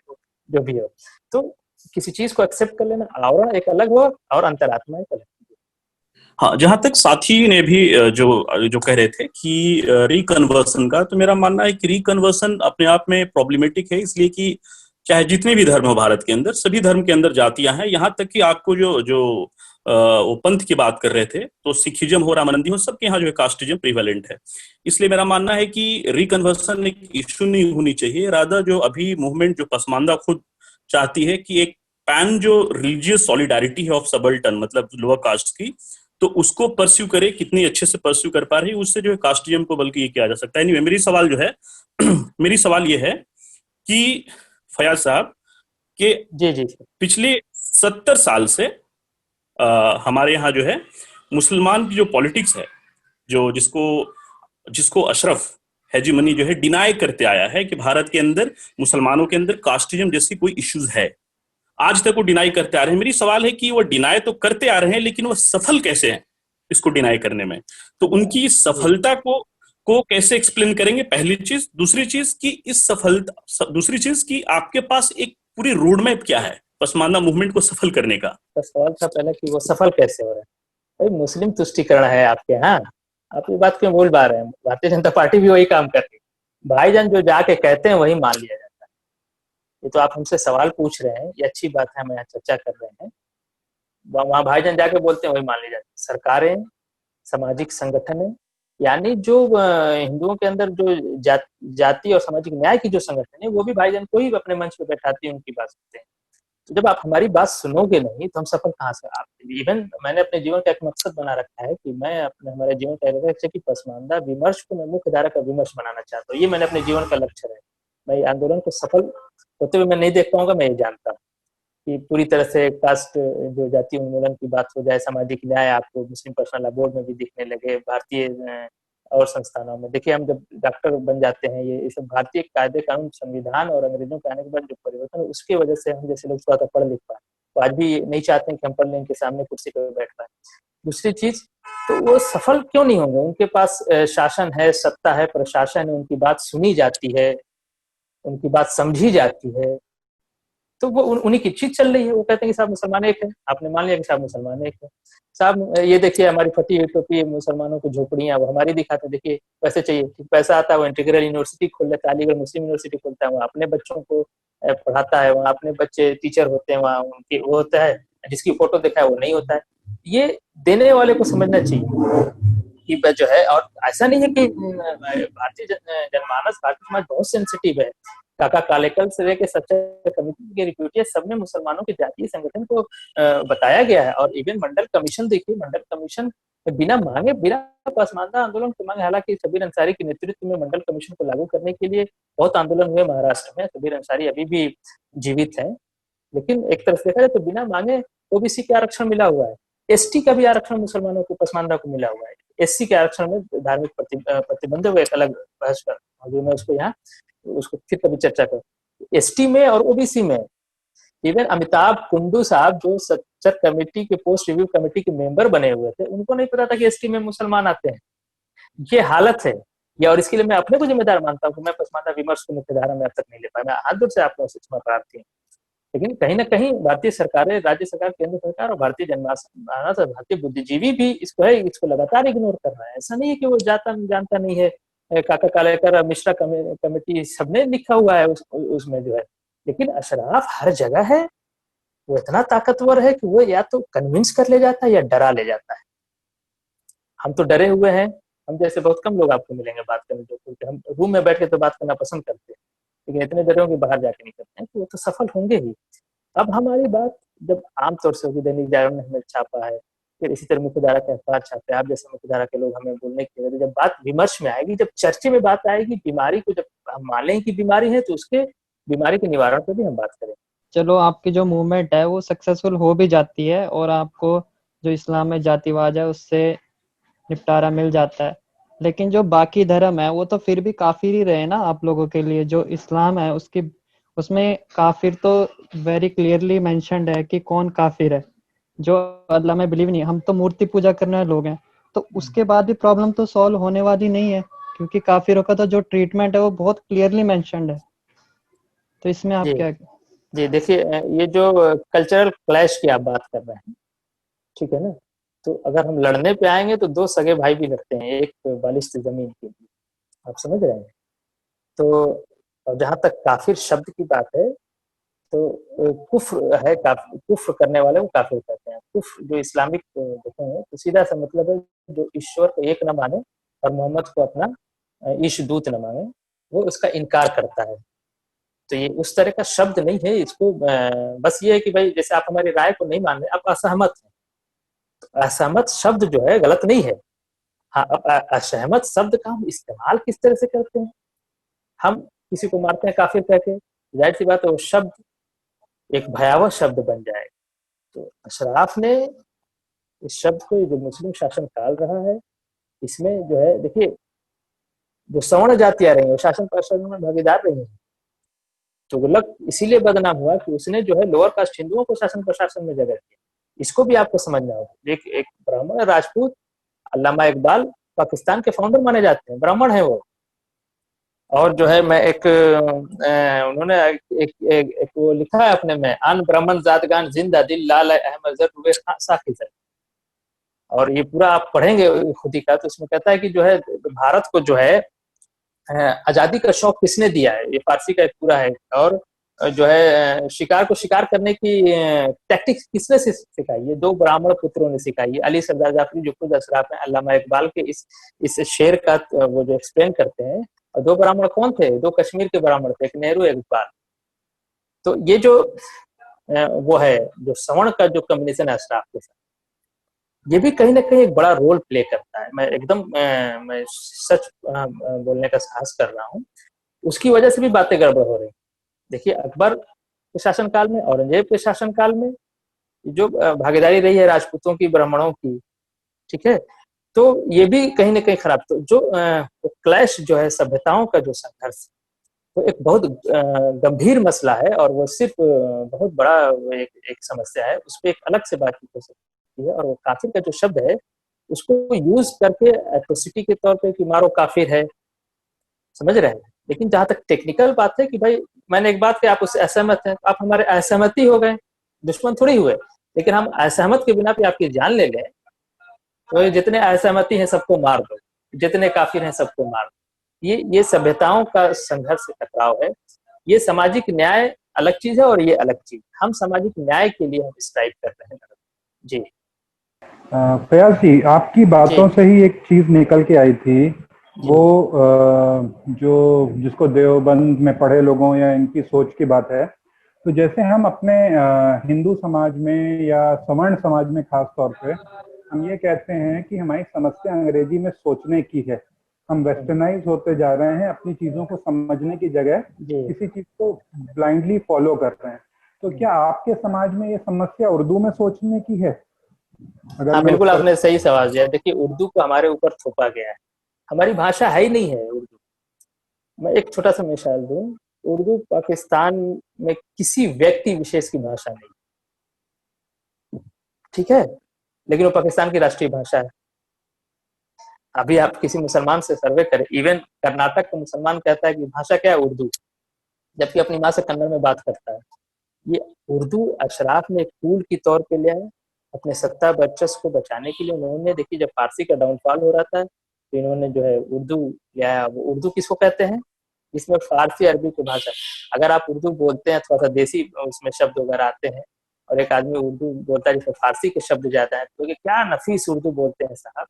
जो भी हो। तो किसी चीज को एक्सेप्ट कर लेना, आवरण एक अलग हो और अंतरात्मा एक अलग। हाँ, जहां तक साथी ने भी जो कह रहे थे कि रिकन्वर्सन का, तो मेरा मानना है कि रिकन्वर्सन अपने आप में प्रॉब्लमेटिक है, इसलिए कि चाहे जितने भी धर्म हो भारत के अंदर, सभी धर्म के अंदर जातियां हैं। यहाँ तक कि आपको जो वो पंथ की बात कर रहे थे, तो सिखिज्म हो, रामानंदी हो, सबके यहाँ जो है कास्टिज्म प्रिवेलेंट है। इसलिए मेरा मानना है कि रिकन्वर्सन एक इश्यू नहीं होनी चाहिए। रादर जो अभी मूवमेंट जो पसमानदा खुद चाहती है कि एक पैन जो रिलीजियस सॉलिडारिटी है ऑफ सबल्टन, मतलब लोअर कास्ट की, तो उसको परस्यू करे, कितनी अच्छे से परस्यू कर पा रही है, उससे जो है कास्टिज्म को बल्कि ये किया जा सकता है। anyway, मेरी सवाल जो है मेरी सवाल ये है कि फयाज साहब के जी पिछले 70 साल से हमारे यहाँ जो है मुसलमान की जो पॉलिटिक्स है, जो जिसको अशरफ हेजीमनी जो है डिनाई करते आया है कि भारत के अंदर मुसलमानों के अंदर कास्टिज्म जैसी कोई इश्यूज है, आज तक वो डिनाई करते आ रहे हैं। मेरी सवाल है कि वो डिनाई तो करते आ रहे हैं, लेकिन वो सफल कैसे हैं इसको डिनाई करने में? तो उनकी सफलता को कैसे एक्सप्लेन करेंगे, पहली चीज। दूसरी चीज कि आपके पास एक पूरी रोड मैप क्या है पसमानदा मूवमेंट को सफल करने का? तो सवाल था पहले कि वो सफल कैसे हो रहे हैं। भाई मुस्लिम तुष्टिकरण है आपके यहाँ, आप ये बात क्यों भूल पा रहे हैं? भारतीय जनता पार्टी भी वही काम कर रही है। भाईजान जो जाके कहते हैं वही मान लिया जाता है। ये तो आप हमसे सवाल पूछ रहे हैं, ये अच्छी बात है, हम यहाँ चर्चा कर रहे हैं। वहाँ भाईजान जाके बोलते हैं वही मान लिया जाता है। सरकारें, सामाजिक संगठन है, यानी जो हिंदुओं के अंदर जो जाति और सामाजिक न्याय की जो संगठन है, वो भी भाईजान को ही अपने मंच पे बैठाती है, उनकी बात सुनते हैं। तो जब आप हमारी बात सुनोगे नहीं तो हम सफल कहाँ से? आप इवन मैंने अपने जीवन का एक मकसद बना रखा है कि मैं हमारे जीवन का लक्ष्य कि पसमानदा विमर्श को मैं मुख्य धारा का विमर्श बनाना चाहता हूँ। ये मैंने अपने जीवन का लक्ष्य है। मैं आंदोलन को सफल होते हुए मैं नहीं देख पाऊंगा। मैं ये जानता हूँ कि पूरी तरह से कास्ट जो जातीय उन्मूलन की बात हो जाए, सामाजिक न्याय आपको मुस्लिम पर्सनल लॉ बोर्ड में भी दिखने लगे, भारतीय और संस्थानों में। देखिए हम जब डॉक्टर बन जाते हैं, ये सब भारतीय कायदे कानून संविधान और अंग्रेजों के आने के बाद जो परिवर्तन है, उसकी वजह से हम जैसे लोग थोड़ा पढ़ लिख पाए। तो आज भी नहीं चाहते हैं कि हम पढ़ लें, इनके सामने कुर्सी पर बैठ पाए। दूसरी चीज, तो वो सफल क्यों नहीं होंगे? उनके पास शासन है, सत्ता है, प्रशासन है, उनकी बात सुनी जाती है, उनकी बात समझी जाती है, तो वो उन्हीं की चीज चल रही है। वो कहते हैं कि साहब मुसलमान एक है, आपने मान लिया कि साहब मुसलमान एक है। साहब ये देखिए हमारी फटी हुई टोपी, मुसलमानों की झोपड़ियां, वो हमारी दिखाते हैं। देखिए पैसे चाहिए, पैसा आता है, वो इंटीग्रल यूनिवर्सिटी खोल लेता है, अलीगढ़ मुस्लिम यूनिवर्सिटी खोलता है, वहाँ अपने बच्चों को पढ़ाता है, वहाँ अपने बच्चे टीचर होते हैं, वहाँ उनकी वो होता है, जिसकी फोटो देखा है वो नहीं होता है। ये देने वाले को समझना चाहिए कि जो है, और ऐसा नहीं है कि भारतीय जनमानस, भारतीय समाज बहुत सेंसिटिव है। काका कालेकल से लेकर सच्चा कमेटी के रिपोर्ट सब में मुसलमानों के जातीय संगठन को बताया गया है। और इवन मंडल कमीशन देखिए, मंडल कमीशन बिना मांगे, बिना पसमानदा आंदोलन के मांगे, हालांकि शबीर अंसारी के नेतृत्व में मंडल कमीशन को लागू करने के लिए बहुत आंदोलन हुए महाराष्ट्र में। शबीर अंसारी अभी भी जीवित है, लेकिन एक तरफ देखा जाए तो बिना मांगे ओबीसी का आरक्षण मिला हुआ है, एसटी का भी आरक्षण मुसलमानों को, पसमानदा को मिला हुआ है। एससी के आरक्षण में धार्मिक प्रतिबंध है, वो एक अलग बहस कर, अभी मैं उसको यहाँ उसको फिर कभी चर्चा कर। एसटी में और ओबीसी में इवन अमिताभ कुंडू साहब जो सच्चर कमेटी के पोस्ट रिव्यू कमेटी के मेंबर बने हुए थे, उनको नहीं पता था कि एसटी में मुसलमान आते हैं। ये हालत है या, और इसके लिए मैं अपने को जिम्मेदार मानता हूँ कि मैं पसमानदा विमर्श को मुख्य धारा में अब तक नहीं ले पाया। मैं हाथ जोड़ से आप लोगों से क्षमा प्रार्थी हूँ, लेकिन कहीं ना कहीं भारतीय सरकारें, राज्य सरकार, केंद्र सरकार और भारतीय जनमानस, भारतीय बुद्धिजीवी भी इसको लगातार इग्नोर कर रहा है। ऐसा नहीं है कि वो जानता नहीं है। काका कालेकर, मिश्रा कमेटी सबने लिखा हुआ है उसमें जो है, लेकिन अशराफ हर जगह है। वो इतना ताकतवर है कि वो या तो कन्विंस कर ले जाता है या डरा ले जाता है। हम तो डरे हुए हैं, हम जैसे बहुत कम लोग आपको मिलेंगे बात करने जो, क्योंकि हम रूम में बैठ के तो बात करना पसंद करते हैं, लेकिन इतने डरे होंगे बाहर जाके नहीं करते हैं, तो वो तो सफल होंगे ही। अब हमारी बात जब आमतौर से होगी, दैनिक जागरण ने हमें छापा है, फिर इसी तरह मुख्यधारा के अखबार छापे, आप जैसे मुख्यधारा के लोग हमें बोलने के लिए, जब बात विमर्श में आएगी, जब चर्चे में बात आएगी, बीमारी को जब हम मान लें कि बीमारी है, तो उसके बीमारी के निवारण पर भी हम बात करें। चलो आपकी जो मूवमेंट है वो सक्सेसफुल हो भी जाती है और आपको जो इस्लाम में जातिवाद है उससे निपटारा मिल जाता है, लेकिन जो बाकी धर्म है वो तो फिर भी काफिर ही रहे ना आप लोगों के लिए। जो इस्लाम है उसमें काफिर तो वेरी क्लियरली मेंशन्ड है कि कौन काफिर है। जो अल्लाह में बिलीव नहीं, हम तो मूर्ति पूजा करने वाले लोग हैं, तो उसके बाद भी प्रॉब्लम तो सॉल्व होने वाली नहीं है, क्योंकि काफिरों का तो जो ट्रीटमेंट है वो बहुत क्लियरली मेंशन्ड है। तो इसमें आप क्या? जी देखिए, ये जो कल्चरल क्लैश की आप बात कर रहे हैं, ठीक है ना, तो अगर हम लड़ने पे आएंगे तो दो सगे भाई भी लड़ते हैं एक बालिश्त जमीन के लिए, आप समझ रहे हैं। तो जहां तक काफिर शब्द की बात है, तो कुफ्र है, कुफ्र करने वाले को काफिर कहते हैं। कुफ्र जो इस्लामिक देखेंगे तो सीधा सा मतलब है जो ईश्वर को एक न माने और मोहम्मद को अपना ईश दूत न माने, वो उसका इनकार करता है। तो ये उस तरह का शब्द नहीं है, इसको बस ये है कि भाई जैसे आप हमारी राय को नहीं मान रहे, आप असहमत हैं, तो असहमत शब्द जो है गलत नहीं है। हाँ, असहमत शब्द का हम इस्तेमाल किस तरह से करते हैं, हम किसी को मारते हैं काफिर कह के, जाहिर सी बात है वो शब्द एक भयावह शब्द बन जाएगा। तो अशराफ ने इस शब्द को, जो मुस्लिम शासन काल रहा है, इसमें जो है देखिए, जो सवर्ण जातियां रही है शासन प्रशासन में भागीदार रही है। तुगलक इसीलिए बदनाम हुआ कि उसने जो है लोअर कास्ट हिंदुओं को शासन प्रशासन में जगह दी। इसको भी आपको समझना होगा। एक ब्राह्मण राजपूत, अल्लामा इकबाल पाकिस्तान के फाउंडर माने जाते हैं, ब्राह्मण है वो। और जो है मैं उन्होंने एक वो लिखा है अपने में, अन ब्राह्मण जातगान जिंदा दिल लाल अहमद जर साखी सर, और ये पूरा आप पढ़ेंगे खुदी का, तो इसमें कहता है कि जो है भारत को जो है आजादी का शौक किसने दिया है, ये फारसी का एक पूरा है। और जो है शिकार को शिकार करने की टैक्टिक्स किसने सिखाई, ये दो ब्राह्मण पुत्रों ने सिखाई है, अली सरदार जाफरी जो खुद अशराफ है, अल्लामा इकबाल के इस शेर का वो जो एक्सप्लेन करते हैं। और दो ब्राह्मण कौन थे, दो कश्मीर के ब्राह्मण थे, एक नेहरू एक इकबाल। तो ये जो वो है जो सवर्ण का जो कम्बिनेशन है अशराफ के साथ, ये भी कहीं ना कहीं एक बड़ा रोल प्ले करता है। मैं एकदम मैं सच बोलने का साहस कर रहा हूँ, उसकी वजह से भी बातें गड़बड़ हो रही। देखिए अकबर के शासनकाल में, औरंगजेब के शासनकाल में जो भागीदारी रही है राजपूतों की, ब्राह्मणों की, ठीक है, तो ये भी कहीं ना कहीं खराब। तो जो क्लैश जो है सभ्यताओं का जो संघर्ष, तो एक बहुत गंभीर मसला है, और वो सिर्फ बहुत बड़ा एक समस्या है, उस पर एक अलग से बातचीत हो सकती है। और वो काफिर का जो शब्द है उसको यूज करके एट्रोसिटी के तौर पे कि मारो काफिर है, समझ रहे हैं। लेकिन जहां तक टेक्निकल बात है कि भाई मैंने एक बात की, आप उससे असहमत हैं, आप हमारे असहमति हो गए, दुश्मन थोड़ी हुए, लेकिन हम असहमत के बिना पे आपकी जान ले लें, तो जितने असहमति हैं सबको मार दो, जितने काफिर हैं सबको मार दो। ये सभ्यताओं का संघर्ष टकराव है। ये सामाजिक न्याय अलग चीज है और ये अलग चीज। हम सामाजिक न्याय के लिए हम स्ट्राइव कर रहे हैं। जी फयाज जी, आपकी बातों से ही एक चीज निकल के आई थी, वो जो जिसको देवबंद में पढ़े लोगों या इनकी सोच की बात है। तो जैसे हम अपने हिंदू समाज में या सवर्ण समाज में खास तौर पे हम ये कहते हैं कि हमारी समस्या अंग्रेजी में सोचने की है, हम वेस्टर्नाइज होते जा रहे हैं, अपनी चीजों को समझने की जगह किसी चीज को ब्लाइंडली फॉलो कर रहे हैं। तो क्या आपके समाज में ये समस्या उर्दू में सोचने की है हाँ बिल्कुल, आपने सही सवाल दिया। देखिए, उर्दू को हमारे ऊपर थोपा गया है, हमारी भाषा है ही नहीं है उर्दू। मैं एक छोटा सा मिसाल दूं, उर्दू पाकिस्तान में किसी व्यक्ति विशेष की भाषा नहीं, ठीक है, लेकिन वो पाकिस्तान की राष्ट्रीय भाषा है। अभी आप किसी मुसलमान से सर्वे करें, इवन कर्नाटक का मुसलमान कहता है कि भाषा क्या है, उर्दू, जबकि अपनी माँ से कन्नड़ में बात करता है। ये उर्दू अशराफ ने एक टूल के तौर पे लिया है अपने सत्ता वर्चस्व को बचाने के लिए। उन्होंने, देखिए, जब फारसी का डाउनफॉल हो रहा था तो इन्होंने जो है उर्दू लिया। वो उर्दू किसको कहते हैं, इसमें फारसी अरबी की भाषा। अगर आप उर्दू बोलते हैं, थोड़ा सा देसी उसमें शब्द वगैरह आते हैं, और एक आदमी उर्दू बोलता है जिसमें फारसी के शब्द ज्यादा है, तो ये क्या नफीस उर्दू बोलते हैं साहब।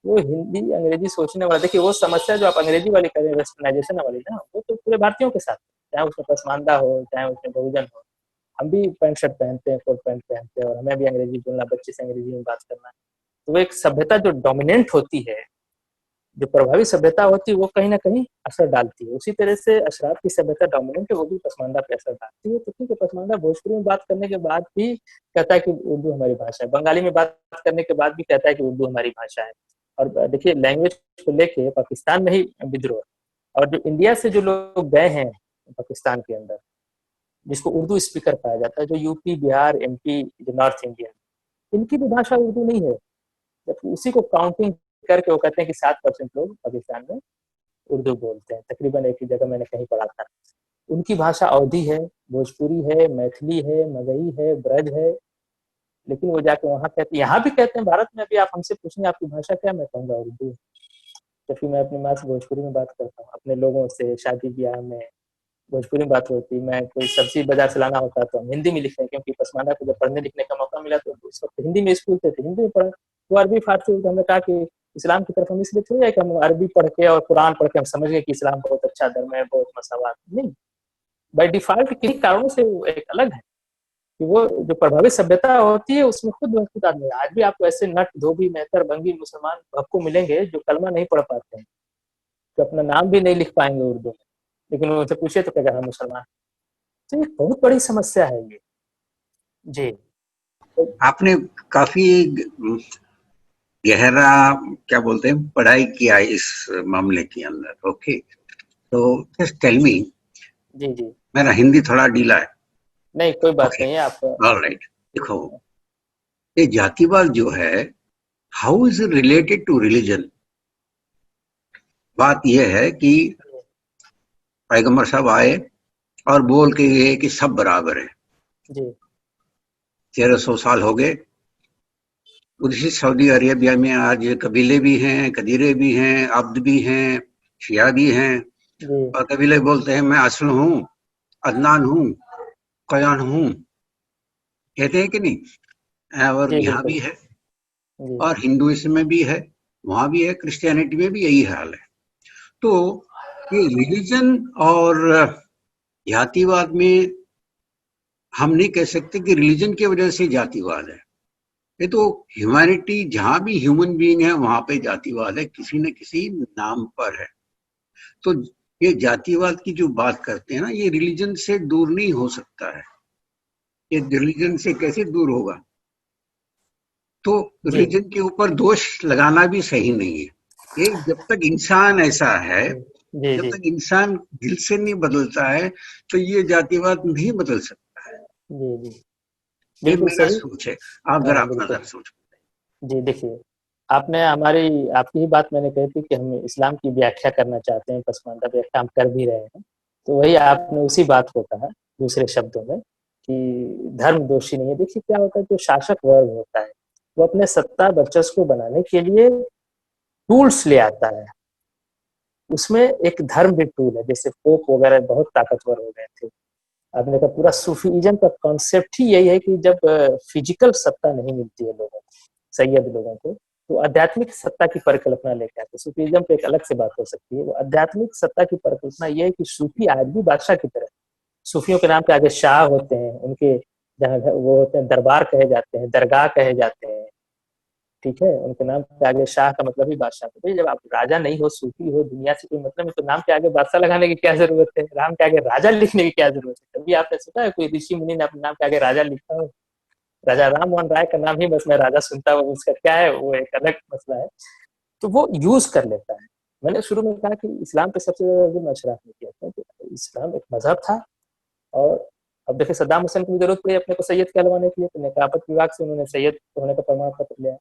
वो हिंदी अंग्रेजी सोचने वाला, देखिए वो समस्या जो आप अंग्रेजी वाली कर रहे हैं, वेस्टर्नाइजेशन वाली ना, वो तो पूरे भारतीयों के साथ, चाहे उसमें पसमानदा हो चाहे उसमें बहुजन हो। हम भी पैंट शर्ट पहनते हैं, कोट पैंट पहनते हैं, और हमें भी अंग्रेजी बोलना, बच्चे से अंग्रेजी में बात करना। तो वो एक सभ्यता जो डोमिनेंट होती है, जो प्रभावी सभ्यता होती है, वो कहीं ना कहीं असर डालती है। उसी तरह से अशराफ की सभ्यता डोमिनेंट है, वो भी पसमानदा पे असर डालती है। तो ठीक है, पसमानदा भोजपुरी में बात करने के बाद भी कहता है कि उर्दू हमारी भाषा है, बंगाली में बात करने के बाद भी कहता है कि उर्दू हमारी भाषा है। और देखिए, लैंग्वेज को लेके पाकिस्तान में ही विद्रोह, और जो इंडिया से जो लोग गए हैं पाकिस्तान के अंदर, जिसको उर्दू स्पीकर पाया जाता है, जो यूपी, बिहार, एमपी, जो नॉर्थ इंडियन, इनकी भी भाषा उर्दू नहीं है। जबकि उसी को काउंटिंग करके वो कहते हैं कि 7% लोग पाकिस्तान में उर्दू बोलते हैं। तकरीबन एक ही जगह मैंने कहीं पढ़ा था। उनकी भाषा अवधी है, भोजपुरी है, मैथिली है, मगही है, ब्रज है, लेकिन वो जाके वहाँ कहते, यहाँ भी कहते हैं, भारत में भी आप हमसे पूछेंगे आपकी भाषा क्या, मैं कहूँगा उर्दू। जबकि मैं अपनी माँ से भोजपुरी में बात करता हूँ, अपने लोगों से शादी ब्याह में भोजपुरी में बात होती। मैं कोई सब्जी बाजार से लाना होता तो हम हिंदी में लिखते हैं, क्योंकि पसमानदा को जब पढ़ने लिखने का मौका मिला तो उस वक्त हिंदी में स्कूल थे, तो हिंदी में पढ़ा। वो अरबी फारसी, तो हमने कहा कि इस्लाम की तरफ हम इसलिए थोड़ी है कि हम अरबी पढ़ के और कुरान पढ़ के हम समझ गए कि इस्लाम बहुत अच्छा धर्म है, बहुत मसावात नहीं। बाय डिफॉल्ट किन्हीं कारणों से वो एक अलग है कि वो जो प्रभावित सभ्यता होती है उसमें खुद आदमी। आज भी आपको ऐसे नट, धोबी, मेहतर, बंगी मुसलमान आपको मिलेंगे जो कलमा नहीं पढ़ पाते हैं, जो अपना नाम भी नहीं लिख पाएंगे उर्दू में, लेकिन उनसे पूछे तो कहेगा हम मुसलमान। तो ये बहुत बड़ी समस्या है ये। जी, आपने काफी गहरा, क्या बोलते हैं, पढ़ाई किया इस मामले के अंदर। ओके, तो जस्ट टेल मी। जी जी, मेरा हिंदी थोड़ा ढीला है। नहीं कोई बात नहीं है। आप ऑलराइट, देखो, ये जातिवाद जो है, how is it related to religion? बात यह है कि पैगंबर साहब आए और बोल के गए कि सब बराबर है। जी 1300 साल हो गए। उसी सऊदी अरेबिया में आज कबीले भी हैं, कदीरे भी हैं, अब्द भी हैं, शिया भी हैं, जी और कबीले बोलते हैं मैं असल हूँ, अदनान हूँ, कयान हूँ, कहते हैं कि नहीं? और जी यहाँ भी बिल्कुल। है, जी और हिंदुइज्म में भी है, वहां भी है, क्रिश्चियनिटी में भी यही हाल है। तो ये रिलीजन और जातिवाद में हम नहीं कह सकते कि रिलीजन की वजह से जातिवाद है। ये तो ह्यूमैनिटी, जहां भी ह्यूमन बीइंग है वहां पे जातिवाद है, किसी न किसी नाम पर है। तो ये जातिवाद की जो बात करते हैं ना, ये रिलीजन से दूर नहीं हो सकता है। ये रिलीजन से कैसे दूर होगा? तो जी रिलीजन के ऊपर दोष लगाना भी सही नहीं है। ये जब तक इंसान ऐसा है, जी जब जी तक इंसान दिल से नहीं बदलता है, तो ये जातिवाद नहीं बदल सकता है। जी जी ये बिल्कुल मेरा सही। सोच है। आप जरा अपना बिल्कुल। जरा सोच। जी देखिए, आपने आपकी ही बात मैंने कही थी कि हम इस्लाम की व्याख्या करना चाहते हैं, पसमानदा व्याख्या हम कर भी रहे हैं। तो वही आपने उसी बात को कहा दूसरे शब्दों में कि धर्म दोषी नहीं है। देखिए क्या होता है, जो शासक वर्ग होता है वो अपने सत्ता वर्चस्व को बनाने के लिए टूल्स ले आता है। उसमें एक धर्म भी टूल है, जैसे पोप वगैरह बहुत ताकतवर हो गए थे। आपने कहा पूरा सूफीइज्म का कॉन्सेप्ट ही यही है कि जब फिजिकल सत्ता नहीं मिलती है लोगों को, सैयद लोगों को, तो आध्यात्मिक सत्ता की परिकल्पना लेकर आते। सूफीइज्म पे एक अलग से बात हो सकती है। वो आध्यात्मिक सत्ता की परिकल्पना यह है कि सूफी आज भी बादशाह की तरह, सूफियों के नाम पे आगे शाह होते हैं, उनके जहाँ वो होते हैं दरबार कहे जाते हैं, दरगाह कहे जाते हैं, ठीक है, उनके नाम के आगे शाह का मतलब ही बादशाह। तो भाई जब आप राजा नहीं हो, सूफी हो, दुनिया से कोई मतलब नहीं, तो नाम के आगे बादशाह लगाने की क्या जरूरत है, नाम के आगे राजा लिखने की क्या जरूरत है? कभी आपने सोचा है कोई ऋषि मुनि ने अपने नाम के आगे राजा लिखा हो? राजा राम मोहन राय का नाम ही बस मैं राजा सुनता हूँ, उसका क्या है वो एक अलग मसला है। तो वो यूज कर लेता है। मैंने शुरू में कहा कि इस्लाम पे सबसे ज्यादा जुल्म अशराफ ने किया, क्योंकि इस्लाम एक मजहब था। और अब देखिए सद्दाम हुसैन की जरूरत पड़ी अपने को सैयद कहलवाने के लिए, तो निकाबत विभाग से उन्होंने सैयद होने का प्रमाण पत्र लिया।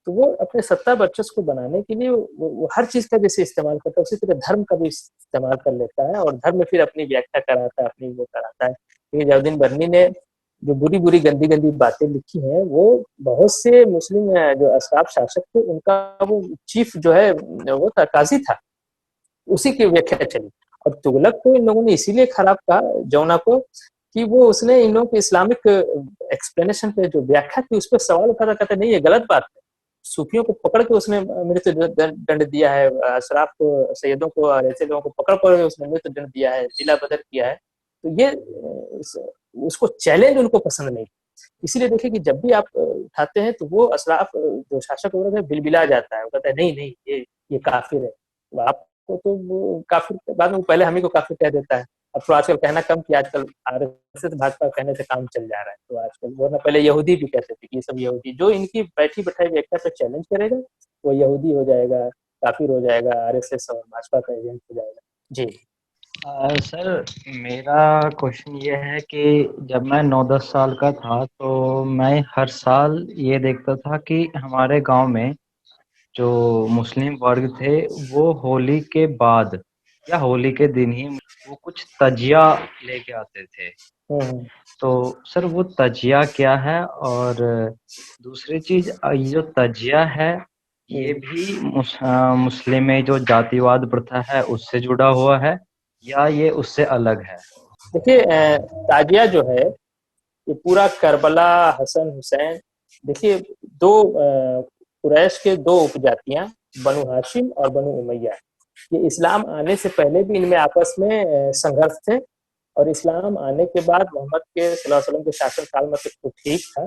तो वो अपने सत्ता वर्चस्व को बनाने के लिए वो हर चीज का जैसे इस्तेमाल करता है, उसी तरह धर्म का भी इस्तेमाल कर लेता है, और धर्म में फिर अपनी व्याख्या कराता है, अपनी वो कराता है। जलालुद्दीन बर्नी ने जो बुरी बुरी गंदी गंदी बातें लिखी हैं, वो बहुत से मुस्लिम जो अशराफ शासक थे उनका वो चीफ जो है वो था, काजी था, उसी की व्याख्या चली। और तुगलक को इन लोगों ने इसीलिए खराब कहा, जौना को, कि वो उसने इन लोगों के इस्लामिक एक्सप्लेनेशन पे जो व्याख्या थी उस पर सवाल उठाता, कहते नहीं ये गलत बात है। सूफियों को पकड़ के उसने मृत्यु दंड दिया है, अशराफ को, सैयदों को और ऐसे लोगों को पकड़ कर उसने मृत्यु दंड दिया है, जिला बदर किया है। तो ये उसको चैलेंज उनको पसंद नहीं। इसीलिए देखिए कि जब भी आप उठाते हैं तो वो अशराफ जो शासक वर्ग है बिलबिला जाता है, वो कहता है नहीं नहीं ये काफिर है। तो आपको तो वो काफिर बाद में पहले हम ही को काफिर कह देता है। अब तो आजकल कहना कम कि आजकल आरएसएस भाजपा कहने से काम चल जा रहा है। तो आजकल वरना पहले यहूदी भी कहते थे कि ये सब यहूदी, जो इनकी बैठी बैठाई व्याख्या पे चैलेंज करेगा वो यहूदी हो जाएगा, काफिर हो जाएगा, आरएसएस और भाजपा का एजेंट हो जाएगा। जी सर मेरा क्वेश्चन ये है कि जब मैं 9-10 साल का था तो मैं हर साल ये देखता था कि हमारे गांव में जो मुस्लिम वर्ग थे वो होली के बाद या होली के दिन ही वो कुछ तजिया लेके आते थे। तो सर वो तजिया क्या है, और दूसरी चीज ये जो तजिया है ये भी मुस्लिम में जो जातिवाद प्रथा है उससे जुड़ा हुआ है या ये उससे अलग है? देखिए ताजिया जो है ये पूरा करबला, हसन हुसैन, देखिए दो कुरैश के दो उपजातियां, बनु हाशिम और बनु उमैया, ये इस्लाम आने से पहले भी इनमें आपस में संघर्ष थे, और इस्लाम आने के बाद मोहम्मद के सल्लल्लाहु अलैहि वसल्लम के शासन काल में तो ठीक था,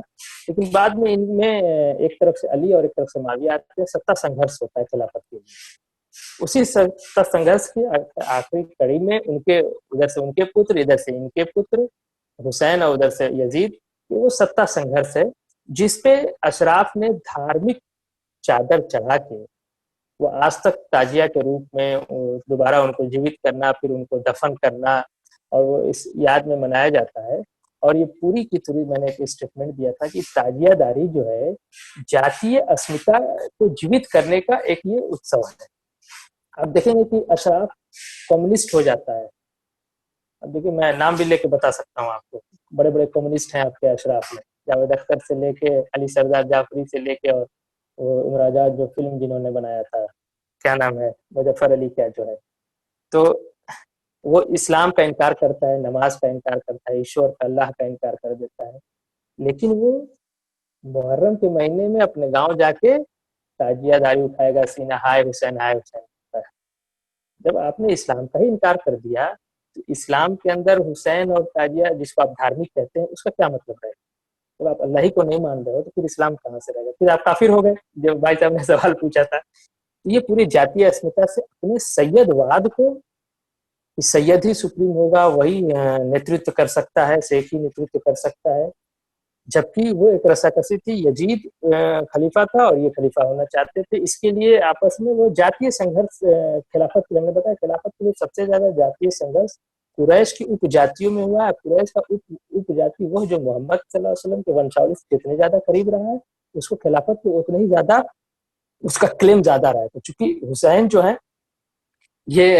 लेकिन बाद में इनमें एक तरफ से अली और एक तरफ से माविया आते हैं, सत्ता संघर्ष होता है खिलाफत के लिए। उसी सत्ता संघर्ष की आखिरी कड़ी में उनके उधर से उनके पुत्र, इधर से इनके पुत्र हुसैन और उधर से यजीद, वो सत्ता संघर्ष है जिसपे अशराफ ने धार्मिक चादर चढ़ा के वो आज तक ताजिया के रूप में दोबारा उनको जीवित करना, फिर उनको दफन करना, और वो इस याद में मनाया जाता है। और ये पूरी की पूरी मैंने एक स्टेटमेंट दिया था कि ताजियादारी जो है जातीय अस्मिता को जीवित करने का एक ये उत्सव है। आप देखेंगे कि अशराफ कम्युनिस्ट हो जाता है। अब देखिए मैं नाम भी लेके बता सकता हूँ आपको, बड़े बड़े कम्युनिस्ट हैं आपके अशराफ में, जावेद अख्तर से लेके अली सरदार जाफरी से लेके और उमर आजाद जो फिल्म जिन्होंने बनाया था, क्या नाम है, मुजफ्फर अली क्या जो है, तो वो इस्लाम का इनकार करता है, नमाज का इनकार करता है, ईश्वर का, अल्लाह का इनकार कर देता है, लेकिन वो मुहर्रम के महीने में अपने गांव जाके ताजियादारी उठाएगा, सीना हाय हुसैन हाय हुसैन। जब आपने इस्लाम का ही इनकार कर दिया तो इस्लाम के अंदर हुसैन और ताजिया जिसको आप धार्मिक कहते हैं उसका क्या मतलब है? जब आप अल्लाह ही को नहीं मान रहे हो तो फिर इस्लाम कहाँ से रहेगा? फिर आप काफिर हो गए। जब भाई साहब ने सवाल पूछा था, तो ये पूरी जातीय अस्मिता से अपने सैयदवाद को, सैयद ही सुप्रीम होगा, वही नेतृत्व कर सकता है, शेख ही नेतृत्व कर सकता है, जबकि वो एक रसाकसी थी, यजीद खलीफा था और ये खलीफा होना चाहते थे। इसके लिए आपस में वो जातीय संघर्ष, खिलाफत के हमने बताया खिलाफत के लिए सबसे ज्यादा जातीय संघर्ष कुरैश की उपजातियों में हुआ है। कुरैश का उपजाति वो जो मोहम्मद सल्लल्लाहु अलैहि वसल्लम के वंशावली से जितने ज्यादा करीब रहा है, उसको खिलाफत पे उतना ही ज्यादा उसका क्लेम ज्यादा रहा है। तो चूंकि हुसैन जो है ये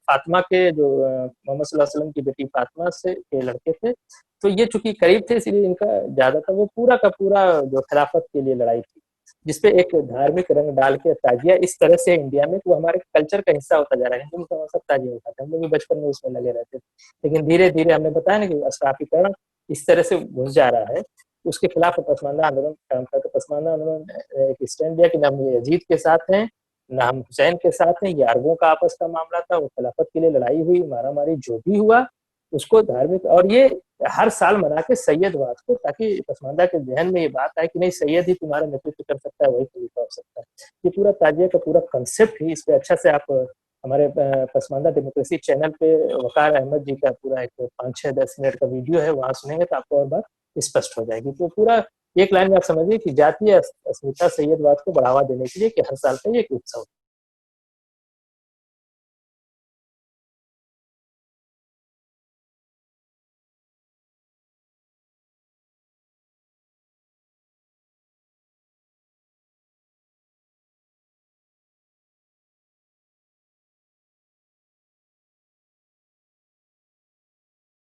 फातिमा के जो मोहम्मद सल्लल्लाहु अलैहि वसल्लम की बेटी फातिमा से के लड़के थे, तो ये चूंकि करीब थे इसलिए इनका ज्यादातर वो पूरा का पूरा जो खिलाफत के लिए लड़ाई थी, जिसपे एक धार्मिक रंग डाल के ताजिया इस तरह से इंडिया में वो हमारे कल्चर का हिस्सा होता जा रहा है। हिंदू मुसलमान सब ताजिया उठाते हैं, हम लोग भी बचपन में उसमें लगे रहते थे, लेकिन धीरे धीरे हमने बताया ना कि अशराफीकरण इस तरह से घुस जा रहा है। उसके खिलाफ पसमानदा आंदोलन काम करते, पसमानदा आंदोलन एक स्टैंड लिया कि ना हम यजीद के साथ हैं ना हम हुसैन के साथ हैं, ये अरबों का आपस का मामला था, वो खिलाफत के लिए लड़ाई हुई, मारामारी जो भी हुआ उसको धार्मिक, और ये हर साल मना के सैयदवाद को, ताकि पसमानदा के जहन में ये बात आए कि नहीं सैयद ही तुम्हारा नेतृत्व कर सकता है, वही खलीफा हो सकता है। ये पूरा ताजिया का पूरा कंसेप्ट ही, इस पे अच्छा से आप हमारे पसमानदा डेमोक्रेसी चैनल पे वकार अहमद जी का पूरा एक 5-6-10 मिनट का वीडियो है, वहां सुनेंगे तो आपको और बात स्पष्ट हो जाएगी। तो पूरा एक लाइन में आप समझिए कि जातीय अस्मिता सैयदवाद को बढ़ावा देने के लिए कि हर साल का ये एक उत्सव